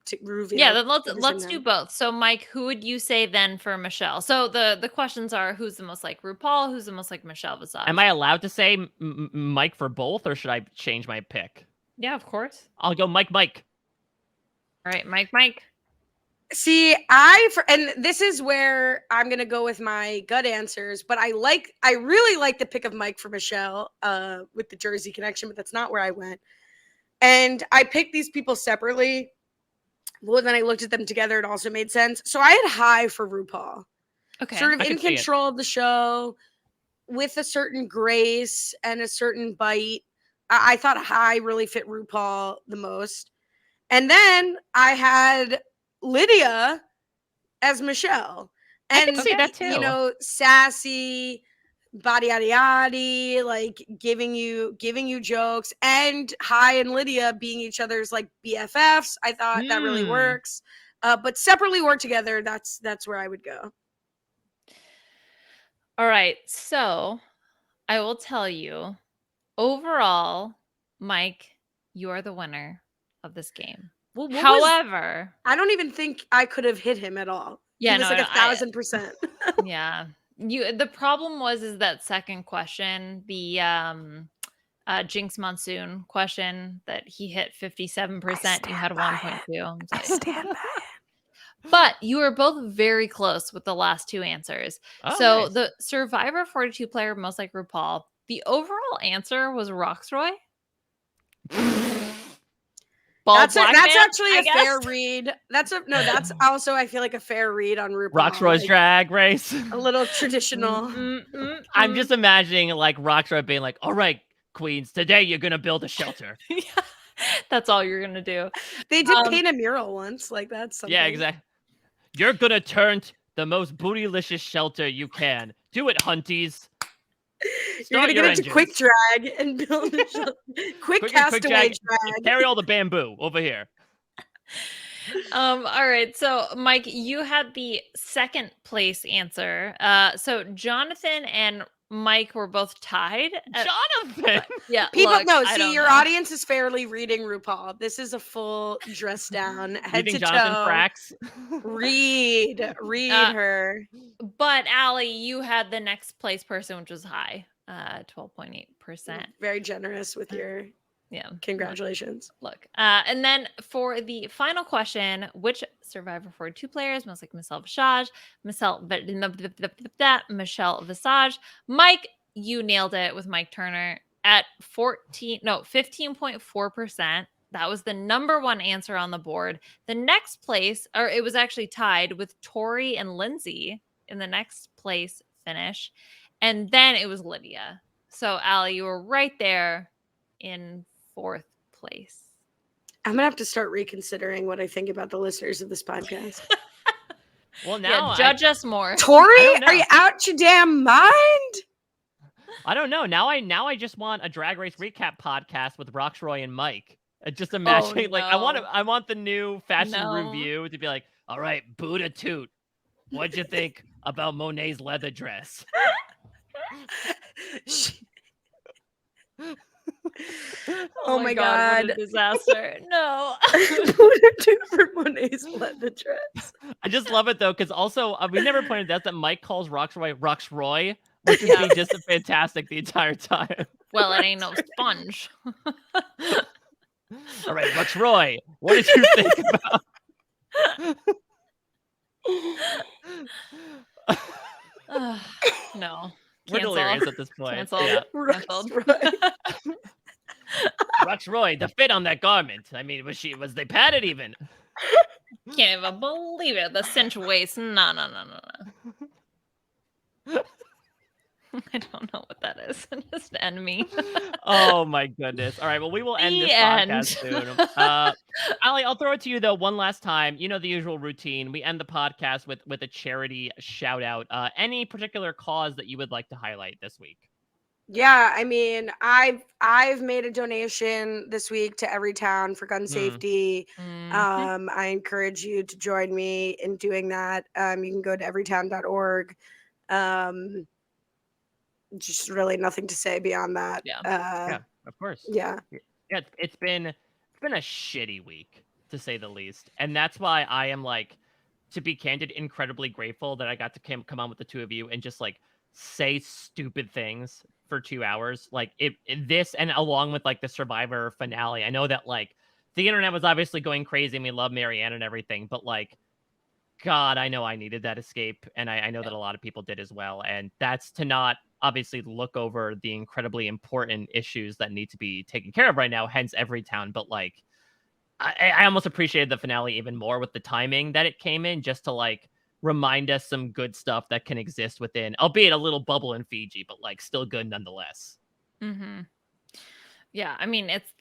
Yeah, then at the let's same do time. both. So Mike, who would you say then for Michelle? So the questions are who's the most like RuPaul, who's the most like Michelle Visage? Am I allowed to say Mike for both, or should I change my pick? Yeah, of course. I'll go Mike. All right, Mike. See, and this is where I'm gonna go with my gut answers, but I really like the pick of Mike for Michelle, with the Jersey connection, but that's not where I went. And I picked these people separately. Well, then I looked at them together. It also made sense. So I had high for RuPaul. Okay. Sort of I in could see it. control of the show with a certain grace and a certain bite. I thought high really fit RuPaul the most. And then I had Lydia as Michelle. I And can see that too. you know, sassy, body yaddy, like giving you jokes, and High and Lydia being each other's like BFFs. I thought that really works. But separately or together, that's where I would go. All right. So I will tell you, overall, Mike, you are the winner of this game. Well, what was- However, I don't even think I could have hit him at all. yeah, He was no, like no, I- 1,000%. yeah. The problem was that second question, the Jinx Monsoon question that he hit 57%. You had 1.2. I stand by it. But you were both very close with the last 2 answers. Oh, So nice. the Survivor 42 player most like RuPaul, the overall answer was Roxroy. That's Black that's man, actually I a fair guess. read. That's also, I feel like, a fair read on RuPaul. Roxroy's like, drag race. a little traditional. I'm just imagining like Roxroy being like, "All right, queens, today you're gonna build a shelter." Yeah, that's all you're gonna do. They did paint a mural once, like that's something. Yeah, exactly. You're gonna turn the most bootylicious shelter you can. Do it, hunties. You're gonna Start your get into engines. quick drag and build a shelter. quick castaway drag. Carry all the bamboo over here. All right. So Mike, you had the second place answer. So Jonathan and Mike were both tied. Jonathan. Yeah. People look, no, I see, don't your know. audience is fairly reading RuPaul. This is a full dress down, You head think to Jonathan toe. cracks? Read her. But Allie, you had the next place person, which was high, 12.8%. Very generous with your Yeah. Congratulations. Look. And then for the final question, which Survivor 42 players, most like Michelle Visage, Michelle Visage, Mike, you nailed it with Mike Turner at 15.4%. That was the number one answer on the board. The next place, or it was actually tied with Tori and Lindsay in the next place finish. And then it was Lydia. So, Ali, you were right there in fourth place. I'm gonna have to start reconsidering what I think about the listeners of this podcast. Well, now judge us more. Tori, are you out your damn mind? I don't know. Now I just want a Drag Race recap podcast with Roxroy and Mike. Just imagine, like, I want the new fashion review to be like, all right, Buddha Toot, what'd you think about Monet's leather dress? Oh my God. What a disaster. No. Buddha Toot for Monet's leather dress. I just love it, though, because also, we never pointed out that Mike calls Roxroy, which would be just fantastic the entire time. Well, it ain't no sponge. All right, Roxroy, what did you think about? No. We're delirious at this point. Canceled. Yeah. Roxroy, the fit on that garment. I mean, was they padded even? Can't even believe it. The cinch waist. No. I don't know what that is. Just end me. Oh my goodness. All right. Well, we will end this podcast soon. Ali, I'll throw it to you though one last time. You know the usual routine. We end the podcast with a charity shout out. Any particular cause that you would like to highlight this week? Yeah, I mean, I've made a donation this week to Everytown for gun safety. I encourage you to join me in doing that. You can go to everytown.org. Just really nothing to say beyond that. Yeah, of course. Yeah, it's been a shitty week to say the least, and that's why I am, like, to be candid, incredibly grateful that I got to come on with the two of you and just like say stupid things for 2 hours, like this, and along with like the Survivor finale. I know that like the internet was obviously going crazy and we love Marianne and everything, but like, God, I know I needed that escape, and I know that a lot of people did as well, and that's to not obviously look over the incredibly important issues that need to be taken care of right now, hence Everytown. But like, I almost appreciated the finale even more with the timing that it came in, just to like remind us some good stuff that can exist within, albeit a little bubble in Fiji, but like still good nonetheless. Yeah, I mean, it's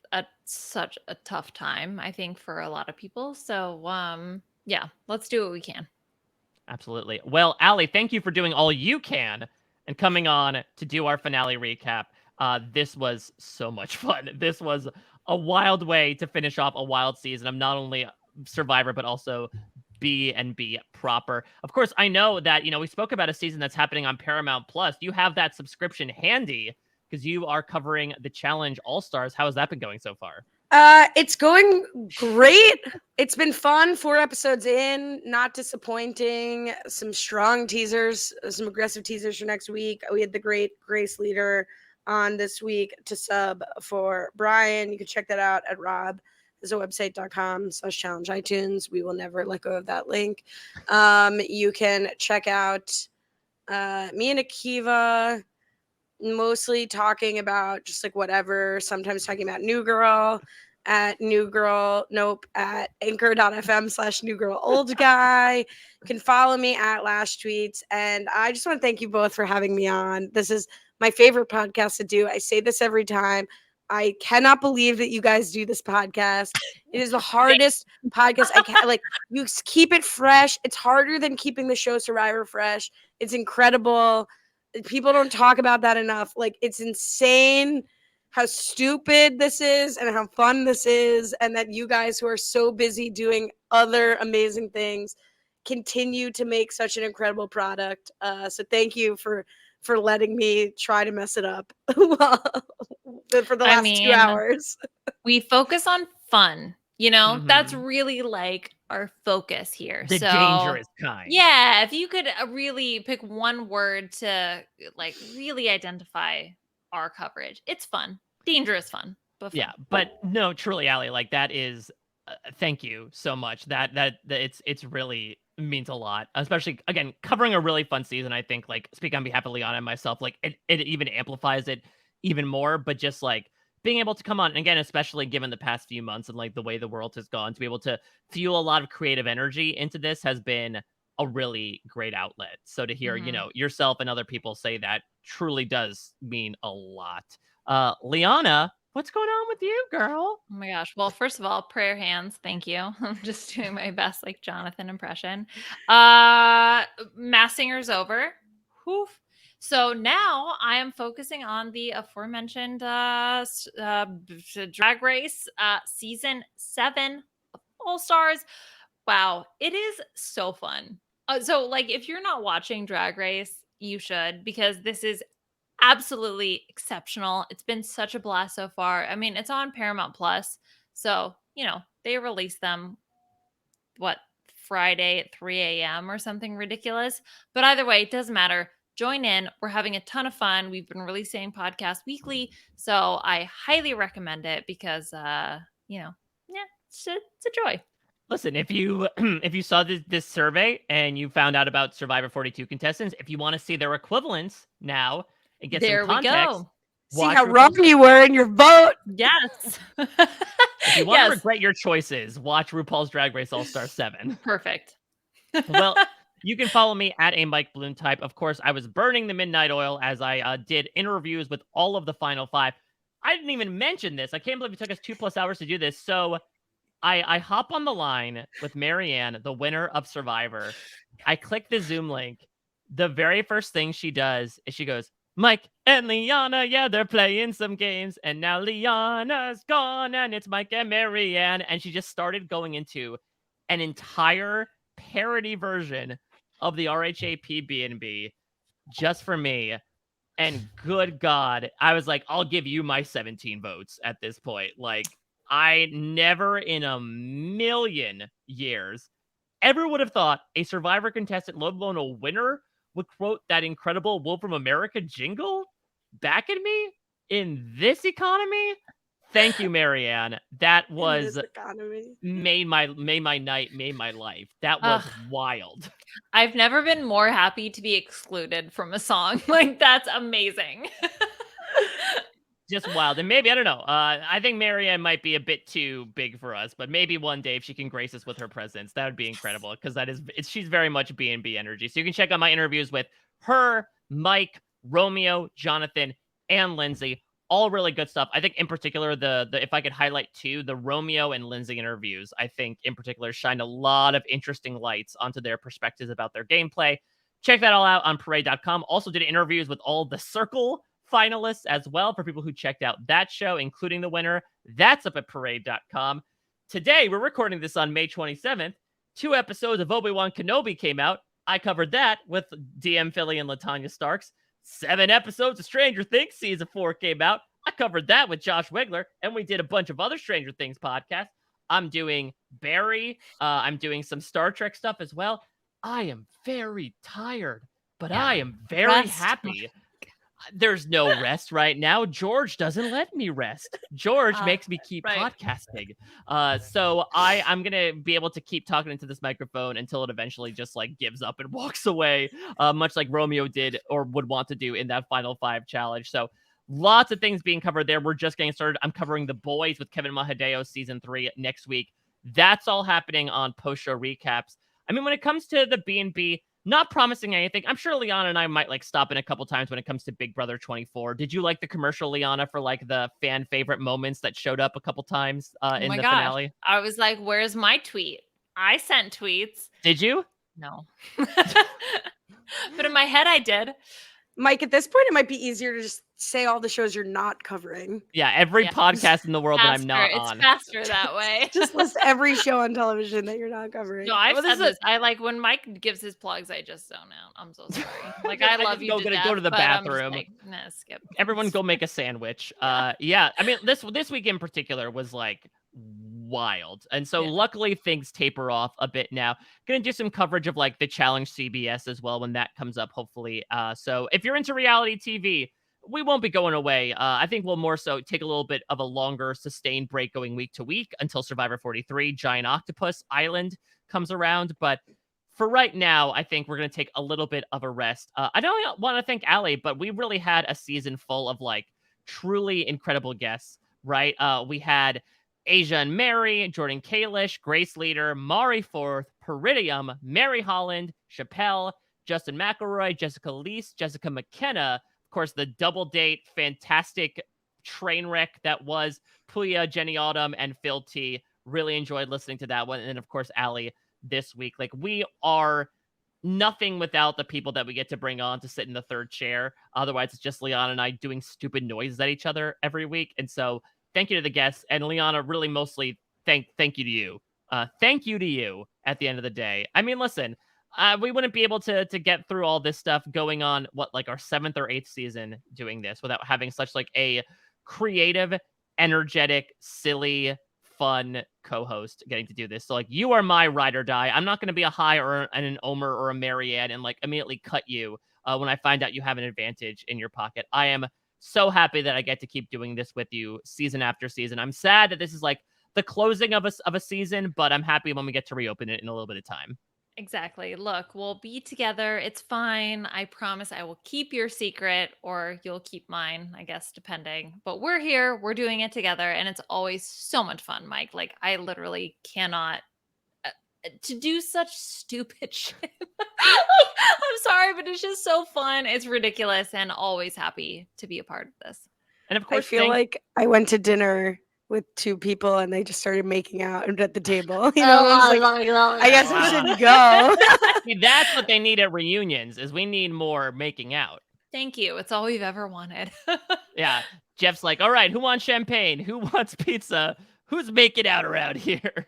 such a tough time, I think, for a lot of people. So yeah, let's do what we can. Absolutely. Well, Ali, thank you for doing all you can and coming on to do our finale recap. This was so much fun. This was a wild way to finish off a wild season of not only Survivor, but also B&B proper. Of course, I know that, we spoke about a season that's happening on Paramount Plus. You have that subscription handy because you are covering the Challenge All-Stars. How has that been going so far? It's going great. It's been fun. 4 episodes in, not disappointing. Some strong teasers, some aggressive teasers for next week. We had the great Grace Leader on this week to sub for Brian. You can check that out at robthewebsite.com/challenge iTunes. We will never let go of that link. You can check out me and Akiva mostly talking about just like whatever, sometimes talking about New Girl at anchor.fm/New Girl Old Guy. You can follow me at Lash Tweets. And I just want to thank you both for having me on. This is my favorite podcast to do. I say this every time. I cannot believe that you guys do this podcast. It is the hardest podcast I can. Like, you keep it fresh. It's harder than keeping the show Survivor fresh. It's incredible. People don't talk about that enough. Like, it's insane how stupid this is and how fun this is, and that you guys who are so busy doing other amazing things continue to make such an incredible product. So thank you for letting me try to mess it up for the last 2 hours. We focus on fun, that's really like our focus here. The dangerous kind. Yeah, if you could really pick one word to like really identify our coverage, it's fun. Dangerous fun. but Yeah, fun. but no, truly, Ali, like that is thank you so much. That it's really means a lot, especially again covering a really fun season. I think like speak on behalf of Liana and myself, like it even amplifies it even more. But just like being able to come on and again, especially given the past few months and like the way the world has gone, to be able to fuel a lot of creative energy into this has been a really great outlet. So to hear, Mhm. yourself and other people say that truly does mean a lot. Liana, what's going on with you, girl? Oh my gosh. Well, first of all, prayer hands. Thank you. I'm just doing my best, like Jonathan impression. Mass Singer's over. Whew. So now I am focusing on the aforementioned Drag Race season 7 of All Stars. Wow, it is so fun. So, like, if you're not watching Drag Race, you should because this is absolutely exceptional. It's been such a blast so far. I mean, it's on Paramount Plus. So, they release them what Friday at 3 a.m. or something ridiculous. But either way, it doesn't matter. Join in. We're having a ton of fun. We've been releasing podcasts weekly. So I highly recommend it because yeah, it's a joy. Listen, if you if you saw this survey and you found out about Survivor 42 contestants, if you want to see their equivalents now and get some There we context, go. See watch how RuPaul's. wrong you were in your vote. Yes. If you want to Yes. regret your choices, watch RuPaul's Drag Race All Star 7. Perfect. Well, you can follow me at a Mike Bloom type. Of course, I was burning the midnight oil as I did interviews with all of the final 5. I didn't even mention this. I can't believe it took us 2+ hours to do this. So I hop on the line with Marianne, the winner of Survivor. I click the Zoom link. The very first thing she does is she goes, Mike and Liana, yeah, they're playing some games. And now Liana's gone and it's Mike and Marianne. And she just started going into an entire parody version of the RHAP B&B just for me. And good God, I was like, I'll give you my 17 votes at this point. Like, I never in a million years ever would have thought a Survivor contestant, let alone a winner, would quote that incredible Wolf from America jingle back at me in this economy. Thank you, Marianne. That In was this economy. made my night, made my life. That was wild. I've never been more happy to be excluded from a song. Like, that's amazing. Just wild. And maybe, I don't know. I think Marianne might be a bit too big for us, but maybe one day if she can grace us with her presence, that would be incredible because she's very much B&B energy. So you can check out my interviews with her, Mike, Romeo, Jonathan, and Lindsay. All really good stuff. I think in particular, the if I could highlight two, the Romeo and Lindsay interviews, I think in particular shined a lot of interesting lights onto their perspectives about their gameplay. Check that all out on parade.com. Also did interviews with all the Circle finalists as well for people who checked out that show, including the winner. That's up at parade.com. Today, we're recording this on May 27th. 2 episodes of Obi-Wan Kenobi came out. I covered that with DM Philly and LaTanya Starks. 7 episodes of Stranger Things season 4 came out. I covered that with Josh Wigler, and we did a bunch of other Stranger Things podcasts. I'm doing Barry. I'm doing some Star Trek stuff as well. I am very tired, but I am very happy. There's no rest right now. George doesn't let me rest. George makes me keep podcasting. So I'm gonna be able to keep talking into this microphone until it eventually just like gives up and walks away, much like Romeo did or would want to do in that Final 5 challenge. So lots of things being covered there. We're just getting started. I'm covering The Boys with Kevin Mahadeo season 3 next week. That's all happening on post-show recaps. I mean, when it comes to the B&B, not promising anything. I'm sure Liana and I might like stop in a couple times when it comes to Big Brother 24. Did you like the commercial, Liana, for like the fan favorite moments that showed up a couple times in the finale? I was like, where's my tweet? I sent tweets. Did you? No. But in my head, I did. Mike, at this point, it might be easier to just say all the shows you're not covering. Yeah, every podcast in the world that I'm not It's on. faster that way. Just list every show on television that you're not covering. No, I've said this. I like when Mike gives his plugs, I just zone out. I'm so sorry. Like, I love you to death, go to the but I'm just bathroom. like, nah, skip. Everyone go make a sandwich. Yeah. I mean, this week in particular was like wild. And so luckily things taper off a bit now. Gonna do some coverage of like the Challenge CBS as well when that comes up, hopefully. So if you're into reality TV, we won't be going away. I think we'll more so take a little bit of a longer sustained break going week to week until Survivor 43 Giant Octopus Island comes around. But for right now, I think we're going to take a little bit of a rest. I don't want to thank Ali, but we really had a season full of like truly incredible guests, right? We had Asia and Mary, Jordan Kalish, Grace Leader, Mari Forth, Peridium, Mary Holland, Chappelle, Justin McElroy, Jessica Leese, Jessica McKenna, of course, the double date, fantastic train wreck that was Puya, Jenny Autumn, and Phil T. Really enjoyed listening to that one. And then, of course, Ali this week. Like, we are nothing without the people that we get to bring on to sit in the third chair. Otherwise, it's just Liana and I doing stupid noises at each other every week. And so thank you to the guests. And Liana, really mostly thank you to you. Thank you to you at the end of the day. I mean, listen, we wouldn't be able to get through all this stuff going on like our 7th or 8th season doing this without having such like a creative, energetic, silly, fun co-host getting to do this. So like, you are my ride or die. I'm not going to be a High or an Omer or a Marianne and like immediately cut you when I find out you have an advantage in your pocket. I am so happy that I get to keep doing this with you season after season. I'm sad that this is like the closing of a season, but I'm happy when we get to reopen it in a little bit of time. Exactly. Look, we'll be together. It's fine. I promise I will keep your secret or you'll keep mine, I guess, depending. But we're here, we're doing it together, and it's always so much fun, Mike. Like, I literally cannot to do such stupid shit. I'm sorry, but it's just so fun. It's ridiculous, and always happy to be a part of this. And of course, I feel like I went to dinner with 2 people and they just started making out at the table. You know, I was like, I guess we should go. See, that's what they need at reunions is we need more making out. Thank you. It's all we've ever wanted. Yeah. Jeff's like, all right, who wants champagne? Who wants pizza? Who's making out around here?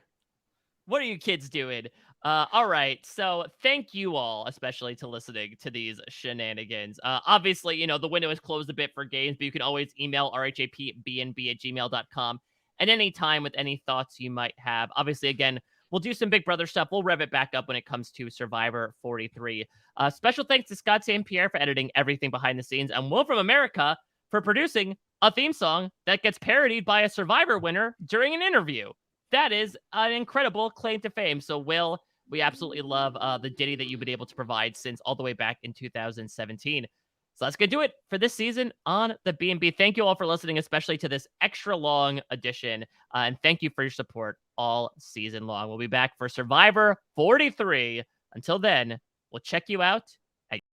What are you kids doing? All right. So thank you all, especially to listening to these shenanigans. Obviously, you know, the window is closed a bit for games, but you can always email rhapbnb@gmail.com at any time with any thoughts you might have. Obviously, again, we'll do some Big Brother stuff. We'll rev it back up when it comes to Survivor 43. Special thanks to Scott St. Pierre for editing everything behind the scenes, and Will from America for producing a theme song that gets parodied by a Survivor winner during an interview. That is an incredible claim to fame. So, Will, we absolutely love the ditty that you've been able to provide since all the way back in 2017. So that's going to do it for this season on the B&B. Thank you all for listening, especially to this extra long edition. And thank you for your support all season long. We'll be back for Survivor 43. Until then, we'll check you out